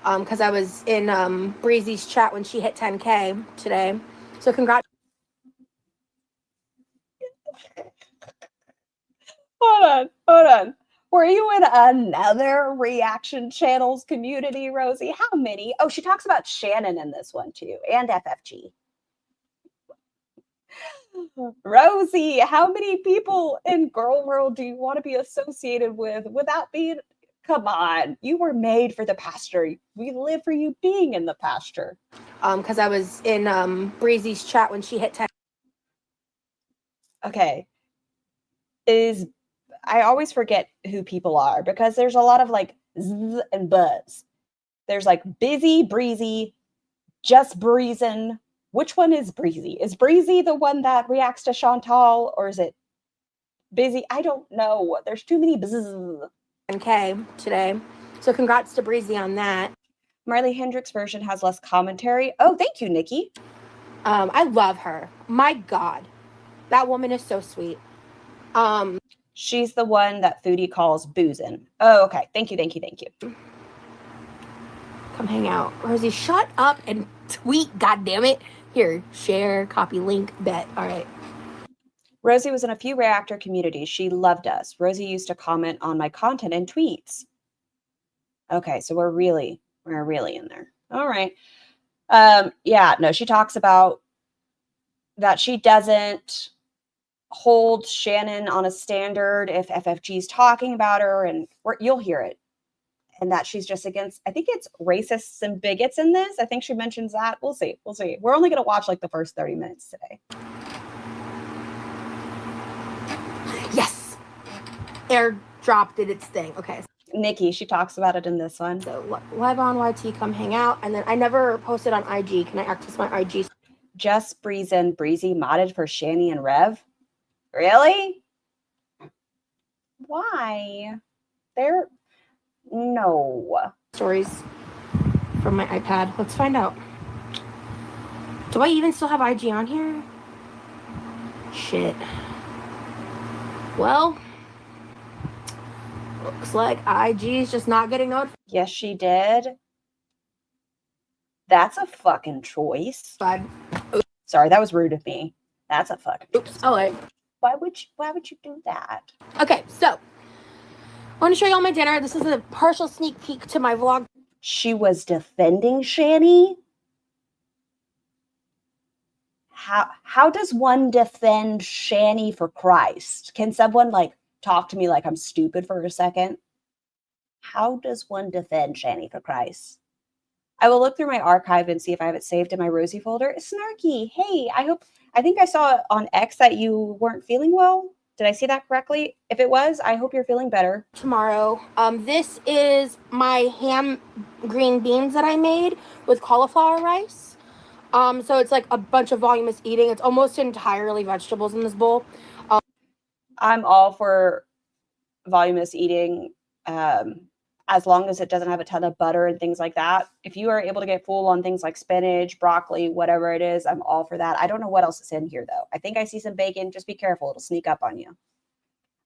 Because I was in Breezy's chat when she hit 10K today. So congrats. Hold on. Were you in another reaction channels community, Rosie? How many? Oh, she talks about Shannon in this one too, and FFG. Rosie, how many people in GorlWorld do you want to be associated with without being? Come on, you were made for the pasture. We live for you being in the pasture. Because I was in Breezy's chat when she hit 10. Okay. I always forget who people are because there's a lot of like zzz and buzz. There's like busy, breezy, just breezing. Which one is breezy? Is breezy the one that reacts to Chantal or is it busy? I don't know. There's too many bzzz. 10K today. So congrats to Breezy on that. Marley Hendricks' version has less commentary. Oh, thank you, Nikki. I love her. My God. That woman is so sweet. She's the one that Foodie calls boozing. Oh, okay. Thank you. Come hang out. Rosie, shut up and tweet, goddammit. Here, share, copy, link, bet. All right. Rosie was in a few reactor communities. She loved us. Rosie used to comment on my content and tweets. Okay, so we're really in there. All right. Yeah, no, she talks about that she doesn't hold Shannon on a standard if FFG's talking about her, and you'll hear it. And that she's just against, I think it's racists and bigots in this. I think she mentions that. We'll see. We're only going to watch like the first 30 minutes today. Yes. Airdrop did its thing. Okay. Nikki, she talks about it in this one. So live on YT, come hang out. And then I never posted on IG. Can I access my IG? Just Breeze and Breezy modded for Shani and Rev. Really? Why? No. Stories from my iPad. Let's find out. Do I even still have IG on here? Shit. Well, looks like IG is just not getting notified. Yes, she did. That's a fucking choice. Sorry, that was rude of me. That's a fucking choice. Oh, wait. Why would you do that? Okay, so I want to show you all my dinner. This is a partial sneak peek to my vlog. She was defending Shani? How does one defend Shani for Christ? Can someone like talk to me like I'm stupid for a second? How does one defend Shani for Christ? I will look through my archive and see if I have it saved in my Rosie folder. Snarky, hey, I think I saw on X that you weren't feeling well. Did I see that correctly? If it was, I hope you're feeling better. Tomorrow. This is my ham green beans that I made with cauliflower rice. So it's like a bunch of voluminous eating. It's almost entirely vegetables in this bowl. I'm all for voluminous eating, as long as it doesn't have a ton of butter and things like that. If you are able to get full on things like spinach, broccoli, whatever it is, I'm all for that. I don't know what else is in here, though. I think I see some bacon. Just be careful. It'll sneak up on you.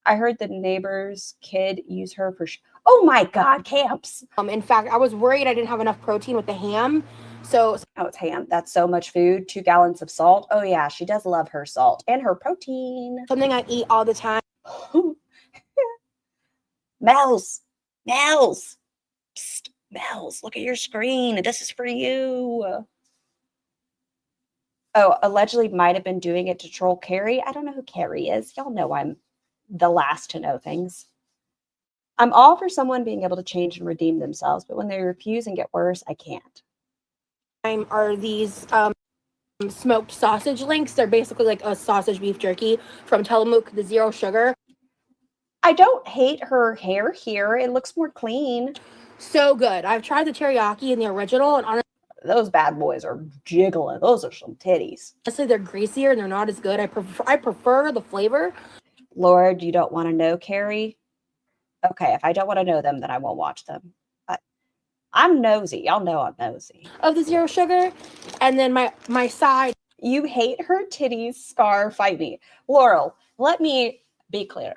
I heard the neighbor's kid use her for... Oh, my God, camps. In fact, I was worried I didn't have enough protein with the ham. So... Oh, it's ham. That's so much food. 2 gallons of salt. Oh, yeah, she does love her salt and her protein. Something I eat all the time. Mel's. Psst, Mel's, look at your screen. This is for you. Oh, allegedly might have been doing it to troll Carrie. I don't know who Carrie is. Y'all know I'm the last to know things. I'm all for someone being able to change and redeem themselves, but when they refuse and get worse, I can't. Are these smoked sausage links? They're basically like a sausage beef jerky from Tillamook, the zero sugar. I don't hate her hair here. It looks more clean. So good. I've tried the teriyaki and the original, and Those bad boys are jiggling. Those are some titties. honestly, they're greasier and they're not as good. I prefer the flavor Lord, you don't want to know, Carrie? Okay, if I don't want to know them, then I won't watch them. I'm nosy. Y'all know I'm nosy. of the zero sugar. And then my side. You hate her titties, Scar, fight me. Laurel, let me be clear.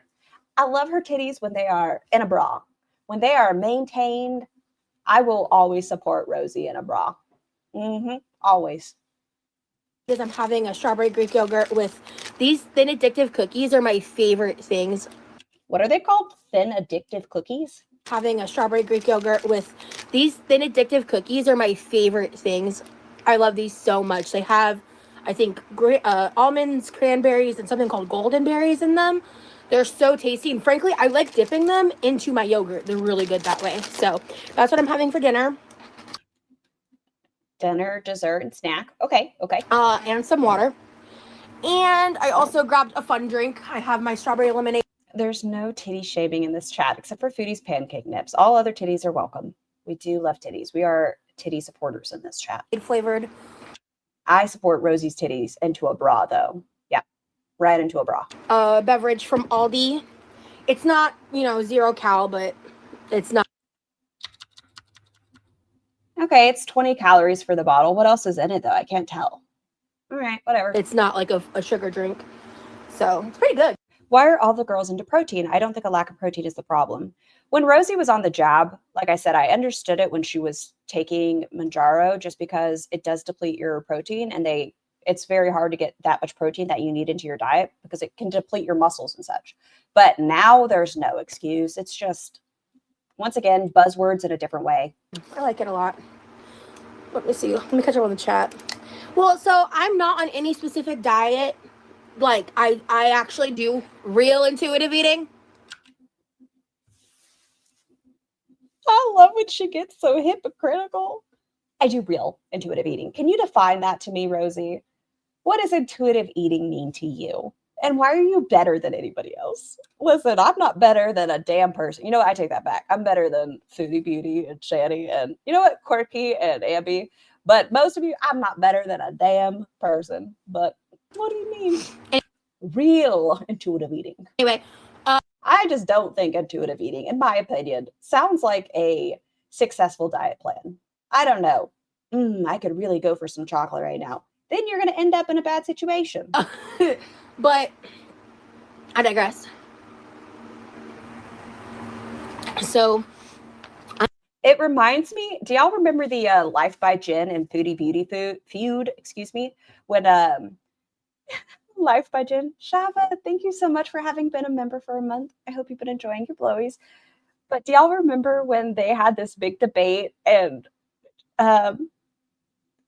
I love her titties when they are in a bra. When they are maintained, I will always support Rosie in a bra. Always. Is I'm having a strawberry Greek yogurt with these thin addictive cookies are my favorite things. What are they called? Thin addictive cookies? Having a strawberry Greek yogurt with these thin addictive cookies are my favorite things. I love these so much. They have, I think, almonds, cranberries, and something called golden berries in them. They're so tasty, and frankly, I like dipping them into my yogurt. They're really good that way. So that's what I'm having for dinner. Dinner, dessert, and snack. Okay. And some water. And I also grabbed a fun drink. I have my strawberry lemonade. There's no titty shaming in this chat except for Foodie's pancake nips. All other titties are welcome. We do love titties. We are titty supporters in this chat. Flavored. I support Rosie's titties into a bra, though. Yeah, right into a bra. Beverage from Aldi. It's not, 0 cal, but it's not. Okay, it's 20 calories for the bottle. What else is in it, though? I can't tell. All right, whatever. It's not like a sugar drink. So it's pretty good. Why are all the girls into protein? I don't think a lack of protein is the problem. When Rosie was on the jab, like I said, I understood it when she was taking Manjaro just because it does deplete your protein and it's very hard to get that much protein that you need into your diet because it can deplete your muscles and such. But now there's no excuse. It's just, once again, buzzwords in a different way. I like it a lot. Let me see. Let me catch up on the chat. Well, so I'm not on any specific diet. Like, I actually do real intuitive eating. I love when she gets so hypocritical. I do real intuitive eating. Can you define that to me, Rosie? What does intuitive eating mean to you? And why are you better than anybody else? Listen, I'm not better than a damn person. You know what? I take that back. I'm better than Foodie Beauty and Shani and, you know what, Quirky and Abby. But most of you, I'm not better than a damn person. But what do you mean? Real intuitive eating. Anyway, I just don't think intuitive eating, in my opinion, sounds like a successful diet plan. I don't know. I could really go for some chocolate right now. Then you're going to end up in a bad situation. But I digress. So it reminds me, do y'all remember the Life by Jen and Foodie Beauty feud, when Life by Jen. Shava, thank you so much for having been a member for a month. I hope you've been enjoying your blowies. But do y'all remember when they had this big debate and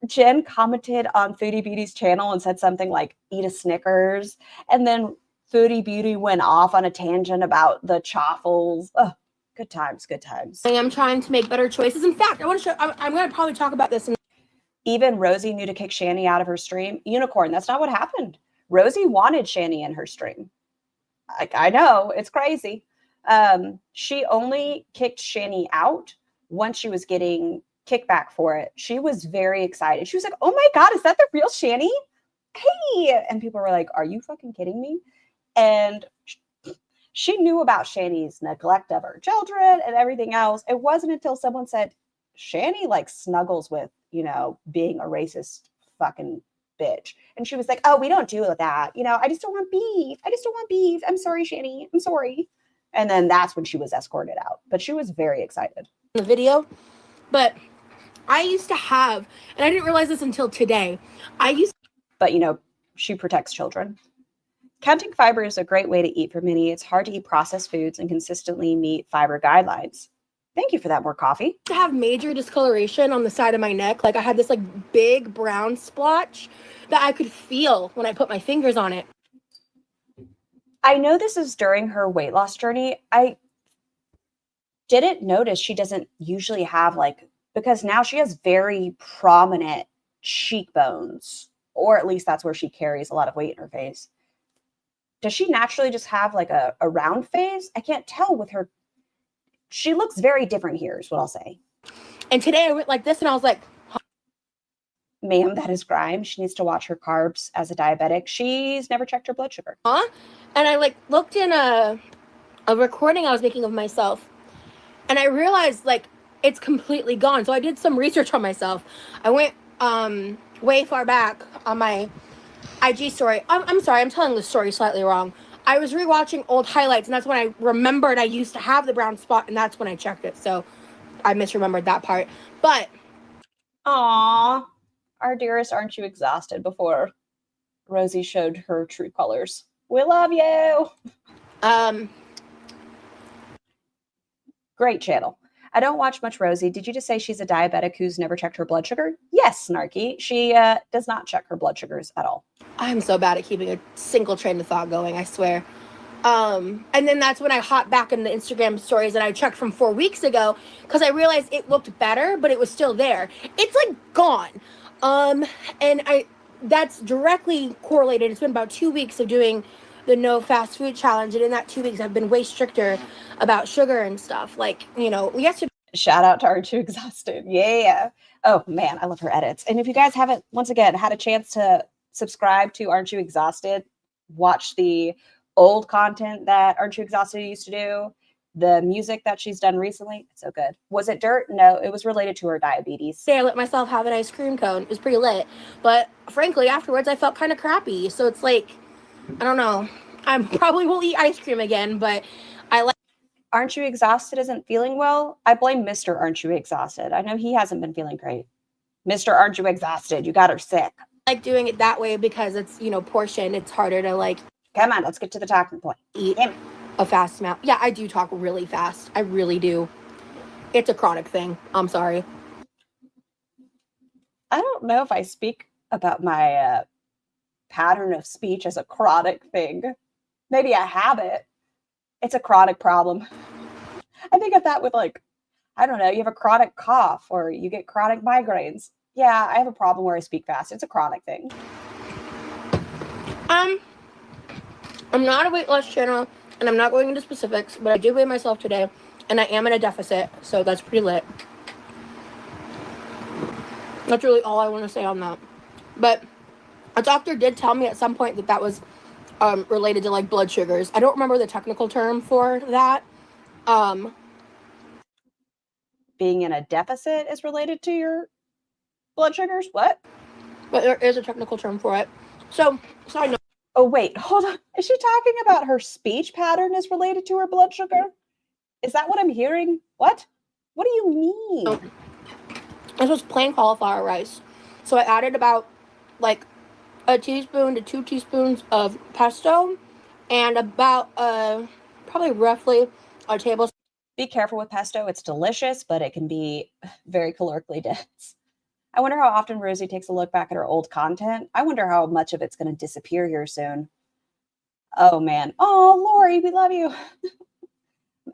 Jen commented on Foodie Beauty's channel and said something like, eat a Snickers. And then Foodie Beauty went off on a tangent about the chaffles. Oh, good times, good times. I am trying to make better choices. In fact, I'm going to probably talk about this. Even Rosie knew to kick Shani out of her stream. Unicorn, that's not what happened. Rosie wanted Shani in her stream. I know, it's crazy. She only kicked Shani out once she was getting kickback for it. She was very excited. She was like, oh my God, is that the real Shani? Hey. And people were like, are you fucking kidding me? And she knew about Shani's neglect of her children and everything else. It wasn't until someone said, Shani like snuggles with, being a racist fucking bitch. And she was like, oh, we don't do that. I just don't want beef. I just don't want beef. I'm sorry, Shani. I'm sorry. And then that's when she was escorted out. But she was very excited. The video. But I used to have, and I didn't realize this until today. But, she protects children. Counting fiber is a great way to eat for many. It's hard to eat processed foods and consistently meet fiber guidelines. Thank you for that. More coffee. To have major discoloration on the side of my neck. Like I had this big brown splotch that I could feel when I put my fingers on it. I know this is during her weight loss journey. I didn't notice she doesn't usually have because now she has very prominent cheekbones, or at least that's where she carries a lot of weight in her face. does she naturally just have like a round face? I can't tell with her. She looks very different here is what I'll say. And today I went like this and I was like, Ma'am, that is grime. She needs to watch her carbs as a diabetic. She's never checked her blood sugar. huh? And I like looked in a recording I was making of myself and I realized like it's completely gone. So I did some research on myself. I went way far back on my IG story. I'm sorry, I'm telling the story slightly wrong. I was rewatching old highlights and that's when I remembered I used to have the brown spot and that's when I checked it. So I misremembered that part. But Aw, our dearest, aren't you exhausted before Rosie showed her true colors? We love you. Great channel. I don't watch much Rosie. Did you just say she's a diabetic who's never checked her blood sugar? Yes, Snarky. She does not check her blood sugars at all. I'm so bad at keeping a single train of thought going, I swear. And then that's when I hopped back in the Instagram stories and I checked from 4 weeks ago because I realized it looked better, but it was still there. It's like gone. And that's directly correlated. It's been about 2 weeks of doing the no fast food challenge. And in that 2 weeks, I've been way stricter about sugar and stuff. Like, you know, yesterday. Shout out to Aren't You Exhausted. Yeah. Oh, man, I love her edits. And if you guys haven't, once again, had a chance to subscribe to Aren't You Exhausted, watch the old content that Aren't You Exhausted used to do, the music that she's done recently, it's so good. Was it dirt? No, it was related to her diabetes. I let myself have an ice cream cone. It was pretty lit. But frankly, afterwards, I felt kind of crappy. So it's like, I don't know. I probably will eat ice cream again, but I like. Aren't You Exhausted isn't feeling well? I blame Mr. Aren't You Exhausted. I know he hasn't been feeling great. Mr. Aren't You Exhausted? You got her sick. Like doing it that way because it's, you know, portion. It's harder to like. Come on, let's get to the talking point. Eat a fast amount. Yeah, I do talk really fast. I really do. It's a chronic thing. I'm sorry. I don't know if I speak about my pattern of speech as a chronic thing. Maybe I have it. It's a chronic problem. I think of that with like, I don't know, you have a chronic cough or you get chronic migraines. Yeah, I have a problem where I speak fast. It's a chronic thing. I'm not a weight loss channel, and I'm not going into specifics, but I did weigh myself today, and I am in a deficit, so that's pretty lit. That's really all I want to say on that. But a doctor did tell me at some point that that was related to, like, blood sugars. I don't remember the technical term for that. Being in a deficit is related to your blood sugars? What? But there is a technical term for it. So, side note. Oh, wait, hold on. Is she talking about her speech pattern is related to her blood sugar? Is that what I'm hearing? What? What do you mean? Oh. This was plain cauliflower rice. So I added about like a teaspoon to 2 teaspoons of pesto and about probably roughly a tablespoon. Be careful with pesto. It's delicious, but it can be very calorically dense. I wonder how often Rosie takes a look back at her old content. I wonder how much of it's going to disappear here soon. Oh, man. Oh, Lori, we love you.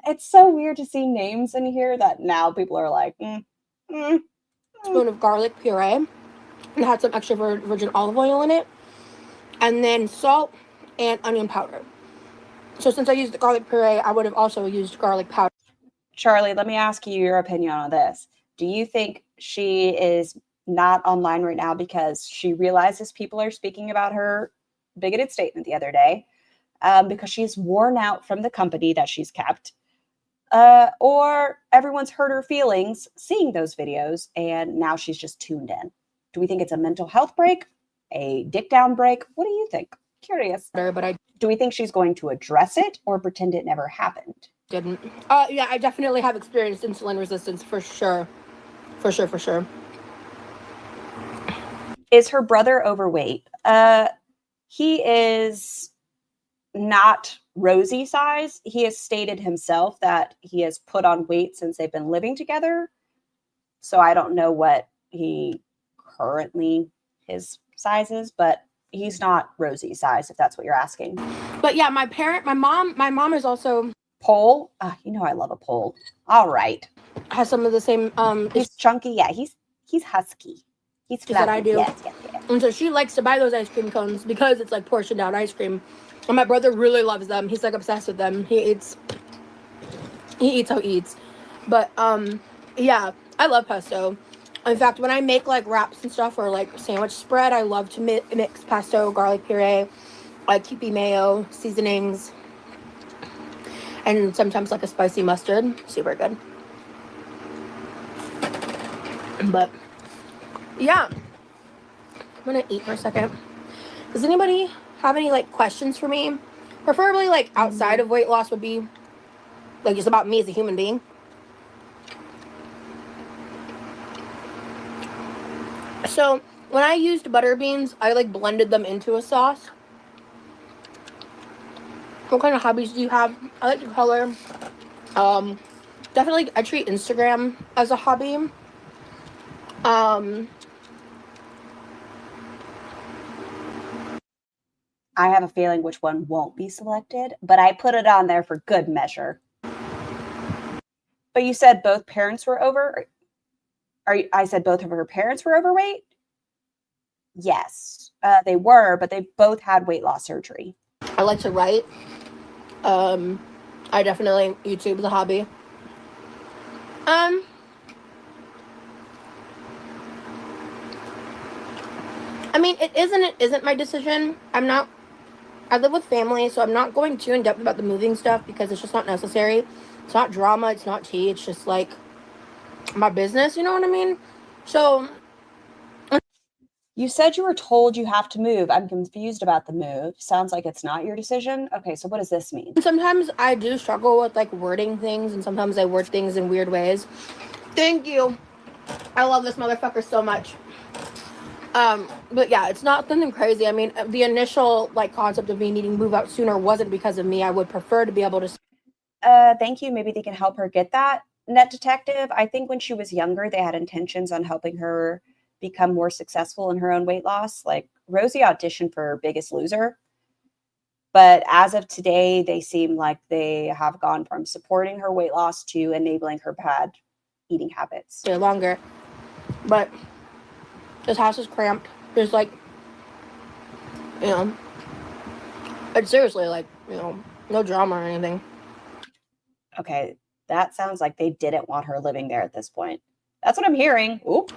It's so weird to see names in here that now people are like, Spoon of garlic puree and had some extra virgin olive oil in it. And then salt and onion powder. So since I used the garlic puree, I would have also used garlic powder. Charlie, let me ask you your opinion on this. Do you think she is not online right now because she realizes people are speaking about her bigoted statement the other day because she's worn out from the company that she's kept, or everyone's hurt her feelings seeing those videos and now she's just tuned in? Do we think it's a mental health break, a dick down break? What do you think? Curious. But do we think she's going to address it or pretend it never happened? Didn't. Yeah, I definitely have experienced insulin resistance for sure. For sure. Is her brother overweight? He is not Rosie size. He has stated himself that he has put on weight since they've been living together. So I don't know what he currently his size is, but he's not Rosie size, if that's what you're asking. But yeah, my mom is also Pole. You know I love a pole. All right. Has some of the same He's chunky. Yeah, he's husky. He's that I do. Yes. And so she likes to buy those ice cream cones because it's like portioned out ice cream. And my brother really loves them. He's like obsessed with them. He eats how he eats. But yeah, I love pesto. In fact, when I make like wraps and stuff or like sandwich spread, I love to mix pesto, garlic puree, like Kewpie mayo, seasonings, and sometimes like a spicy mustard. Super good. But yeah, I'm gonna eat for a second. Does anybody have any like questions for me? Preferably like outside of weight loss would be like just about me as a human being. So when I used butter beans, I like blended them into a sauce. What kind of hobbies do you have? I like to color. Definitely I treat Instagram as a hobby. I have a feeling which one won't be selected, but I put it on there for good measure. But you said both parents were over? I said both of her parents were overweight? Yes, they were, but they both had weight loss surgery. I like to write. I definitely YouTube is a hobby. I mean, it isn't my decision. I live with family, so I'm not going too in depth about the moving stuff because it's just not necessary. It's not drama, it's not tea, it's just like my business, you know what I mean? So you said you were told you have to move. I'm confused about the move. Sounds like it's not your decision. Okay, so what does this mean? sometimes I do struggle with like wording things, and sometimes I word things in weird ways. Thank you. I love this motherfucker so much. But yeah, it's not something crazy. I mean, the initial like concept of me needing to move out sooner wasn't because of me. I would prefer to be able to. Thank you. Maybe they can help her get that. Net Detective, I think when she was younger, they had intentions on helping her become more successful in her own weight loss. Like Rosie auditioned for Biggest Loser. But as of today, they seem like they have gone from supporting her weight loss to enabling her bad eating habits. Stay longer. But this house is cramped. There's like, you know, it's seriously like, you know, no drama or anything. Okay, that sounds like they didn't want her living there at this point. That's what I'm hearing. Oop.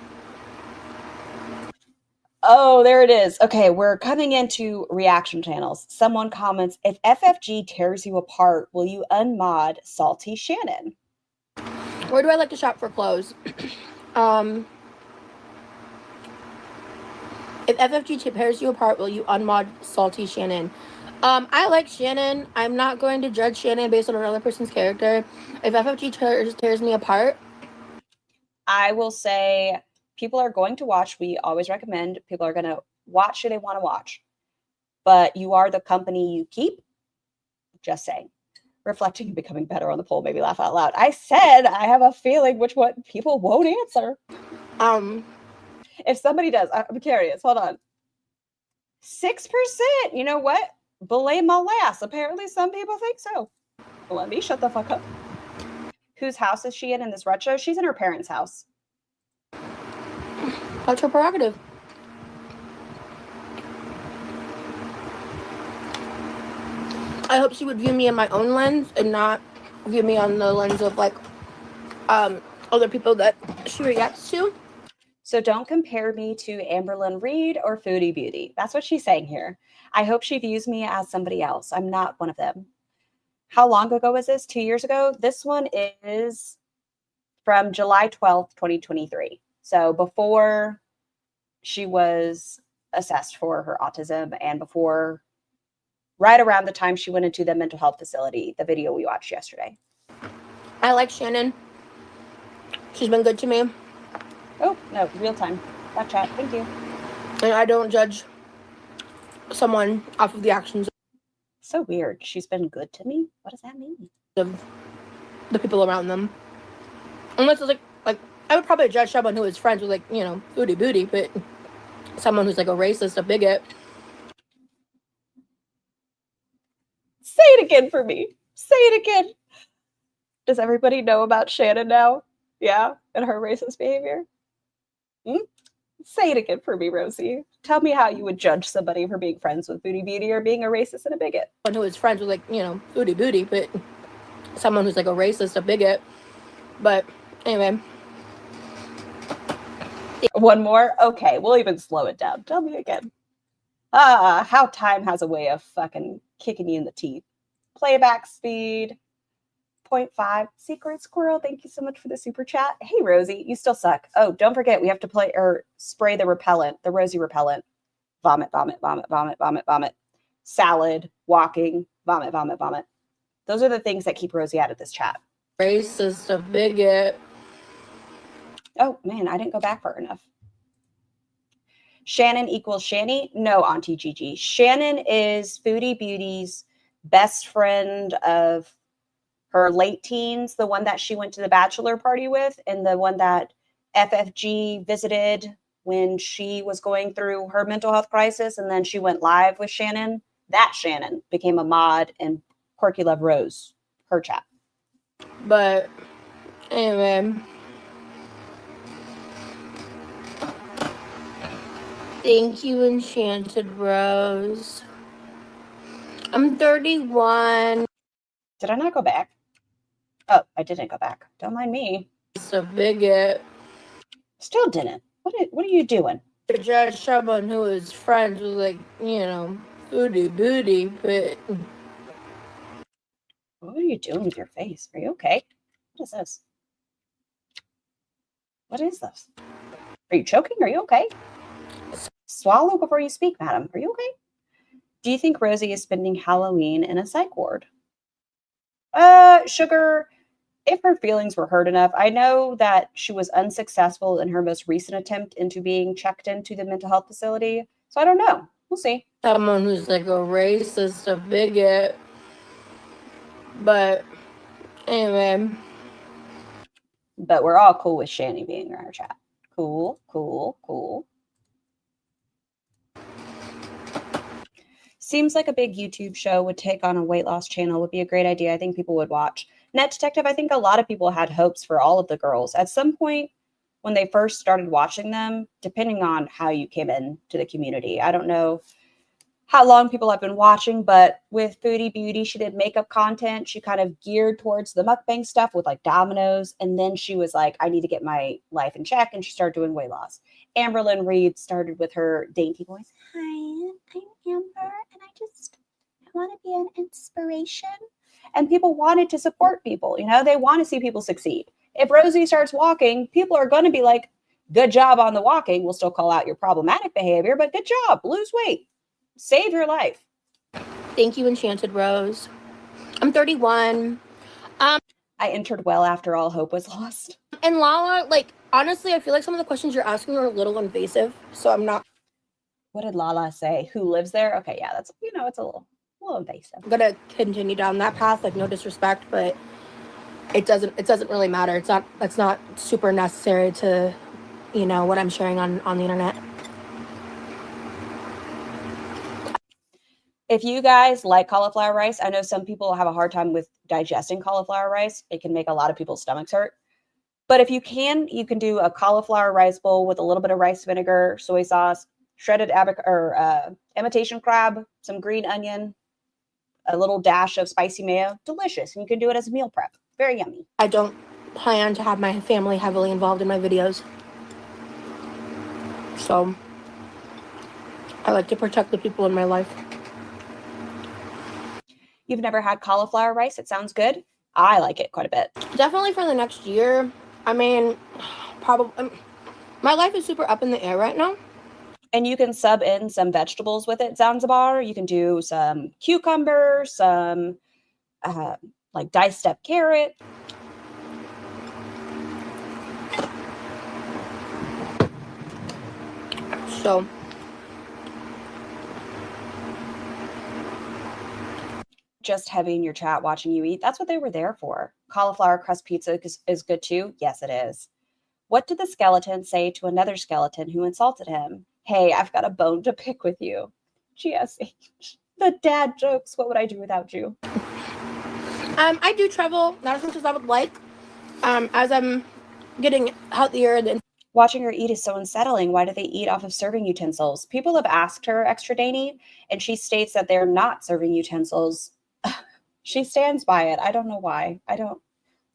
Oh, there it is. Okay, we're coming into reaction channels. Someone comments, if FFG tears you apart, will you unmod Salty Shannon? Where do I like to shop for clothes? If FFG tears you apart, will you unmod Salty Shannon? I like Shannon. I'm not going to judge Shannon based on another person's character. If FFG tears me apart, I will say people are going to watch. We always recommend people are going to watch who they want to watch. But you are the company you keep. Just saying. Reflecting and becoming better on the poll, maybe laugh out loud. I said I have a feeling which one people won't answer. If somebody does, I'm curious. Hold on. 6%. You know what? Belay my ass. Apparently, some people think so. Let me shut the fuck up. Whose house is she in this retro? She's in her parents' house. that's her prerogative. I hope she would view me in my own lens and not view me on the lens of like other people that she reacts to. So don't compare me to Amberlynn Reed or Foodie Beauty. That's what she's saying here. I hope she views me as somebody else. I'm not one of them. How long ago was this? 2 years ago? This one is from July 12th, 2023. So before she was assessed for her autism and before, right around the time she went into the mental health facility, the video we watched yesterday. I like Shannon. She's been good to me. Oh, no, real time. Back chat. Thank you. And I don't judge someone off of the actions So weird. She's been good to me? What does that mean? of the people around them. Unless it's like I would probably judge someone who is friends with like, you know, Foodie Booty, but someone who's like a racist, a bigot. Say it again for me. Say it again. Does everybody know about Shannon now? Yeah, and her racist behavior? Say it again for me, Rosie. Tell me how you would judge somebody for being friends with Booty Beauty or being a racist and a bigot. Someone who is friends with, like, you know, booty, but someone who's like a racist, a bigot. But anyway. One more? Okay, we'll even slow it down. Tell me again. How time has a way of fucking kicking you in the teeth. Playback speed, 0.5. Secret Squirrel, thank you so much for the super chat. Hey, Rosie, you still suck. Oh, don't forget, we have to play or spray the repellent, the Rosie repellent. Vomit, vomit, vomit, vomit, vomit, vomit. Salad, walking, vomit, vomit, vomit. Those are the things that keep Rosie out of this chat. Racist, a bigot. Oh, man, I didn't go back far enough. Shannon equals Shanny? No, Auntie Gigi. Shannon is Foodie Beauty's best friend of her late teens, the one that she went to the bachelor party with, and the one that FFG visited when she was going through her mental health crisis, and then she went live with Shannon. That Shannon became a mod in Quirky Love Rose, her chat. But anyway. Thank you, Enchanted Rose. I'm 31. Did I not go back? Oh, I didn't go back. Don't mind me. It's a bigot. Still didn't. What are you doing? To judge someone who is friends with, like, you know, booty, but What are you doing with your face? Are you okay? What is this? What is this? Are you choking? Are you okay? Swallow before you speak, madam. Are you okay? Do you think Rosie is spending Halloween in a psych ward? Sugar, if her feelings were hurt enough, I know that she was unsuccessful in her most recent attempt into being checked into the mental health facility. So I don't know. We'll see. someone who's like a racist, a bigot. But anyway. But we're all cool with Shani being in our chat. Cool, cool, cool. Seems like a big YouTube show would take on a weight loss channel would be a great idea. I think people would watch. Net Detective, I think a lot of people had hopes for all of the girls. At some point, when they first started watching them, depending on how you came into the community, I don't know how long people have been watching, but with Foodie Beauty, she did makeup content. She kind of geared towards the mukbang stuff with like dominoes. And then she was like, I need to get my life in check. And she started doing weight loss. Amberlynn Reed started with her dainty voice. Hi, I'm Amber, and I want to be an inspiration. And people wanted to support people. You know, they want to see people succeed. If Rosie starts walking, people are going to be like, good job on the walking. We'll still call out your problematic behavior, but good job. Lose weight. Save your life. Thank you, Enchanted Rose. I'm 31. I entered well after all hope was lost. And Lala, like, honestly, I feel like some of the questions you're asking are a little invasive, so I'm not. What did Lala say? Who lives there? Okay, yeah, that's, you know, it's a little invasive. I'm gonna continue down that path, like, no disrespect, but it doesn't really matter. It's not super necessary to, you know, what I'm sharing on the internet. If you guys like cauliflower rice, I know some people have a hard time with digesting cauliflower rice. It can make a lot of people's stomachs hurt. But if you can do a cauliflower rice bowl with a little bit of rice vinegar, soy sauce, shredded imitation crab, some green onion, a little dash of spicy mayo. Delicious. And you can do it as a meal prep. Very yummy. I don't plan to have my family heavily involved in my videos. So I like to protect the people in my life. You've never had cauliflower rice? It sounds good. I like it quite a bit. Definitely for the next year. I mean, probably. My life is super up in the air right now. And you can sub in some vegetables with it, Zanzibar. You can do some cucumber, some like diced up carrot. So just heavy in your chat watching you eat. That's what they were there for. Cauliflower crust pizza is good too. Yes, it is. What did the skeleton say to another skeleton who insulted him? Hey, I've got a bone to pick with you. GSH. The dad jokes. What would I do without you? I do travel, not as much as I would like. As I'm getting healthier, then Watching her eat is so unsettling. Why do they eat off of serving utensils? People have asked her, Extra Danny, and she states that they're not serving utensils. She stands by it. I don't know why.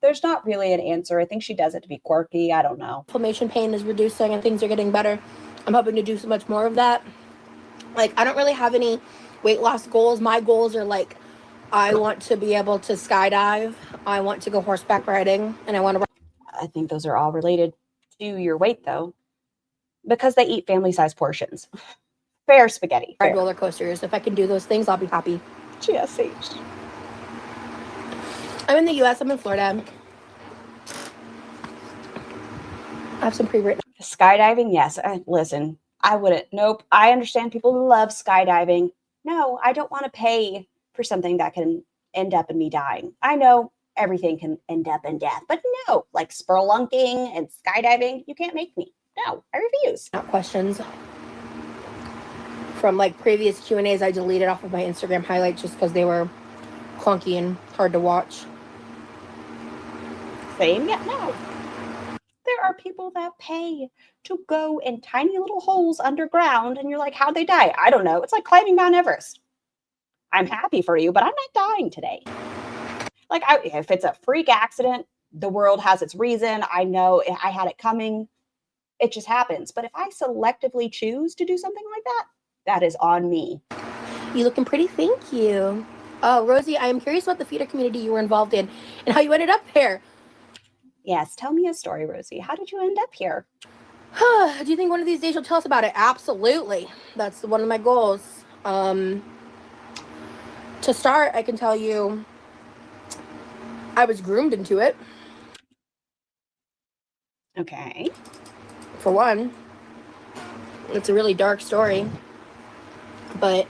There's not really an answer. I think she does it to be quirky. I don't know. Inflammation pain is reducing and things are getting better. I'm hoping to do so much more of that. Like, I don't really have any weight loss goals. My goals are like, I want to be able to skydive. I want to go horseback riding, and I want to. I think those are all related to your weight, though, because they eat family-sized portions. Fair spaghetti. Ride Fair. roller coasters. If I can do those things, I'll be happy. GSH. I'm in the U.S. I'm in Florida. I have some pre-written. Skydiving, yes. Listen, I wouldn't. Nope. I understand people love skydiving. No, I don't want to pay for something that can end up in me dying. I know everything can end up in death, but no, like spelunking and skydiving, you can't make me. No, I refuse. Questions from like previous Q&As I deleted off of my Instagram highlights just because they were clunky and hard to watch. Same, yeah, no. There are people that pay to go in tiny little holes underground, and you're like, how'd they die? I don't know. It's like climbing Mount Everest. I'm happy for you, but I'm not dying today. Like, if it's a freak accident, the world has its reason. I know I had it coming. It just happens. But if I selectively choose to do something like that, that is on me. You looking pretty, thank you. Oh, Rosie, I am curious about the feeder community you were involved in and how you ended up there. Yes, tell me a story, Rosie. How did you end up here? Do you think one of these days you'll tell us about it? Absolutely. That's one of my goals. To start, I can tell you I was groomed into it. Okay. For one, it's a really dark story. But,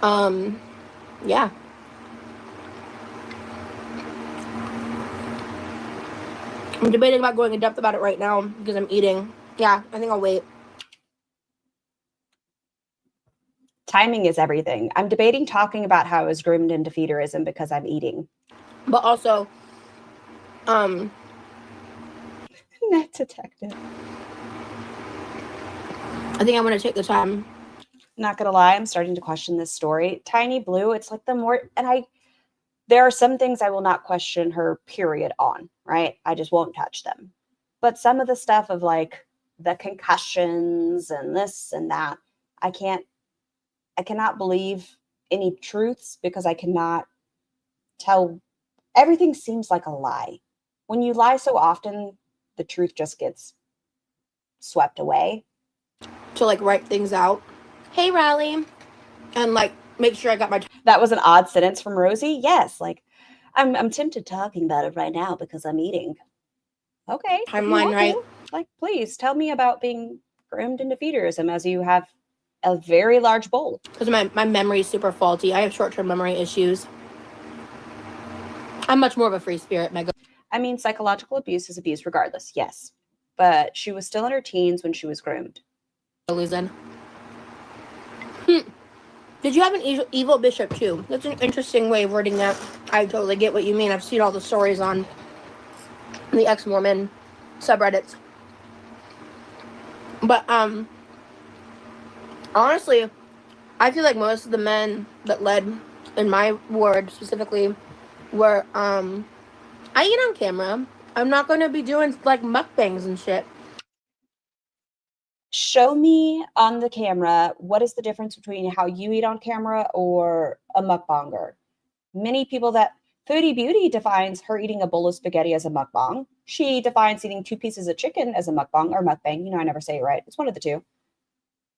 yeah. I'm debating about going in depth about it right now because I'm eating. Yeah, I think I'll wait. Timing is everything. I'm debating talking about how I was groomed into feederism because I'm eating. But also, Net detective. I think I want to take the time. Not gonna lie, I'm starting to question this story. Tiny Blue, it's like the more, and there are some things I will not question her period on, right? I just won't touch them. But some of the stuff of like the concussions and this and that, I cannot believe any truths because I cannot tell. Everything seems like a lie. When you lie so often, the truth just gets swept away. To like write things out. Hey, Riley. And like make sure I got my. That was an odd sentence from Rosie. Yes, like I'm tempted talking about it right now because I'm eating. Okay. Timeline, right? Like, please tell me about being groomed into feederism as you have a very large bowl. Because my memory is super faulty. I have short-term memory issues. I'm much more of a free spirit, Mega. I mean, psychological abuse is abuse regardless, yes. But she was still in her teens when she was groomed. Losing. Did you have an evil bishop too? That's an interesting way of wording that. I totally get what you mean. I've seen all the stories on the ex-Mormon subreddits. But honestly, I feel like most of the men that led in my ward specifically were I eat on camera. I'm not going to be doing like mukbangs and shit. Show me on the camera what is the difference between how you eat on camera or a mukbanger. Many people that Foodie Beauty defines her eating a bowl of spaghetti as a mukbang. She defines eating 2 pieces of chicken as a mukbang or mukbang. You know, I never say it right. It's one of the two.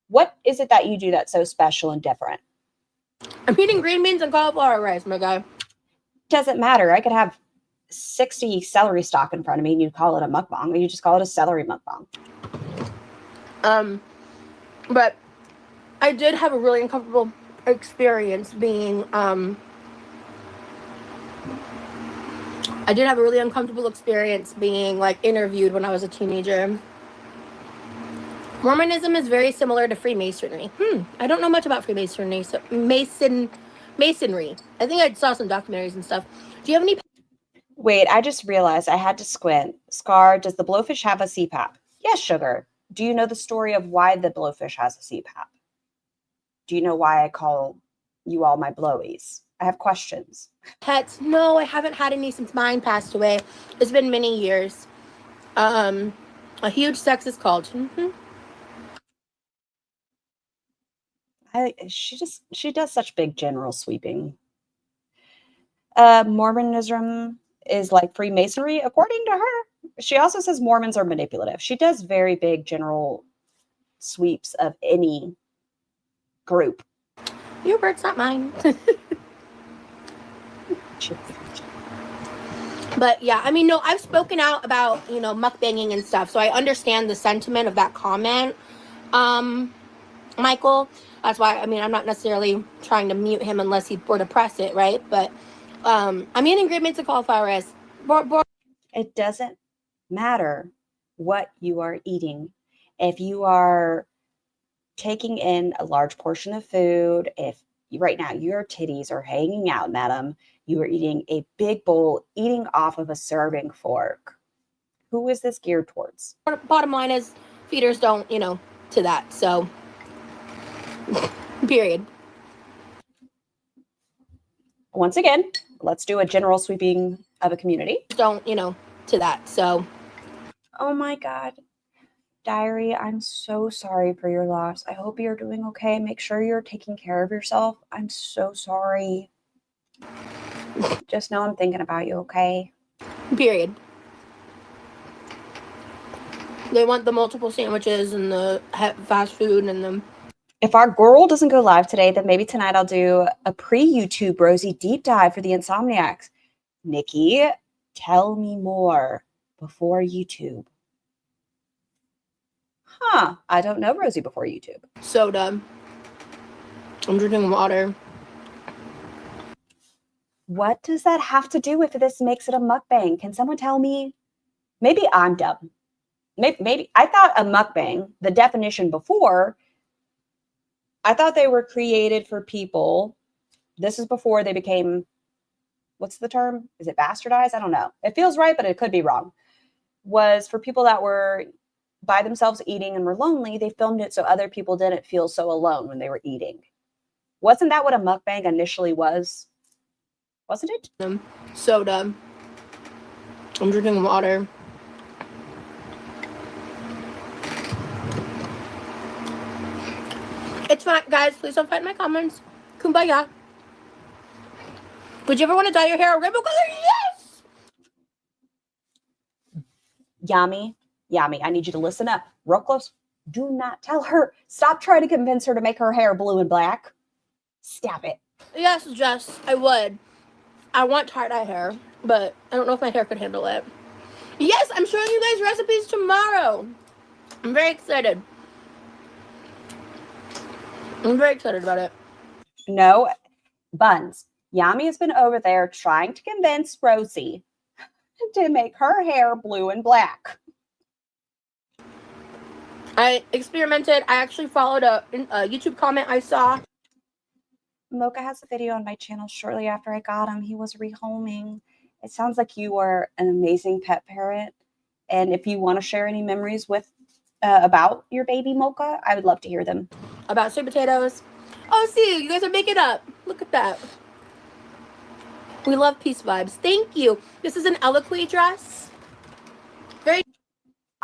What is it that you do that's so special and different? I'm eating green beans and cauliflower rice, my guy. Doesn't matter. I could have 60 celery stalk in front of me and you'd call it a mukbang, or you just call it a celery mukbang. But I did have a really uncomfortable experience being, like interviewed when I was a teenager. Mormonism is very similar to Freemasonry. I don't know much about Freemasonry, so masonry. I think I saw some documentaries and stuff. Do you have any? Wait, I just realized I had to squint. Scar, does the blowfish have a CPAP? Yes, sugar. Do you know the story of why the blowfish has a CPAP? Do you know why I call you all my blowies? I have questions. Pets? No, I haven't had any since mine passed away. It's been many years. A huge sexist cult. She does such big general sweeping. Mormonism is like Freemasonry, according to her. She also says Mormons are manipulative. She does very big general sweeps of any group. Your bird's not mine. But yeah, I mean, no, I've spoken out about, mukbanging and stuff, so I understand the sentiment of that comment, Michael. That's why, I mean, I'm not necessarily trying to mute him unless he were to press it, right? But I'm in agreement to qualify as... It doesn't matter what you are eating. If you are taking in a large portion of food, if right now your titties are hanging out, madam, you are eating a big bowl, eating off of a serving fork. Who is this geared towards? Bottom line is, feeders don't, to that. So, period. Once again, let's do a general sweeping of a community. Don't, to that. So, oh my God. Diary, I'm so sorry for your loss. I hope you're doing okay. Make sure you're taking care of yourself. I'm so sorry. Just know I'm thinking about you, okay? Period. They want the multiple sandwiches and the fast food and the... If our girl doesn't go live today, then maybe tonight I'll do a pre-YouTube Rosie deep dive for the Insomniacs. Nikki, tell me more before YouTube. Huh, I don't know Rosie before YouTube. Soda. I'm drinking water. What does that have to do with this makes it a mukbang? Can someone tell me? Maybe I'm dumb. Maybe I thought a mukbang, the definition before, I thought they were created for people. This is before they became, what's the term? Is it bastardized? I don't know. It feels right, but it could be wrong. Was for people that were by themselves eating and were lonely. They filmed it so other people didn't feel so alone when they were eating. Wasn't that what a mukbang initially was? Wasn't it? Soda. I'm drinking water. It's fine, guys. Please don't fight in my comments. Kumbaya. Would you ever want to dye your hair a rainbow color? Yes! Yami, I need you to listen up. Real close. Do not tell her. Stop trying to convince her to make her hair blue and black. Stop it. Yes, Jess, I would. I want tie-dye hair, but I don't know if my hair could handle it. Yes, I'm showing you guys recipes tomorrow. I'm very excited. I'm very excited about it. No, buns. Yami has been over there trying to convince Rosie to make her hair blue and black. I experimented. I actually followed a YouTube comment I saw. Mocha has a video on my channel shortly after I got him. He was rehoming. It sounds like you are an amazing pet parent. And if you want to share any memories with about your baby Mocha, I would love to hear them. About sweet potatoes. Oh, see, you guys are making up. Look at that. We love peace vibes. Thank you. This is an Eloquy dress.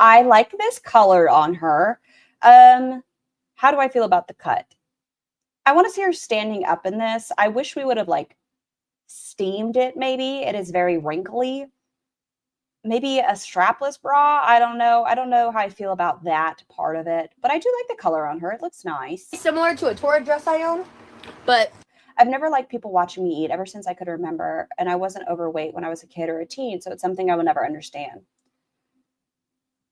I like this color on her. How do I feel about the cut? I want to see her standing up in this. I wish we would have like steamed it maybe. It is very wrinkly. Maybe a strapless bra. I don't know. I don't know how I feel about that part of it. But I do like the color on her. It looks nice. Similar to a Torah dress I own. But I've never liked people watching me eat ever since I could remember. And I wasn't overweight when I was a kid or a teen. So it's something I will never understand.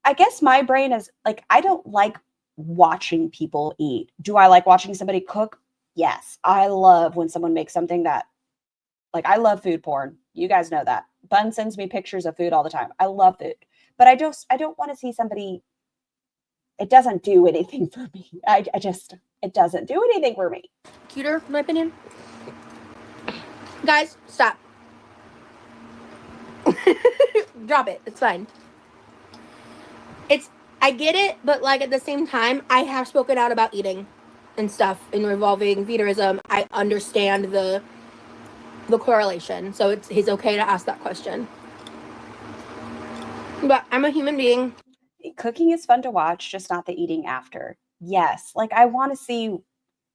I guess my brain is like, I don't like watching people eat. Do I like watching somebody cook? Yes. I love when someone makes something that, like, I love food porn. You guys know that. Bun sends me pictures of food all the time. I love food. But I don't want to see somebody, it doesn't do anything for me. It doesn't do anything for me. Cuter, in my opinion. Guys, stop. Drop it. It's fine. I get it, but like at the same time, I have spoken out about eating and stuff in revolving veganism. I understand the correlation, so it's okay to ask that question. But I'm a human being. Cooking is fun to watch, just not the eating after. Yes, like I want to see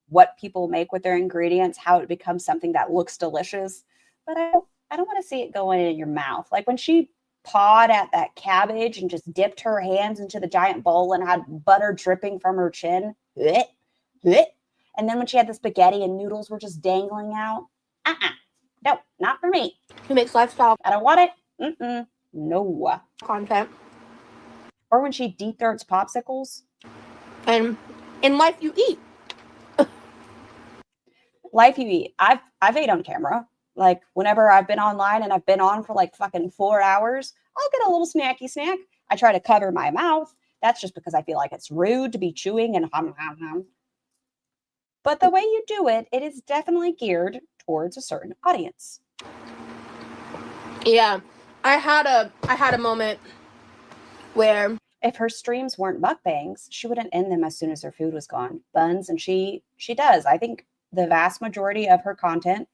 what people make with their ingredients, how it becomes something that looks delicious, but I don't want to see it going in your mouth. Like when she pawed at that cabbage and just dipped her hands into the giant bowl and had butter dripping from her chin. Blech, blech. And then when she had the spaghetti and noodles were just dangling out. No, not for me. Who makes lifestyle I don't want it. No. content. Or when she deep throats popsicles. And in life, you eat. Life you eat. I've ate on camera. Like whenever I've been online and I've been on for like fucking 4 hours, I'll get a little snacky snack. I try to cover my mouth. That's just because I feel like it's rude to be chewing and hum hum hum. But the way you do it, it is definitely geared towards a certain audience. Yeah, I had a moment where if her streams weren't mukbangs, she wouldn't end them as soon as her food was gone. Buns, and she does. I think the vast majority of her content,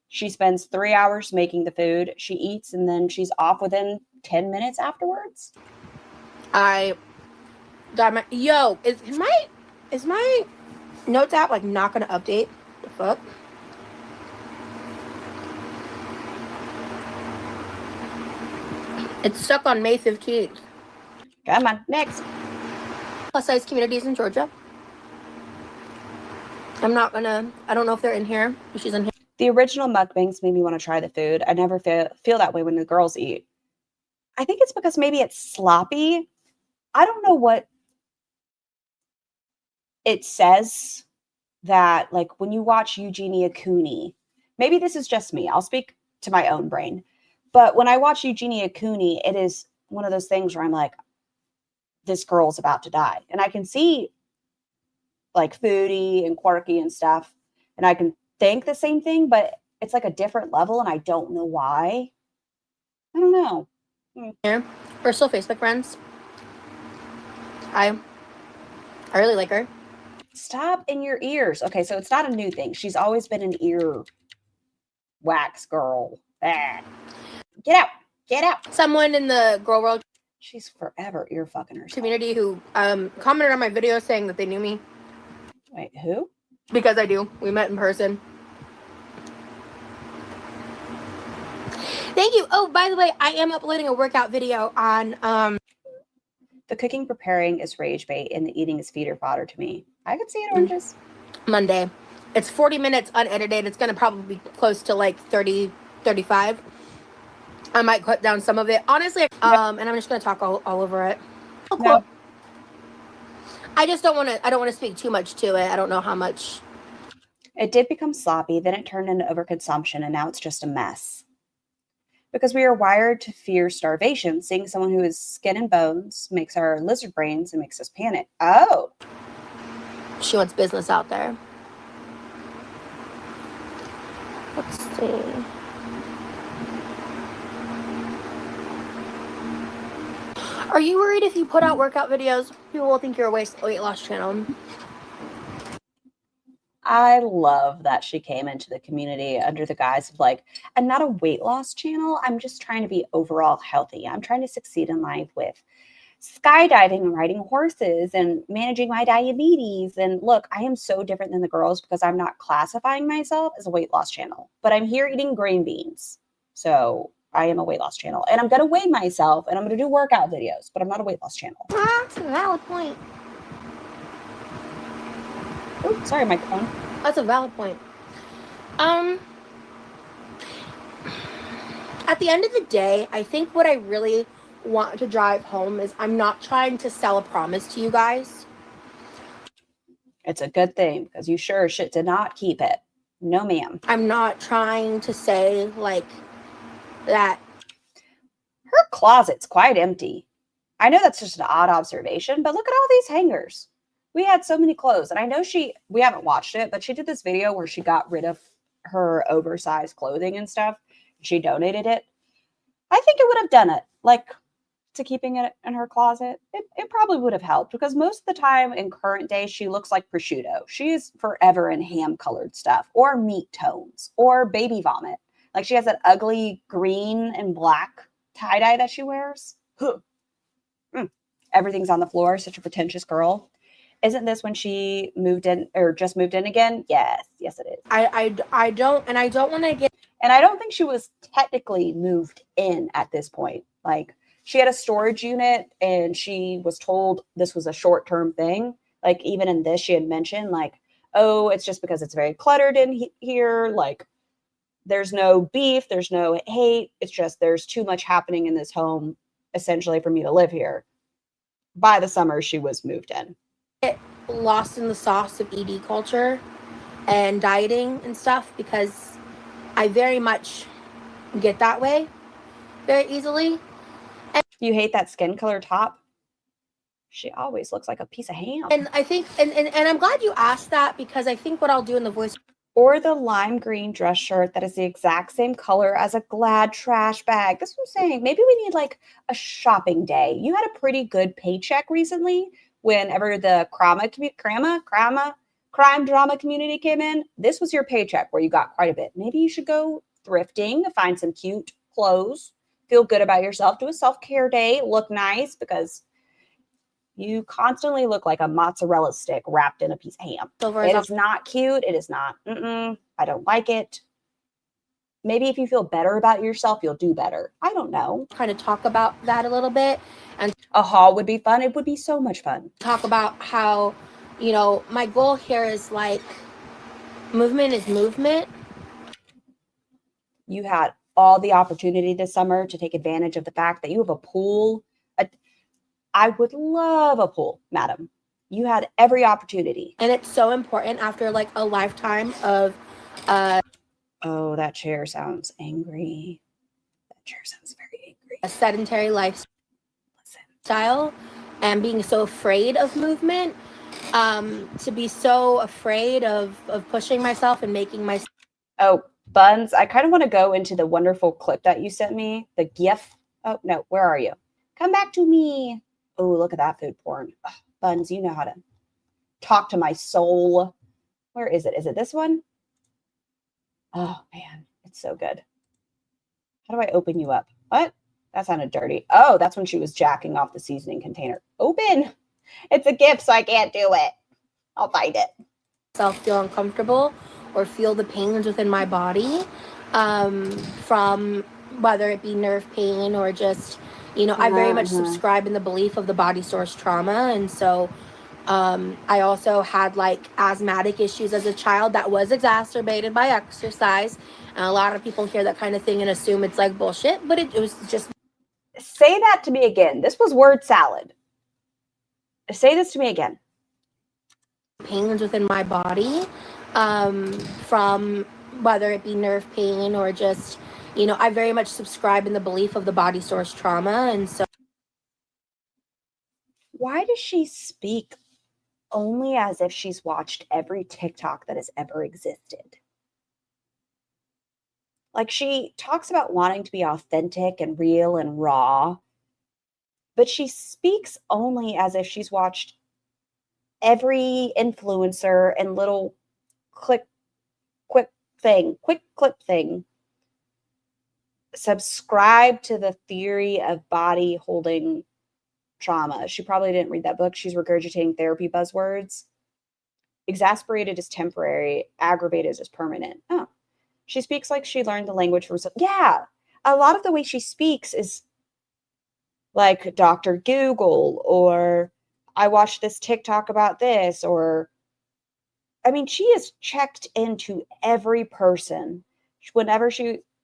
she spends 3 hours making the food, she eats, and then she's off within 10 minutes afterwards. I got my is my notes app like not gonna update? The fuck? It's stuck on May 15th. Come on, next. Plus size communities in Georgia. I don't know if they're in here. She's in here. The original mukbangs made me want to try the food. I never feel that way when the girls eat. I think it's because maybe it's sloppy. I don't know what it says that, like, when you watch Eugenia Cooney, maybe this is just me. I'll speak to my own brain. But when I watch Eugenia Cooney, it is one of those things where I'm like, this girl's about to die. And I can see like Foodie and Quirky and stuff, and I can think the same thing, but it's like a different level, and I don't know why. I don't know. Yeah, we're still Facebook friends. I really like her. Stop in your ears. Okay, so it's not a new thing. She's always been an ear wax girl. Ah. Get out. Get out. Someone in the GorlWorld She's forever ear fucking herself. community who commented on my video saying that they knew me. Wait, who? Because I do. We met in person. Thank you. Oh, by the way, I am uploading a workout video on The cooking preparing is rage bait and the eating is feeder fodder to me. I could see it, oranges. Monday. It's 40 minutes unedited. It's going to probably be close to like 30, 35. I might cut down some of it. Honestly, and I'm just going to talk all over it. Oh, cool. No. I just don't want to speak too much to it. I don't know how much. It did become sloppy, then it turned into overconsumption, and now it's just a mess. Because we are wired to fear starvation, seeing someone who is skin and bones makes our lizard brains and makes us panic. Oh. She wants business out there. Let's see. Are you worried if you put out workout videos, people will think you're a weight loss channel? I love that she came into the community under the guise of like, I'm not a weight loss channel. I'm just trying to be overall healthy. I'm trying to succeed in life with skydiving and riding horses and managing my diabetes. And look, I am so different than the girls because I'm not classifying myself as a weight loss channel, but I'm here eating green beans. So I am a weight loss channel, and I'm going to weigh myself and I'm going to do workout videos, but I'm not a weight loss channel. That's a valid point. Oh, sorry, microphone. That's a valid point. At the end of the day, I think what I really want to drive home is I'm not trying to sell a promise to you guys. It's a good thing because you sure as shit did not keep it. No, ma'am. I'm not trying to say like that. Her closet's quite empty. I know that's just an odd observation, but look at all these hangers. We had so many clothes, and I know we haven't watched it, but she did this video where she got rid of her oversized clothing and stuff. She donated it. I think it would have done it. Like, to keeping it in her closet, it probably would have helped, because most of the time in current day, she looks like prosciutto. She's forever in ham colored stuff or meat tones or baby vomit. Like she has that ugly green and black tie dye that she wears. Everything's on the floor. Such a pretentious girl. Isn't this when she moved in or just moved in again? Yes, it is. I don't want to get. And I don't think she was technically moved in at this point. Like she had a storage unit and she was told this was a short-term thing. Like even in this, she had mentioned like, oh, it's just because it's very cluttered in here. Like there's no beef, there's no hate. It's just there's too much happening in this home, essentially, for me to live here. By the summer, she was moved in. Lost in the sauce of ED culture and dieting and stuff, because I very much get that way very easily. You hate that skin color top? She always looks like a piece of ham. And I think, and I'm glad you asked that, because I think what I'll do in the voice. Or the lime green dress shirt that is the exact same color as a Glad trash bag. That's what I'm saying. Maybe we need like a shopping day. You had a pretty good paycheck recently whenever the crime drama community came in. This was your paycheck where you got quite a bit. Maybe you should go thrifting, find some cute clothes, feel good about yourself, do a self-care day, look nice, because you constantly look like a mozzarella stick wrapped in a piece of ham. It is not cute. It is not. I don't like it. Maybe if you feel better about yourself, you'll do better. I don't know. Kind of talk about that a little bit. And a haul would be fun. It would be so much fun. Talk about how, you know, my goal here is like, movement is movement. You had all the opportunity this summer to take advantage of the fact that you have a pool. I would love a pool, madam. You had every opportunity. And it's so important after like a lifetime of oh, that chair sounds angry. That chair sounds very angry. A sedentary lifestyle and being so afraid of movement, to be so afraid of pushing myself and making myself. Oh, Buns, I kind of want to go into the wonderful clip that you sent me, the GIF. Oh, no, where are you? Come back to me. Oh, look at that food porn. Ugh, Buns, you know how to talk to my soul. Where is it? Is it this one? Oh, man, it's so good. How do I open you up? What? That sounded dirty. Oh, that's when she was jacking off the seasoning container. Open. It's a GIF, so I can't do it. I'll find it. Self feel uncomfortable or feel the pains within my body, from whether it be nerve pain or just, you know, I very much subscribe in the belief of the body source trauma. And so I also had like asthmatic issues as a child that was exacerbated by exercise. And a lot of people hear that kind of thing and assume it's like bullshit, but it was just. Say that to me again. This was word salad. Say this to me again. Pains within my body, from whether it be nerve pain or just, you know, I very much subscribe in the belief of the body source trauma. And so. Why does she speak only as if she's watched every TikTok that has ever existed? Like she talks about wanting to be authentic and real and raw, but she speaks only as if she's watched every influencer and little quick clip thing subscribe to the theory of body holding trauma. She probably didn't read that book. She's regurgitating therapy buzzwords. Exasperated is temporary, aggravated is permanent. Oh, she speaks like she learned the language from. Yeah, a lot of the way she speaks is like Dr. Google, or I watched this TikTok about this, or I mean, she is checked into every person. Whenever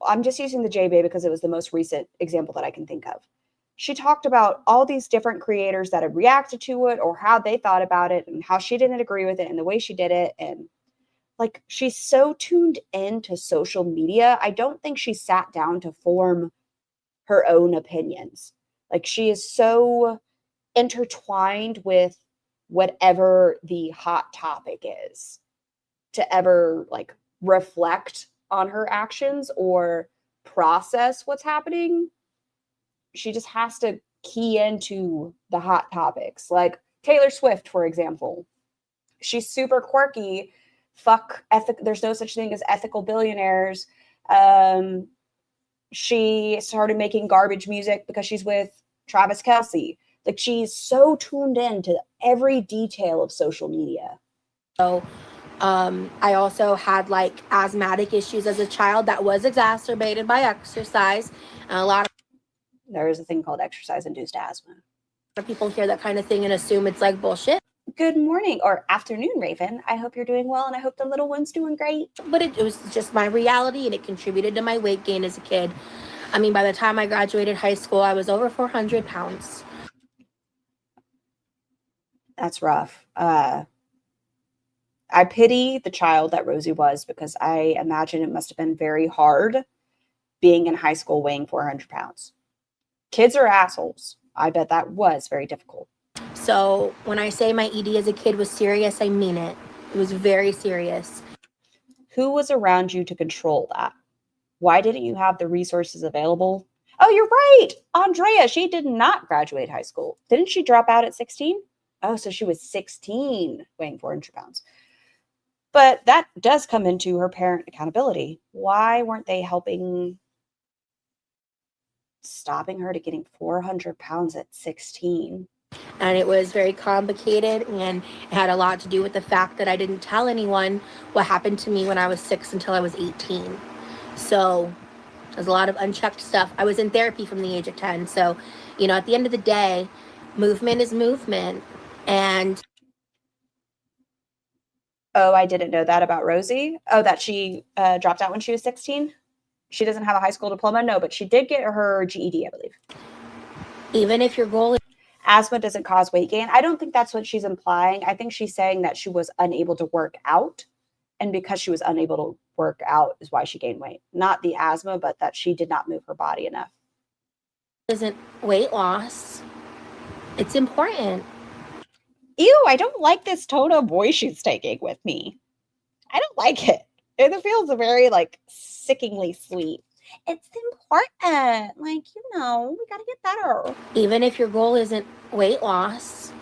I'm just using the J-Bay because it was the most recent example that I can think of. She talked about all these different creators that had reacted to it or how they thought about it and how she didn't agree with it and the way she did it. And like, she's so tuned into social media. I don't think she sat down to form her own opinions. Like, she is so intertwined with whatever the hot topic is to ever like reflect on her actions or process what's happening. She just has to key into the hot topics. Like Taylor Swift, for example. She's super quirky. Fuck ethic. There's no such thing as ethical billionaires. She started making garbage music because she's with Travis Kelce. Like, she's so tuned in to every detail of social media. So I also had like asthmatic issues as a child that was exacerbated by exercise. And a lot There is a thing called exercise-induced asthma. of people hear that kind of thing and assume it's like bullshit. Good morning or afternoon, Raven. I hope you're doing well, and I hope the little one's doing great. But it was just my reality, and it contributed to my weight gain as a kid. I mean, by the time I graduated high school, I was over 400 pounds. That's rough. I pity the child that Rosie was, because I imagine it must have been very hard being in high school weighing 400 pounds. Kids are assholes. I bet that was very difficult. So when I say my ED as a kid was serious, I mean it. It was very serious. Who was around you to control that? Why didn't you have the resources available? Oh, you're right. Andrea, she did not graduate high school. Didn't she drop out at 16? Oh, so she was 16 weighing 400 pounds. But that does come into her parent accountability. Why weren't they stopping her to getting 400 pounds at 16? And it was very complicated, and it had a lot to do with the fact that I didn't tell anyone what happened to me when I was 6 until I was 18. So there's a lot of unchecked stuff. I was in therapy from the age of 10. So, you know, at the end of the day, movement is movement. And oh, I didn't know that about Rosie. Oh, that she dropped out when she was 16? She doesn't have a high school diploma? No, but she did get her GED, I believe. even if your goal is Asthma doesn't cause weight gain. I don't think that's what she's implying. I think she's saying that she was unable to work out. And because she was unable to work out is why she gained weight. Not the asthma, but that she did not move her body enough. isn't weight loss, it's important. Ew, I don't like this tone of voice she's taking with me. I don't like it. It feels very, like, sickeningly sweet. It's important. Like, you know, we gotta get better. Even if your goal isn't weight loss,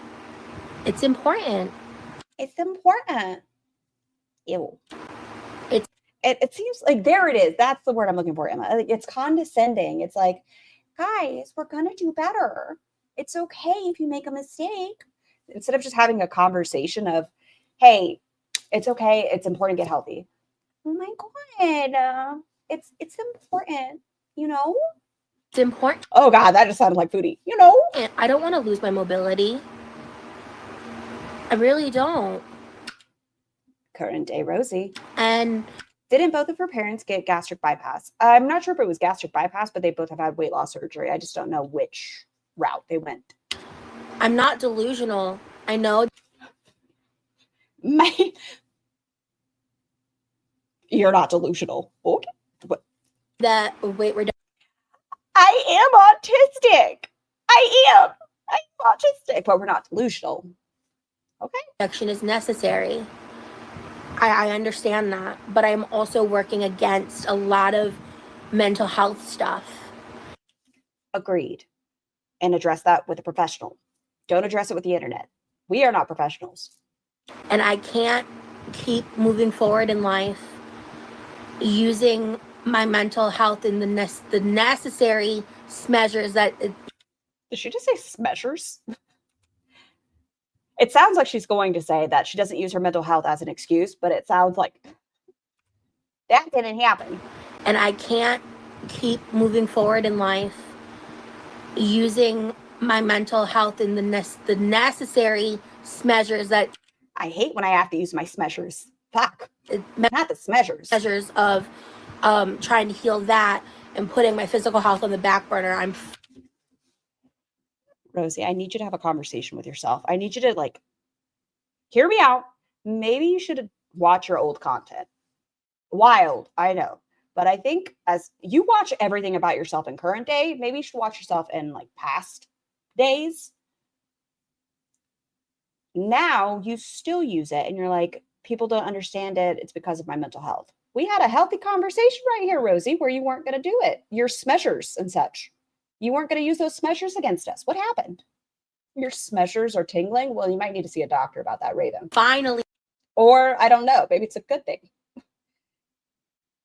it's important. It's important. Ew. It's- It seems like, there it is. That's the word I'm looking for, Emma. Like, it's condescending. It's like, guys, we're gonna do better. It's okay if you make a mistake. Instead of just having a conversation of, hey, it's okay, it's important to get healthy. Oh my God. It's important, you know? It's important. Oh God, that just sounded like foodie. You know? And I don't want to lose my mobility. I really don't. Current day Rosie. And Didn't both of her parents get gastric bypass? I'm not sure if it was gastric bypass, but they both have had weight loss surgery. I just don't know which route they went. I'm not delusional. I know You're not delusional. Okay. that weight reduction I am autistic. I'm autistic, but we're not delusional. Okay. is necessary. I understand that, but I'm also working against a lot of mental health stuff. Agreed. And address that with a professional. Don't address it with the internet. We are not professionals. And I can't keep moving forward in life using my mental health in the necessary measures that Did she just say measures? It sounds like she's going to say that she doesn't use her mental health as an excuse, but it sounds like that didn't happen. and I can't keep moving forward in life using my mental health in the necessary measures that I hate when I have to use my measures. Fuck. Not the measures. measures of trying to heal that and putting my physical health on the back burner. I'm Rosie, I need you to have a conversation with yourself. I need you to, like, hear me out. Maybe you should watch your old content. Wild, I know. But I think as you watch everything about yourself in current day, maybe you should watch yourself in, like, past days. Now you still use it and you're like, people don't understand it. It's because of my mental health. We had a healthy conversation right here, Rosie, where you weren't going to do it. Your measures and such. You weren't going to use those smeshers against us. What happened? Your smeshers are tingling? Well, you might need to see a doctor about that, Raven. Finally. Or, I don't know, maybe it's a good thing.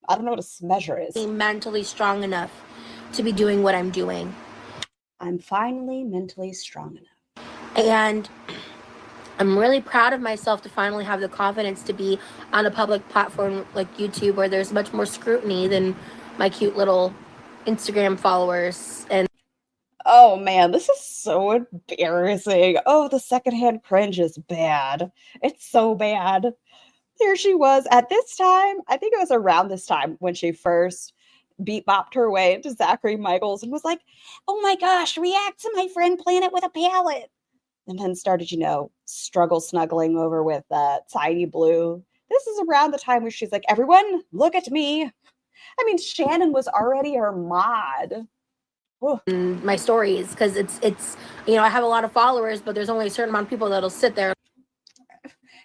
I don't know what a smesher is. Mentally strong enough to be doing what I'm doing. I'm finally mentally strong enough. And I'm really proud of myself to finally have the confidence to be on a public platform like YouTube, where there's much more scrutiny than my cute little Instagram followers. And oh man, this is so embarrassing. Oh, the secondhand cringe is bad. It's so bad. Here she was at this time. I think it was around this time when she first beat bopped her way into Zachary Michaels and was like, oh my gosh, react to my friend Planet with a palette. And then started, struggle snuggling over with Tiny Blue. This is around the time where she's like, everyone, look at me. I mean, Shannon was already her mod. My stories, because it's I have a lot of followers, but there's only a certain amount of people that'll sit there.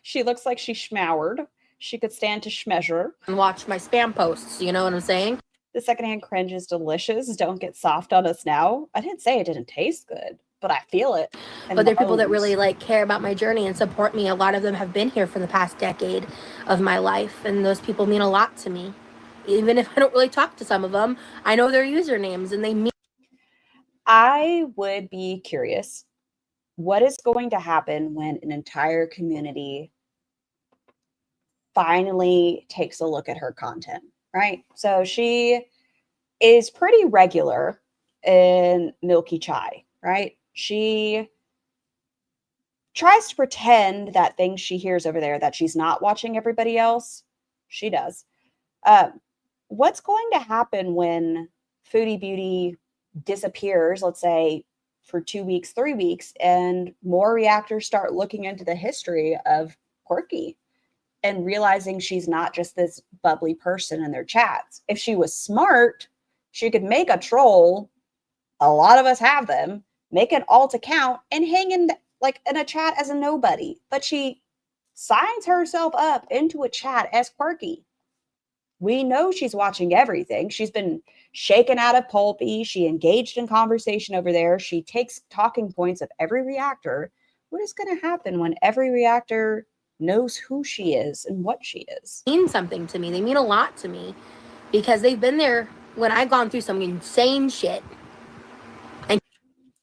She looks like she schmowered. She could stand to schmeasure. And watch my spam posts, you know what I'm saying? The secondhand cringe is delicious. Don't get soft on us now. I didn't say it didn't taste good, but I feel it. But there are people that really care about my journey and support me. A lot of them have been here for the past decade of my life, and those people mean a lot to me. Even if I don't really talk to some of them, I know their usernames and they mean. I would be curious, what is going to happen when an entire community finally takes a look at her content, right? So she is pretty regular in Milky Chai, right? She tries to pretend that things she hears over there, that she's not watching everybody else. She does. What's going to happen when Foodie Beauty disappears, let's say, for 2 weeks, 3 weeks, and more reactors start looking into the history of Quirky and realizing she's not just this bubbly person in their chats? If she was smart, she could make a troll. A lot of us have them. Make an alt account and hang in a chat as a nobody. But she signs herself up into a chat as Quirky. We know she's watching everything. She's been shaken out of Pulpy. She engaged in conversation over there. She takes talking points of every reactor. What is going to happen when every reactor knows who she is and what she is? Mean something to me. They mean a lot to me because they've been there when I've gone through some insane shit. And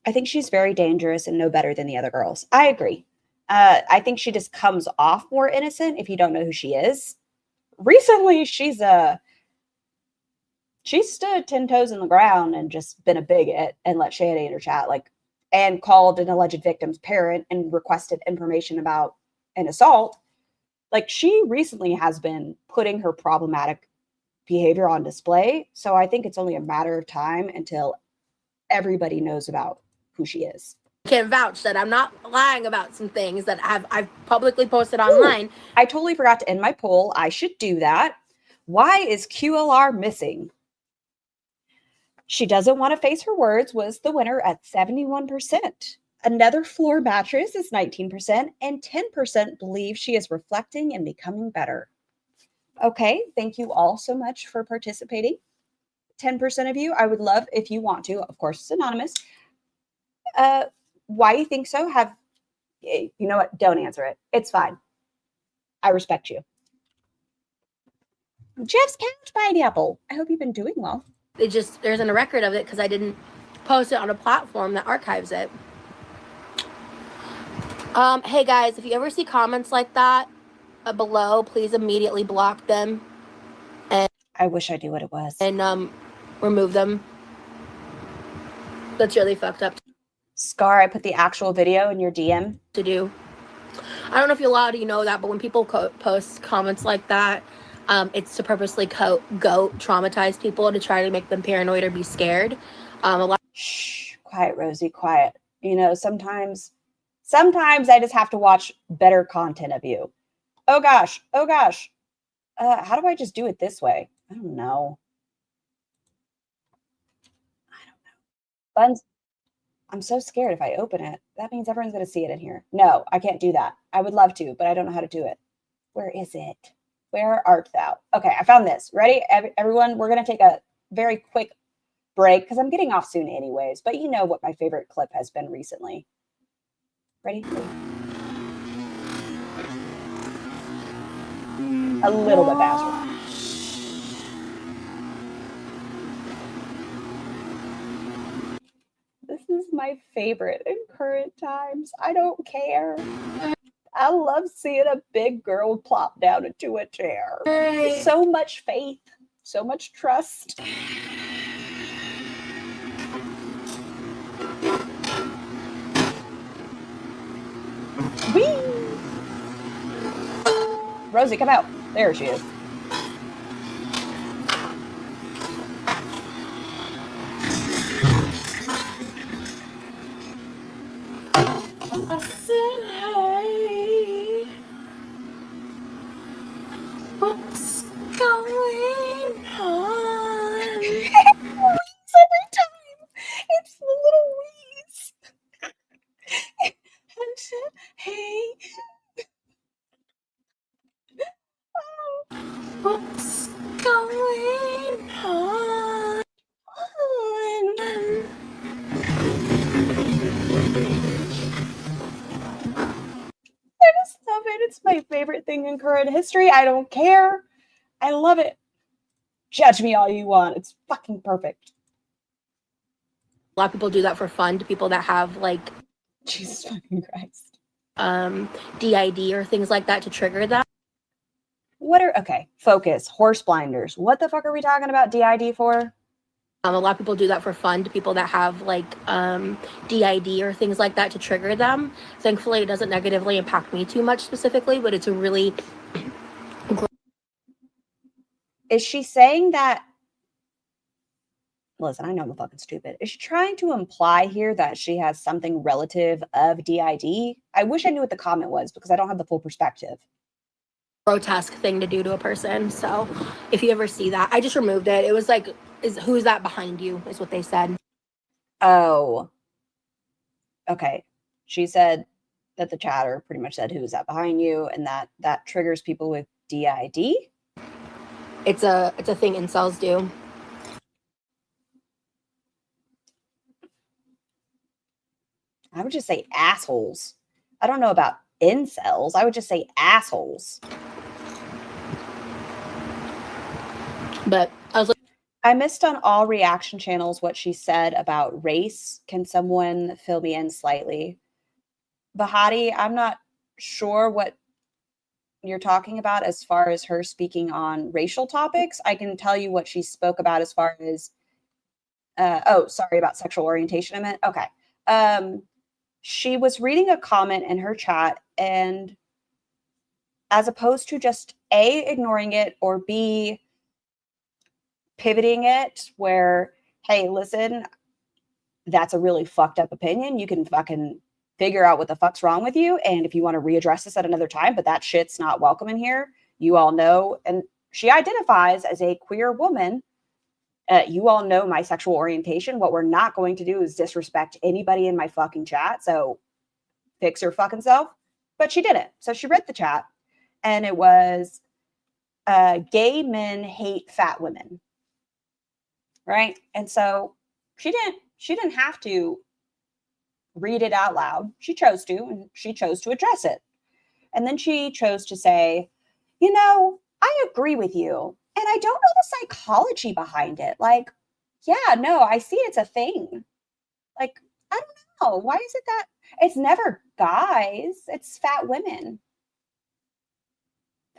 I think she's very dangerous and no better than the other girls. I agree. I think she just comes off more innocent if you don't know who she is. Recently, she stood 10 toes in the ground and just been a bigot and let Shannon in her chat, and called an alleged victim's parent and requested information about an assault. She recently has been putting her problematic behavior on display. So I think it's only a matter of time until everybody knows about who she is. Can vouch that I'm not lying about some things that I've publicly posted online. Ooh, I totally forgot to end my poll. I should do that. Why is QLR missing? She doesn't want to face her words was the winner at 71%. Another floor mattress is 19%, and 10% believe she is reflecting and becoming better. Okay, thank you all so much for participating. 10% of you, I would love if you want to, of course, it's anonymous. Why you think so? You know what? Don't answer it. It's fine. I respect you. Jeff's Couch Pineapple. I hope you've been doing well. There isn't a record of it because I didn't post it on a platform that archives it. Hey guys, if you ever see comments like that below, please immediately block them. And I wish I knew what it was. And remove them. That's really fucked up. Scar, I put the actual video in your DM. To do. I don't know if you're allowed to know that, but when people post comments like that, it's to purposely traumatize people to try to make them paranoid or be scared. Shh, quiet, Rosie, quiet. Sometimes I just have to watch better content of you. Oh gosh. How do I just do it this way? I don't know. Buns. I'm so scared if I open it. That means everyone's going to see it in here. No, I can't do that. I would love to, but I don't know how to do it. Where is it? Where art thou? Okay, I found this. Ready? Everyone, we're going to take a very quick break because I'm getting off soon anyways. But you know what my favorite clip has been recently. Ready? A little bit faster. This is my favorite in current times. I don't care. I love seeing a big girl plop down into a chair. So much faith, so much trust. Whee! Rosie, come out. There she is. I said, hey, what's going on? Every time. It's the little wheeze. I said, hey. What's going on? I just love it. It's my favorite thing in current history. I don't care. I love it. Judge me all you want. It's fucking perfect. A lot of people do that for fun to people that have like Jesus fucking Christ. DID or things like that to trigger them. Okay, focus. Horse blinders. What the fuck are we talking about DID for? A lot of people do that for fun to people that have like DID or things like that to trigger them. Thankfully, it doesn't negatively impact me too much specifically, but it's a really... Is she saying that? Listen, I know I'm fucking stupid. Is she trying to imply here that she has something relative of DID? I wish I knew what the comment was because I don't have the full perspective. grotesque thing to do to a person. So if you ever see that, I just removed it. It was like, who's that behind you is what they said. Oh, okay. She said that the chatter pretty much said, who's that behind you? And that triggers people with DID. It's a thing incels do. I would just say assholes. I don't know about incels. I would just say assholes. But I missed on all reaction channels what she said about race. Can someone fill me in slightly? Bahati, I'm not sure what you're talking about as far as her speaking on racial topics. I can tell you what she spoke about as far as, about sexual orientation. I meant, okay. She was reading a comment in her chat, and as opposed to just A, ignoring it, or B, pivoting it where, hey, listen, that's a really fucked up opinion. You can fucking figure out what the fuck's wrong with you. And if you want to readdress this at another time, but that shit's not welcome in here. You all know. And she identifies as a queer woman. You all know my sexual orientation. What we're not going to do is disrespect anybody in my fucking chat. So fix your fucking self. But she didn't. So she read the chat, and it was gay men hate fat women. Right. And so she didn't have to read it out loud. She chose to, and she chose to address it. And then she chose to say, you know, I agree with you. And I don't know the psychology behind it. Like, yeah, no, I see it's a thing. Like, I don't know. Why is it that it's never guys, it's fat women?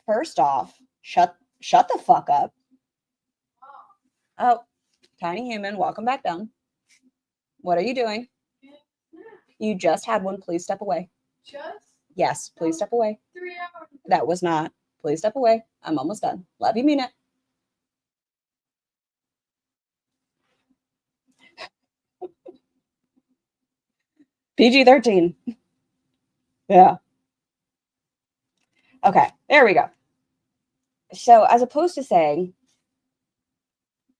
First off, shut the fuck up. Oh, tiny human, welcome back down. What are you doing? You just had one. Please step away. Just? Yes, please step away. 3 hours. That was not. Please step away. I'm almost done. Love you, mean it. PG-13. Yeah. Okay, there we go. So as opposed to saying,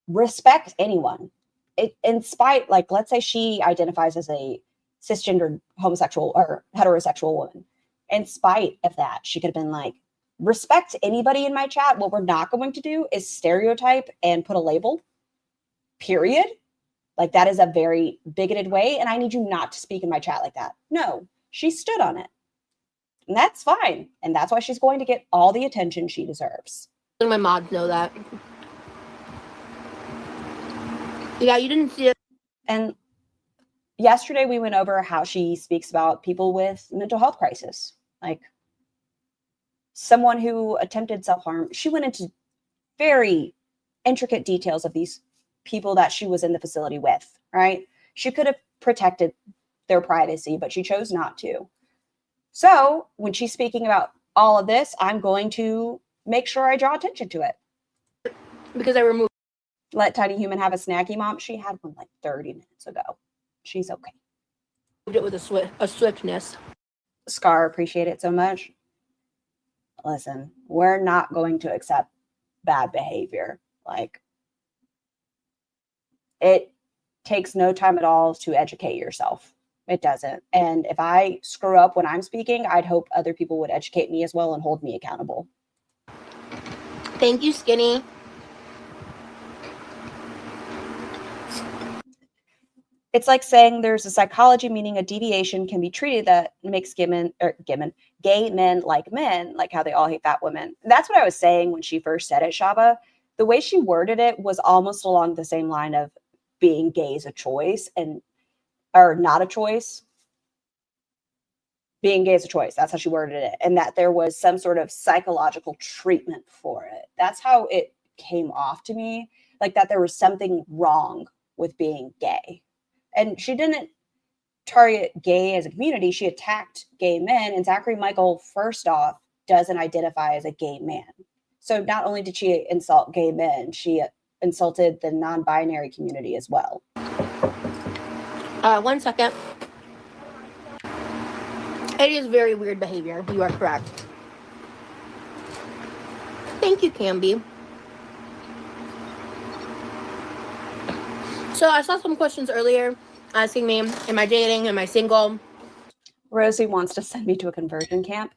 respect anyone, in spite, like, let's say she identifies as a cisgendered homosexual or heterosexual woman. In spite of that, she could have been like, respect anybody in my chat. What we're not going to do is stereotype and put a label, period. Like, that is a very bigoted way, and I need you not to speak in my chat like that. No, she stood on it. And that's fine. And that's why she's going to get all the attention she deserves. My mods know that. Yeah, you didn't see it. And yesterday we went over how she speaks about people with mental health crisis. Like, someone who attempted self-harm. She went into very intricate details of these people that she was in the facility with, right? She could have protected their privacy, but she chose not to. So when she's speaking about all of this, I'm going to make sure I draw attention to it. Because I removed Let Tiny Human have a snacky, Mom. She had one like 30 minutes ago. She's okay. it with a swiftness. Scar, appreciate it so much. Listen, we're not going to accept bad behavior. Like, it takes no time at all to educate yourself. It doesn't. And if I screw up when I'm speaking, I'd hope other people would educate me as well and hold me accountable. Thank you, Skinny. It's like saying there's a psychology, meaning a deviation can be treated that makes gay men like men, like how they all hate fat women. That's what I was saying when she first said it, Shaba. The way she worded it was almost along the same line of being gay is a choice or not a choice. Being gay is a choice. That's how she worded it. And that there was some sort of psychological treatment for it. That's how it came off to me. Like that there was something wrong with being gay. And she didn't target gay as a community. She attacked gay men. And Zachary Michael, first off, doesn't identify as a gay man. So not only did she insult gay men, she insulted the non-binary community as well. 1 second. It is very weird behavior. You are correct. Thank you, Camby. So I saw some questions earlier asking me, am I dating? Am I single? Rosie wants to send me to a conversion camp.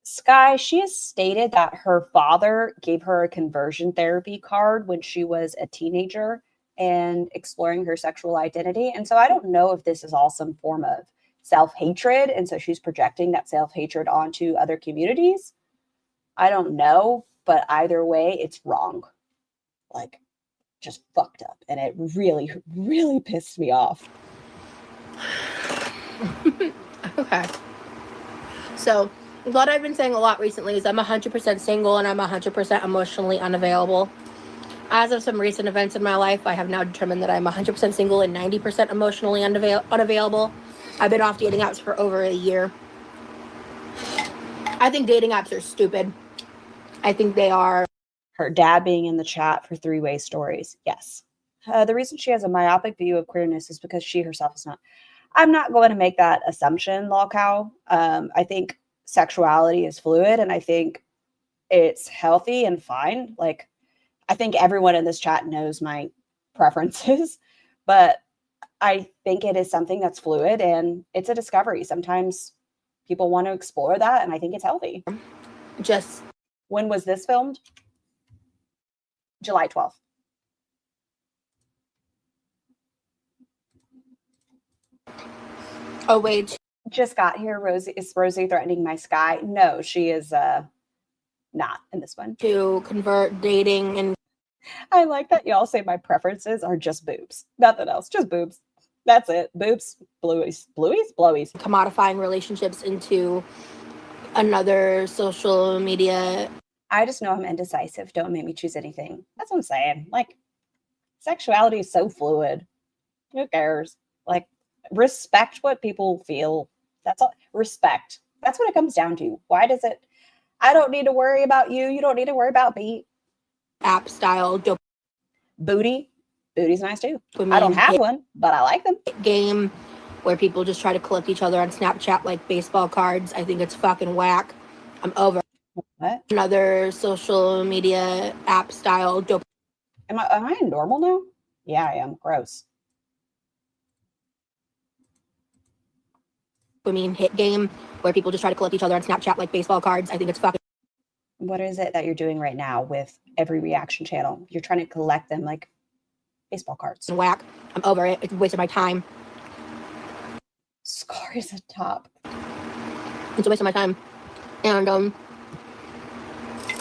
Sky, she has stated that her father gave her a conversion therapy card when she was a teenager and exploring her sexual identity. And so I don't know if this is all some form of self-hatred. And so she's projecting that self-hatred onto other communities. I don't know, but either way, it's wrong. Like, just fucked up. And it really, really pissed me off. Okay. So what I've been saying a lot recently is I'm 100% single and I'm 100% emotionally unavailable. As of some recent events in my life, I have now determined that I'm 100% single and 90% emotionally unavailable. I've been off dating apps for over a year. I think dating apps are stupid. I think they are. Her dad being in the chat for three-way stories. Yes. The reason she has a myopic view of queerness is because she herself is not. I'm not going to make that assumption, lolcow. I think sexuality is fluid, and I think it's healthy and fine. Like, I think everyone in this chat knows my preferences, but I think it is something that's fluid and it's a discovery. Sometimes people want to explore that, and I think it's healthy. Just. When was this filmed? July 12th. Oh, wait. Just got here. Rosie, is Rosie threatening my Sky? No, she is not in this one. To convert dating and I like that y'all say my preferences are just boobs. Nothing else. Just boobs. That's it. Boobs, blueies, blowies. commodifying relationships into another social media. I just know I'm indecisive. Don't make me choose anything. That's what I'm saying. Like, sexuality is so fluid. Who cares? Like, respect what people feel. That's all. Respect. That's what it comes down to. Why does it? I don't need to worry about you. You don't need to worry about me. App style dope Booty. Booty's nice too. I don't have one, but I like them. Game where people just try to collect each other on Snapchat like baseball cards. I think it's fucking whack. I'm over. What? Another social media app style dope. Am I normal now? Yeah, I am. Gross. Hit game where people just try to collect each other on Snapchat like baseball cards. I think it's fucking. What is it that you're doing right now with every reaction channel? You're trying to collect them like baseball cards. Whack. I'm over it. It's wasting my time. Scar is a top. It's a waste of my time. And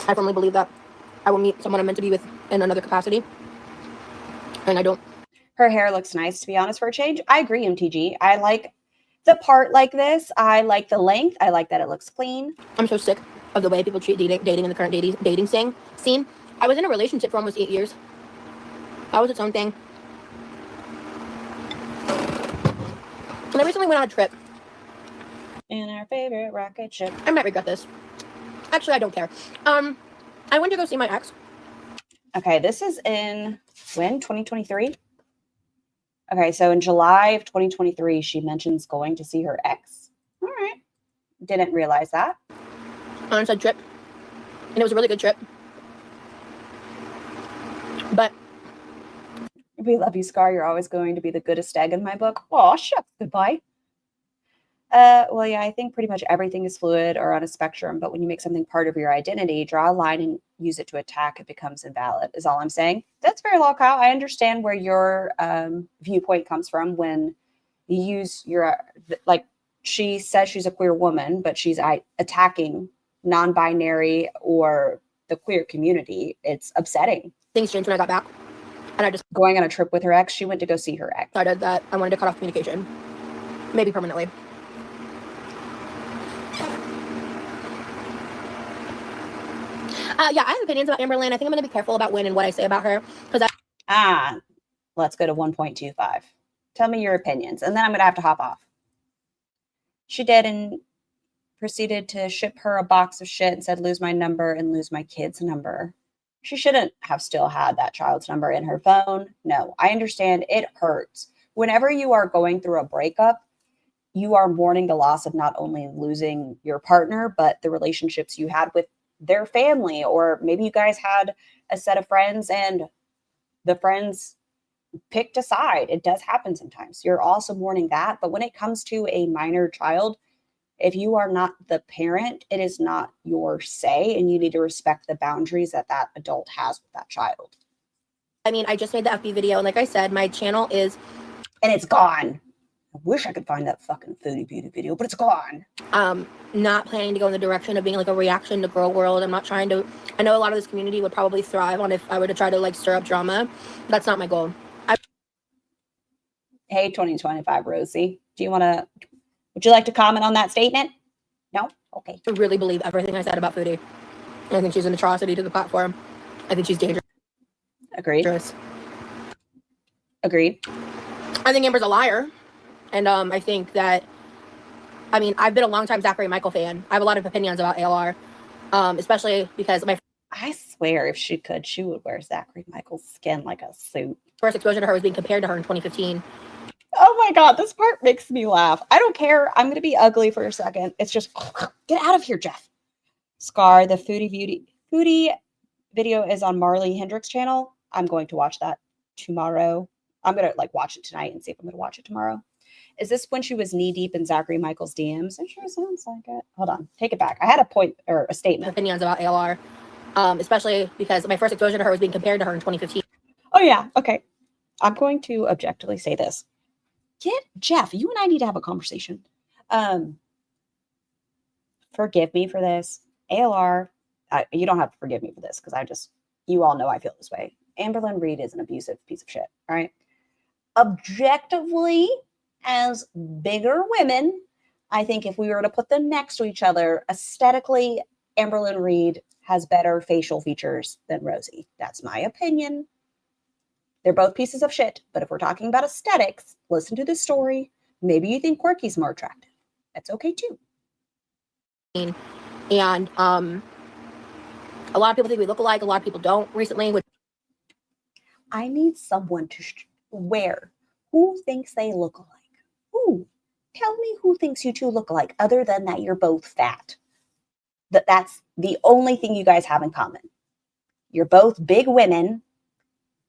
I firmly believe that I will meet someone I'm meant to be with in another capacity. And I don't. Her hair looks nice, to be honest, for a change. I agree, MTG. I like the part like this. I like the length. I like that it looks clean. I'm so sick of the way people treat dating in the current dating scene. I was in a relationship for almost 8 years. That was its own thing. And I recently went on a trip. In our favorite rocket ship. I might regret this. Actually, I don't care. I went to go see my ex. Okay, this is in when? 2023? Okay, so in July of 2023, she mentions going to see her ex. All right. Didn't realize that. On said trip. And it was a really good trip. But We love you, Scar. You're always going to be the goodest egg in my book. Oh, shucks. Goodbye. Well, yeah, I think pretty much everything is fluid or on a spectrum, but when you make something part of your identity, draw a line and use it to attack, it becomes invalid, is all I'm saying. That's very low, Kyle. I understand where your viewpoint comes from when you use your, like, she says she's a queer woman, but she's attacking non-binary or the queer community. It's upsetting. things changed when I got back. And I just Going on a trip with her ex, she went to go see her ex. decided that I wanted to cut off communication. Maybe permanently. Yeah, I have opinions about Amberlynn. I think I'm going to be careful about when and what I say about her. Because Let's go to 1.25. Tell me your opinions, and then I'm going to have to hop off. She did and proceeded to ship her a box of shit and said, lose my number and lose my kid's number. She shouldn't have still had that child's number in her phone. No, I understand it hurts. Whenever you are going through a breakup, you are mourning the loss of not only losing your partner, but the relationships you had with their family, or maybe you guys had a set of friends and the friends picked a side. It does happen sometimes. You're also mourning that. But when it comes to a minor child, if you are not the parent, it is not your say, and you need to respect the boundaries that that adult has with that child. I mean, I just made the FB video, and like I said, my channel is... And it's gone. I wish I could find that fucking foodie beauty video, but it's gone. Not planning to go in the direction of being like a reaction to GorlWorld. I'm not trying to... I know a lot of this community would probably thrive on if I were to try to like stir up drama. That's not my goal. Hey, 2025 Rosie, would you like to comment on that statement? No? Okay. I really believe everything I said about Foodie. I think she's an atrocity to the platform. I think she's dangerous. Agreed. Agreed. I think Amber's a liar. And I think that, I mean, I've been a long time Zachary Michael fan. I have a lot of opinions about ALR, especially because I swear if she could, she would wear Zachary Michael's skin like a suit. first exposure to her was being compared to her in 2015. Oh my God, this part makes me laugh. I don't care. I'm going to be ugly for a second. It's just, get out of here, Jeff. Scar, the foodie video is on Marley Hendricks' channel. I'm going to watch that tomorrow. I'm going to like watch it tonight and see if I'm going to watch it tomorrow. Is this when she was knee deep in Zachary Michael's DMs? It sure sounds like it. Hold on. Take it back. I had a point or a statement. Opinions about ALR, especially because my first exposure to her was being compared to her in 2015. Oh, yeah. Okay. I'm going to objectively say this. Jeff, you and I need to have a conversation. Forgive me for this. ALR, you don't have to forgive me for this because you all know I feel this way. Amberlynn Reed is an abusive piece of shit, all right? Objectively, as bigger women, I think if we were to put them next to each other, aesthetically, Amberlynn Reed has better facial features than Rosie. That's my opinion. They're both pieces of shit, but if we're talking about aesthetics, listen to this story. Maybe you think Quirky's more attractive. That's okay too. And a lot of people think we look alike. A lot of people don't recently. I need someone to who thinks they look alike. Who? Tell me who thinks you two look alike, other than that you're both fat. That's the only thing you guys have in common. You're both big women.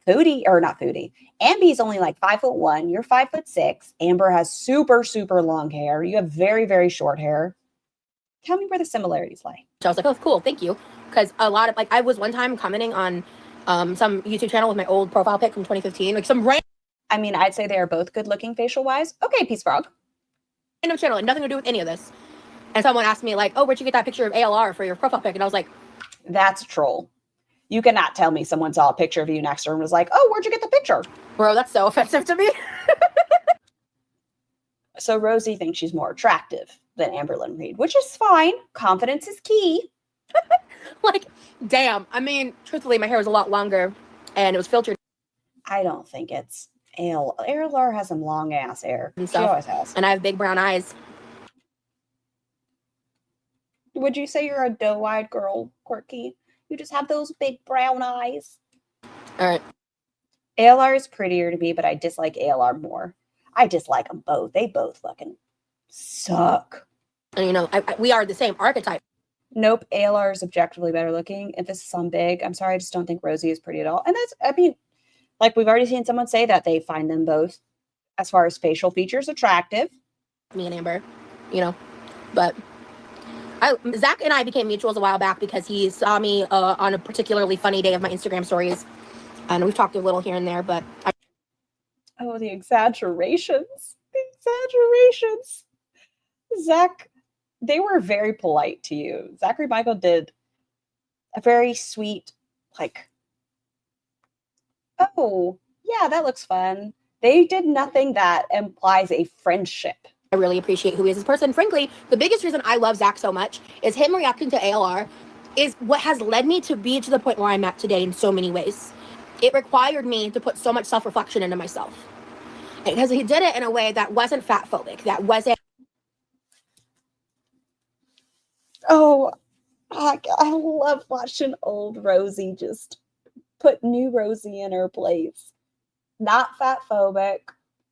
Not Foodie. Amby's only like 5'1". You're 5'6". Amber has super, super long hair. You have very, very short hair. Tell me where the similarities lie. I was like, oh, cool, thank you. Because a lot of, like, I was one time commenting on some YouTube channel with my old profile pic from 2015, like some I mean, I'd say they are both good looking facial wise. Okay, Peace Frog. random channel and nothing to do with any of this. And someone asked me like, oh, where'd you get that picture of ALR for your profile pic? And I was like, that's a troll. You cannot tell me someone saw a picture of you next to her and was like, oh, where'd you get the picture? bro, that's so offensive to me. So Rosie thinks she's more attractive than Amberlynn Reed, which is fine. Confidence is key. Like, damn. I mean, truthfully, my hair was a lot longer and it was filtered. I don't think it's ALR has some long ass hair. And She stuff. always has. And I have big brown eyes. Would you say you're a doe-eyed girl, Quirky? You just have those big brown eyes. All right. ALR is prettier to me, but I dislike ALR more. I dislike them both. They both fucking suck. And, you know, we are the same archetype. Nope, ALR is objectively better looking. Emphasis on big. I'm sorry, I just don't think Rosie is pretty at all. And that's, I mean, like we've already seen someone say that they find them both, as far as facial features, attractive. Me and Amber, you know, but Zach and I became mutuals a while back because he saw me on a particularly funny day of my Instagram stories. And we've talked a little here and there, but Oh, the exaggerations. The exaggerations. Zach, they were very polite to you. Zachary Michael did a very sweet, like, oh, yeah, that looks fun. They did nothing that implies a friendship. I really appreciate who he is as a person. Frankly, the biggest reason I love Zach so much is him reacting to ALR is what has led me to be to the point where I'm at today in so many ways. It required me to put so much self-reflection into myself. Because he did it in a way that wasn't fat phobic, that wasn't... Oh, I love watching old Rosie just put new Rosie in her place. Not fat phobic,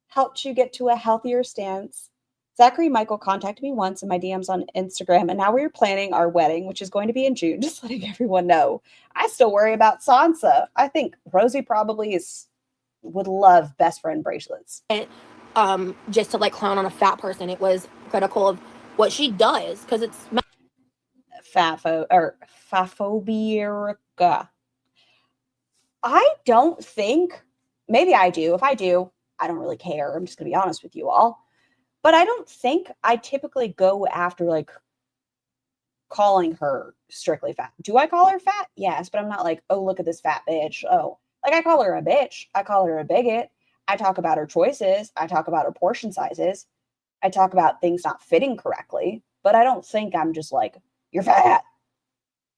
helped you get to a healthier stance. Zachary Michael contacted me once in my DMs on Instagram, and now we're planning our wedding, which is going to be in June, just letting everyone know. I still worry about Sansa. I think Rosie probably would love best friend bracelets. Just to like clown on a fat person. It was critical of what she does, because it's Faphobia. I don't think, maybe I do. If I do, I don't really care. I'm just going to be honest with you all. But I don't think I typically go after like calling her strictly fat. Do I call her fat? Yes, but I'm not like, oh, look at this fat bitch. Oh, like I call her a bitch. I call her a bigot. I talk about her choices. I talk about her portion sizes. I talk about things not fitting correctly. But I don't think I'm just like, you're fat.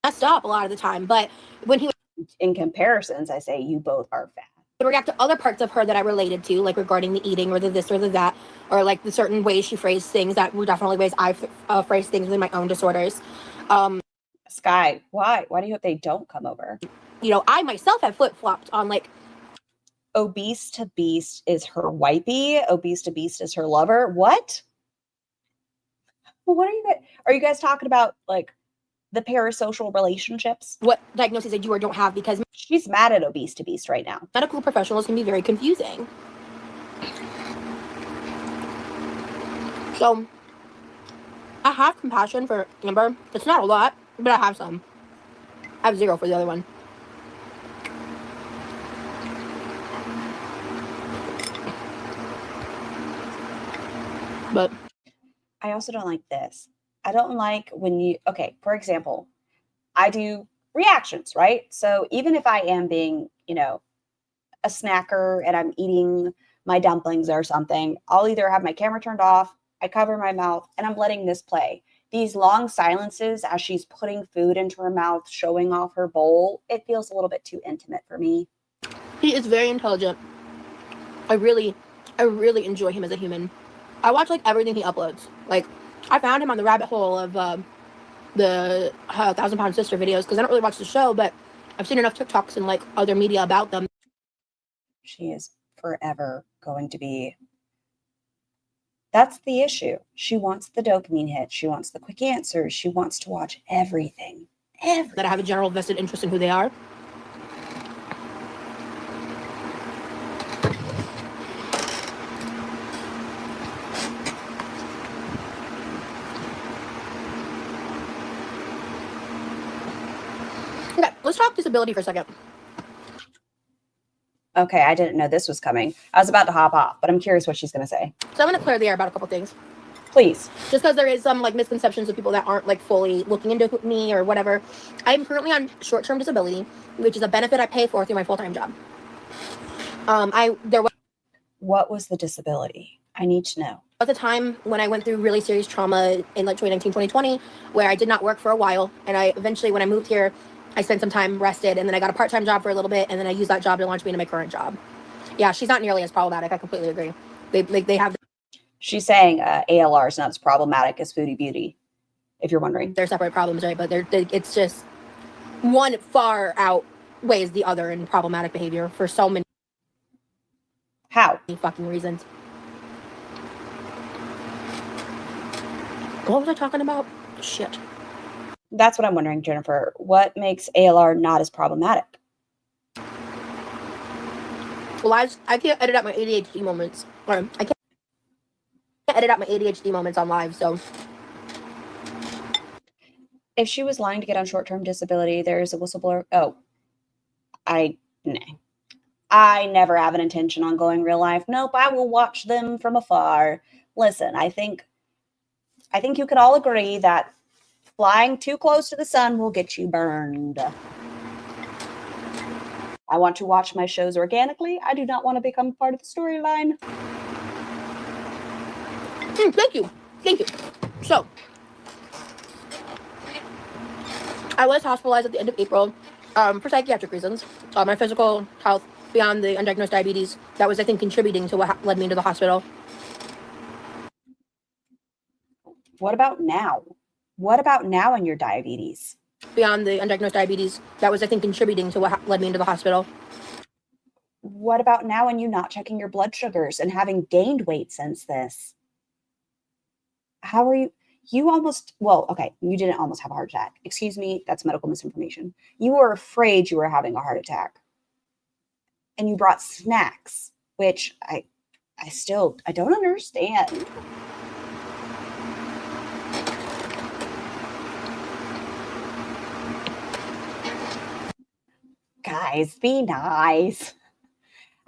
messed up a lot of the time. But when he In comparisons, I say you both are fat. would react to other parts of her that I related to, like regarding the eating or the this or the that, or like the certain ways she phrased things that were definitely ways I phrased things within my own disorders. Sky, why? Why do you hope they don't come over? You know, I myself have flip-flopped on like Obese to Beast is her wifey. Obese to Beast is her lover. What? Well, what are you guys talking about? Like the parasocial relationships? what diagnoses I do or don't have, because She's mad at Obese to Beast right now. medical professionals can be very confusing. So I have compassion for Amber. It's not a lot, but I have some. I have zero for the other one. But I also don't like this. I don't like when you, okay, for example, I do reactions, right? So even if I am being, a snacker and I'm eating my dumplings or something, I'll either have my camera turned off, I cover my mouth, and I'm letting this play. These long silences as she's putting food into her mouth, showing off her bowl, it feels a little bit too intimate for me. he is very intelligent. I really enjoy him as a human. I watch like everything he uploads. Like I found him on the rabbit hole of the 1,000 Pound Sister videos, because I don't really watch the show, but I've seen enough TikToks and like other media about them. She is forever going to be. That's the issue. She wants the dopamine hit. She wants the quick answers. She wants to watch everything. That I have a general vested interest in who they are. Okay, let's talk disability for a second. Okay, I didn't know this was coming. I was about to hop off, but I'm curious what she's going to say. So I'm going to clear the air about a couple things. Please. Just because there is some like misconceptions of people that aren't like fully looking into me or whatever. I'm currently on short-term disability, which is a benefit I pay for through my full-time job. What was the disability? I need to know. At the time when I went through really serious trauma in like 2019, 2020, where I did not work for a while. And I eventually, when I moved here, I spent some time rested, and then I got a part-time job for a little bit, and then I used that job to launch me into my current job. Yeah, she's not nearly as problematic. I completely agree. They have She's saying ALR is not as problematic as Foodie Beauty, if you're wondering. their separate problems, right? But it's just one far outweighs the other in problematic behavior for so many How? fucking reasons. What was I talking about? Shit. That's what I'm wondering, Jennifer. What makes ALR not as problematic? Well, I can't edit out my ADHD moments. Or I can't edit out my ADHD moments on live, so. If she was lying to get on short-term disability, there's a whistleblower. Oh, nah. I never have an intention on going real life. Nope, I will watch them from afar. Listen, I think you could all agree that flying too close to the sun will get you burned. I want to watch my shows organically. I do not want to become part of the storyline. Thank you. So, I was hospitalized at the end of April for psychiatric reasons. My physical health beyond the undiagnosed diabetes, that was, I think, contributing to what led me into the hospital. What about now? What about now in your diabetes? Beyond the undiagnosed diabetes, that was, I think, contributing to what led me into the hospital. What about now and you not checking your blood sugars and having gained weight since this? How are you? You almost, well, okay, you didn't almost have a heart attack. Excuse me, that's medical misinformation. You were afraid you were having a heart attack. And you brought snacks, which I don't understand. Guys, be nice.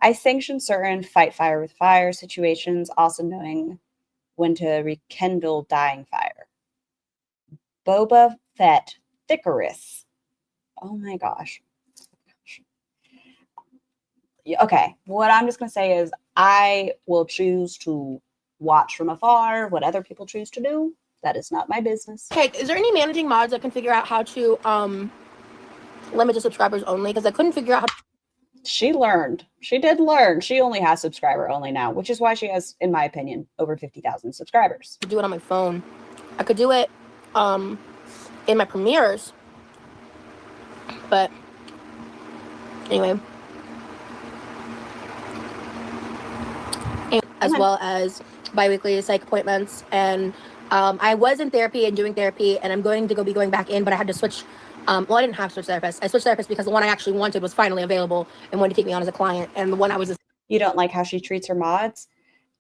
I sanction certain fight fire with fire situations, also knowing when to rekindle dying fire. Boba Fett Thickerus. Oh my gosh. Okay, what I'm just going to say is I will choose to watch from afar what other people choose to do. That is not my business. Okay, is there any managing mods that can figure out how to limit to subscribers only? Because I couldn't figure out how. She learned. She did learn. She only has subscriber only now, which is why she has, in my opinion, over 50,000 subscribers. To do it on my phone. I could do it in my premieres. But anyway. As well as bi-weekly psych appointments. And I was in therapy and doing therapy, and I'm going to be going back in, but I had to switch. Well, I didn't have to switch therapists. I switched therapists because the one I actually wanted was finally available and wanted to take me on as a client. And the one I was... You don't like how she treats her mods?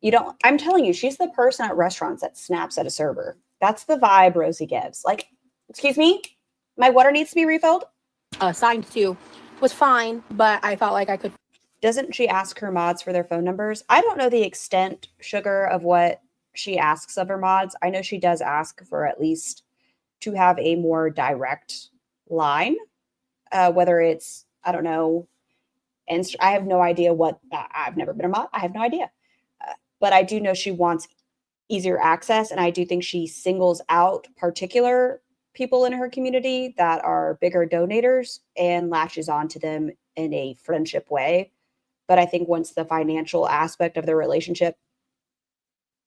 You don't... I'm telling you, she's the person at restaurants that snaps at a server. That's the vibe Rosie gives. Like, excuse me? My water needs to be refilled? Signed to was fine, but I felt like I could... Doesn't she ask her mods for their phone numbers? I don't know the extent, Sugar, of what she asks of her mods. I know she does ask for at least to have a more direct line, whether it's, I don't know, and I have no idea what, I've never been a mod, I have no idea, but I do know she wants easier access, and I do think she singles out particular people in her community that are bigger donators and latches onto them in a friendship way. But I think once the financial aspect of their relationship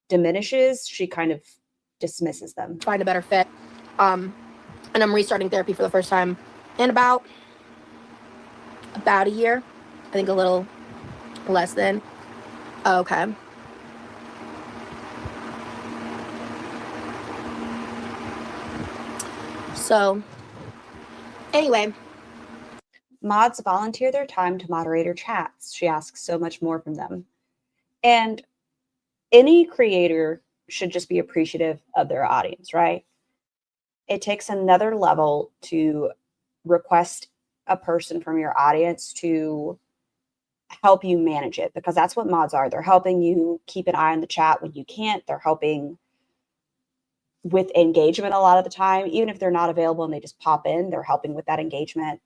diminishes, she kind of dismisses them. Find a better fit. And I'm restarting therapy for the first time in about a year. I think a little less than. Okay. So, anyway. Mods volunteer their time to moderate her chats. She asks so much more from them. And any creator should just be appreciative of their audience, right? It takes another level to request a person from your audience to help you manage it, because that's what mods are. They're helping you keep an eye on the chat when you can't. They're helping with engagement a lot of the time. Even if they're not available and they just pop in, they're helping with that engagement.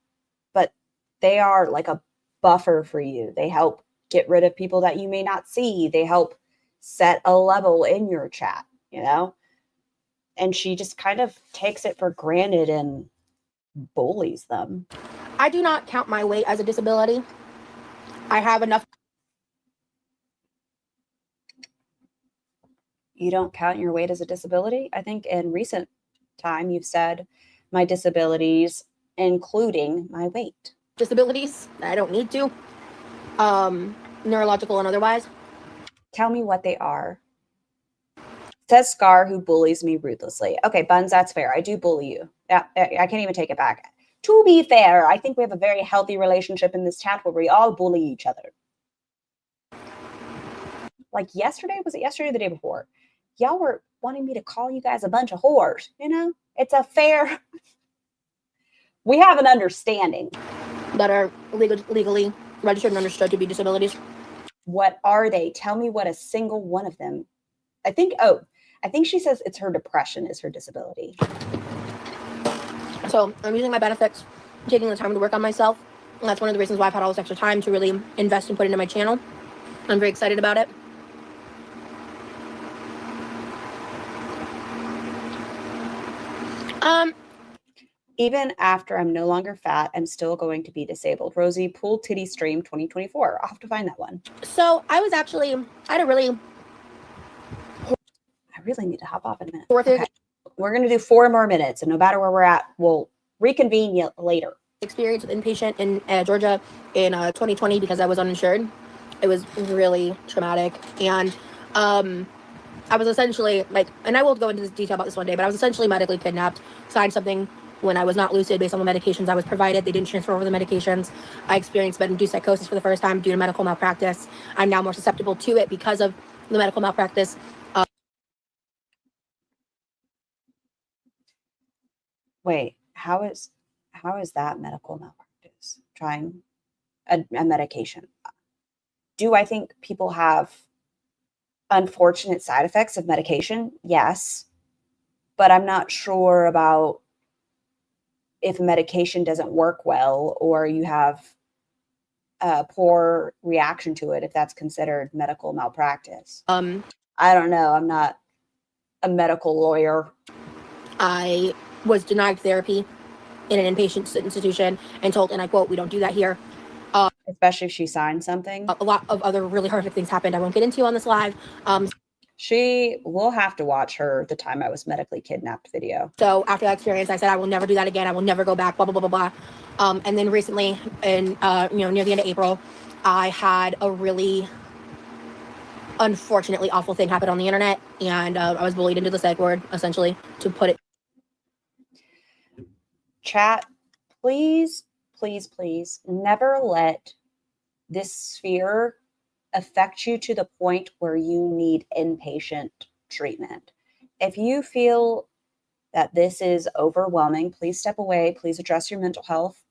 But they are like a buffer for you. They help get rid of people that you may not see. They help set a level in your chat, you know? And she just kind of takes it for granted and bullies them. I do not count my weight as a disability. I have enough. You don't count your weight as a disability? I think in recent time you've said my disabilities, including my weight. Disabilities. I don't need to. Neurological and otherwise. Tell me what they are. Says Scar, who bullies me ruthlessly. Okay, Buns, that's fair. I do bully you. Yeah, I can't even take it back. To be fair, I think we have a very healthy relationship in this chat where we all bully each other. Like yesterday, was it yesterday or the day before? Y'all were wanting me to call you guys a bunch of whores, you know? It's a fair... We have an understanding. That are legally registered and understood to be disabilities. What are they? Tell me what a single one of them... I think she says it's her depression is her disability. So I'm using my benefits, taking the time to work on myself. And that's one of the reasons why I've had all this extra time to really invest and put into my channel. I'm very excited about it. Even after I'm no longer fat, I'm still going to be disabled. Rosie, Pool Titty Stream 2024. I'll have to find that one. So I really need to hop off in a minute. Okay. We're going to do 4 more minutes, and no matter where we're at, we'll reconvene later. Experience with inpatient in Georgia in 2020 because I was uninsured. It was really traumatic. And I was essentially like, and I will go into this detail about this one day, but I was essentially medically kidnapped, signed something when I was not lucid based on the medications I was provided. They didn't transfer over the medications. I experienced bed-induced psychosis for the first time due to medical malpractice. I'm now more susceptible to it because of the medical malpractice. Wait, how is that medical malpractice? Trying a medication. Do I think people have unfortunate side effects of medication? Yes. But I'm not sure about if a medication doesn't work well or you have a poor reaction to it, if that's considered medical malpractice. I don't know. I'm not a medical lawyer. I was denied therapy in an inpatient institution and told, and I quote, "We don't do that here." Especially if she signed something. A lot of other really horrific things happened. I won't get into on this live. She will have to watch the time I was medically kidnapped video. So after that experience, I said, I will never do that again. I will never go back, blah, blah, blah, blah, blah. And then recently in, near the end of April, I had a really unfortunately awful thing happen on the internet. And I was bullied into the psych ward, essentially, to put it. Chat, please, please, please never let this sphere affect you to the point where you need inpatient treatment. If you feel that this is overwhelming, please step away. Please address your mental health.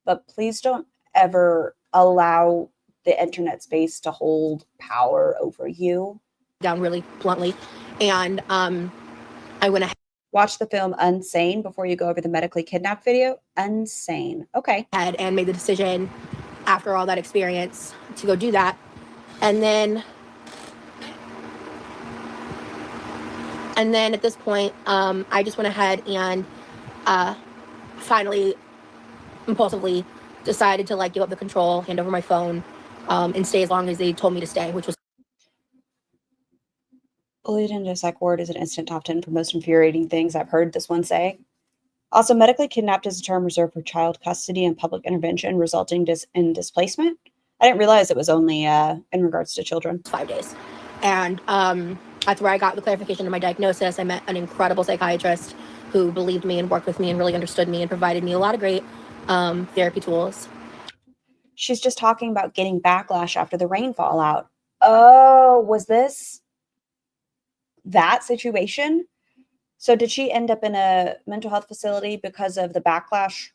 But please don't ever allow the internet space to hold power over you. Down really bluntly. And I went ahead. Watch the film Unsane before you go over the medically kidnapped video. Unsane. Okay. And made the decision after all that experience to go do that. And then at this point, I just went ahead and finally, impulsively decided to give up the control, hand over my phone, and stay as long as they told me to stay, which was. Bullied into a psych ward is an instant top 10 for most infuriating things I've heard this one say. Also, medically kidnapped is a term reserved for child custody and public intervention resulting in displacement. I didn't realize it was only in regards to children. 5 days. And that's where I got the clarification of my diagnosis. I met an incredible psychiatrist who believed me and worked with me and really understood me and provided me a lot of great therapy tools. She's just talking about getting backlash after the rain fallout. Oh, was this that situation? So did she end up in a mental health facility because of the backlash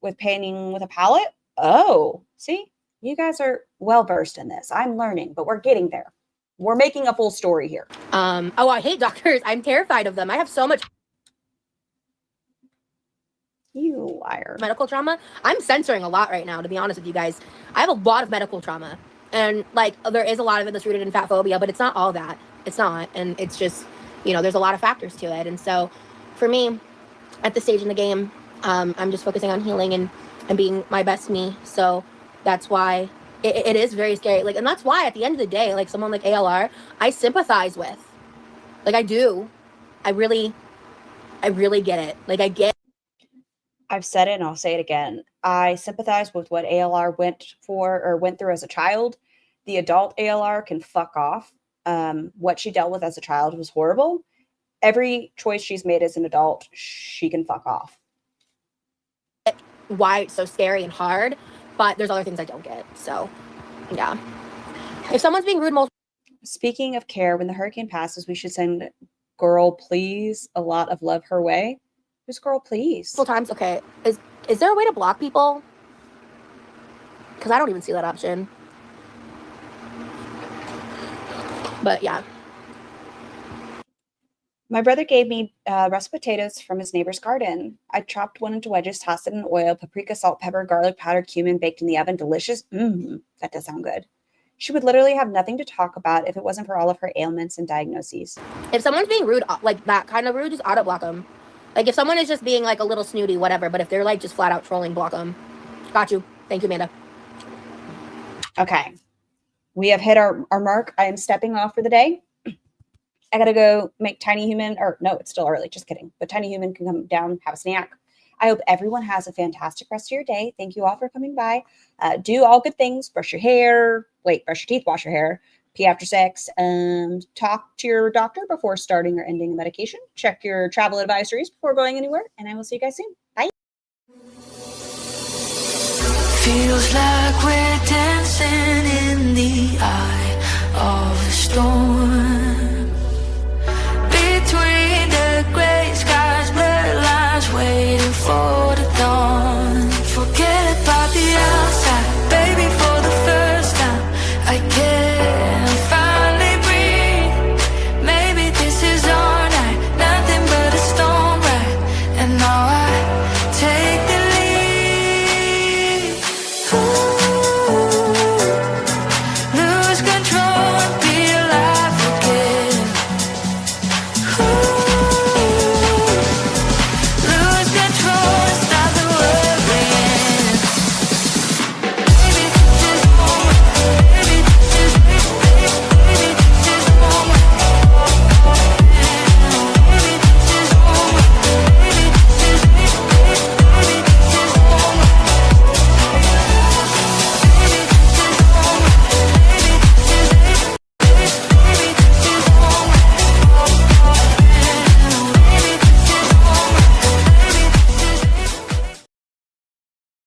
with painting with a palette? Oh, see? You guys are well versed in this. I'm learning, but we're getting there. We're making a full story here. Oh, I hate doctors. I'm terrified of them. I have so much You liar. medical trauma. I'm censoring a lot right now, to be honest with you guys. I have a lot of medical trauma. And like there is a lot of it that's rooted in fat phobia, but it's not all that. It's not. And it's just, you know, there's a lot of factors to it. And so for me, at this stage in the game, I'm just focusing on healing and being my best me. So that's why it is very scary. Like, and that's why at the end of the day, like someone like ALR, I sympathize with. Like I do. I really get it. Like I get. I've said it and I'll say it again. I sympathize with what ALR went through as a child. The adult ALR can fuck off. What she dealt with as a child was horrible. Every choice she's made as an adult, she can fuck off. Why it's so scary and hard, but there's other things I don't get. So, yeah. If someone's being rude multiple Speaking of care, when the hurricane passes, we should send Girl Please a lot of love her way. Who's Girl Please? times, okay. Is there a way to block people? Because I don't even see that option. But yeah. My brother gave me russet potatoes from his neighbor's garden. I chopped one into wedges, tossed it in oil, paprika, salt, pepper, garlic powder, cumin, baked in the oven. Delicious. That does sound good. She would literally have nothing to talk about if it wasn't for all of her ailments and diagnoses. If someone's being rude, like that kind of rude, just auto block them. Like if someone is just being like a little snooty, whatever. But if they're like just flat out trolling, block them. Got you. Thank you, Amanda. Okay. We have hit our mark. I am stepping off for the day. I gotta go make Tiny Human, or no, it's still early, just kidding. But Tiny Human can come down, have a snack. I hope everyone has a fantastic rest of your day. Thank you all for coming by. Do all good things. Brush your hair. Brush your teeth, wash your hair. Pee after sex. Talk to your doctor before starting or ending a medication. Check your travel advisories before going anywhere. And I will see you guys soon. Bye. Feels like we're dancing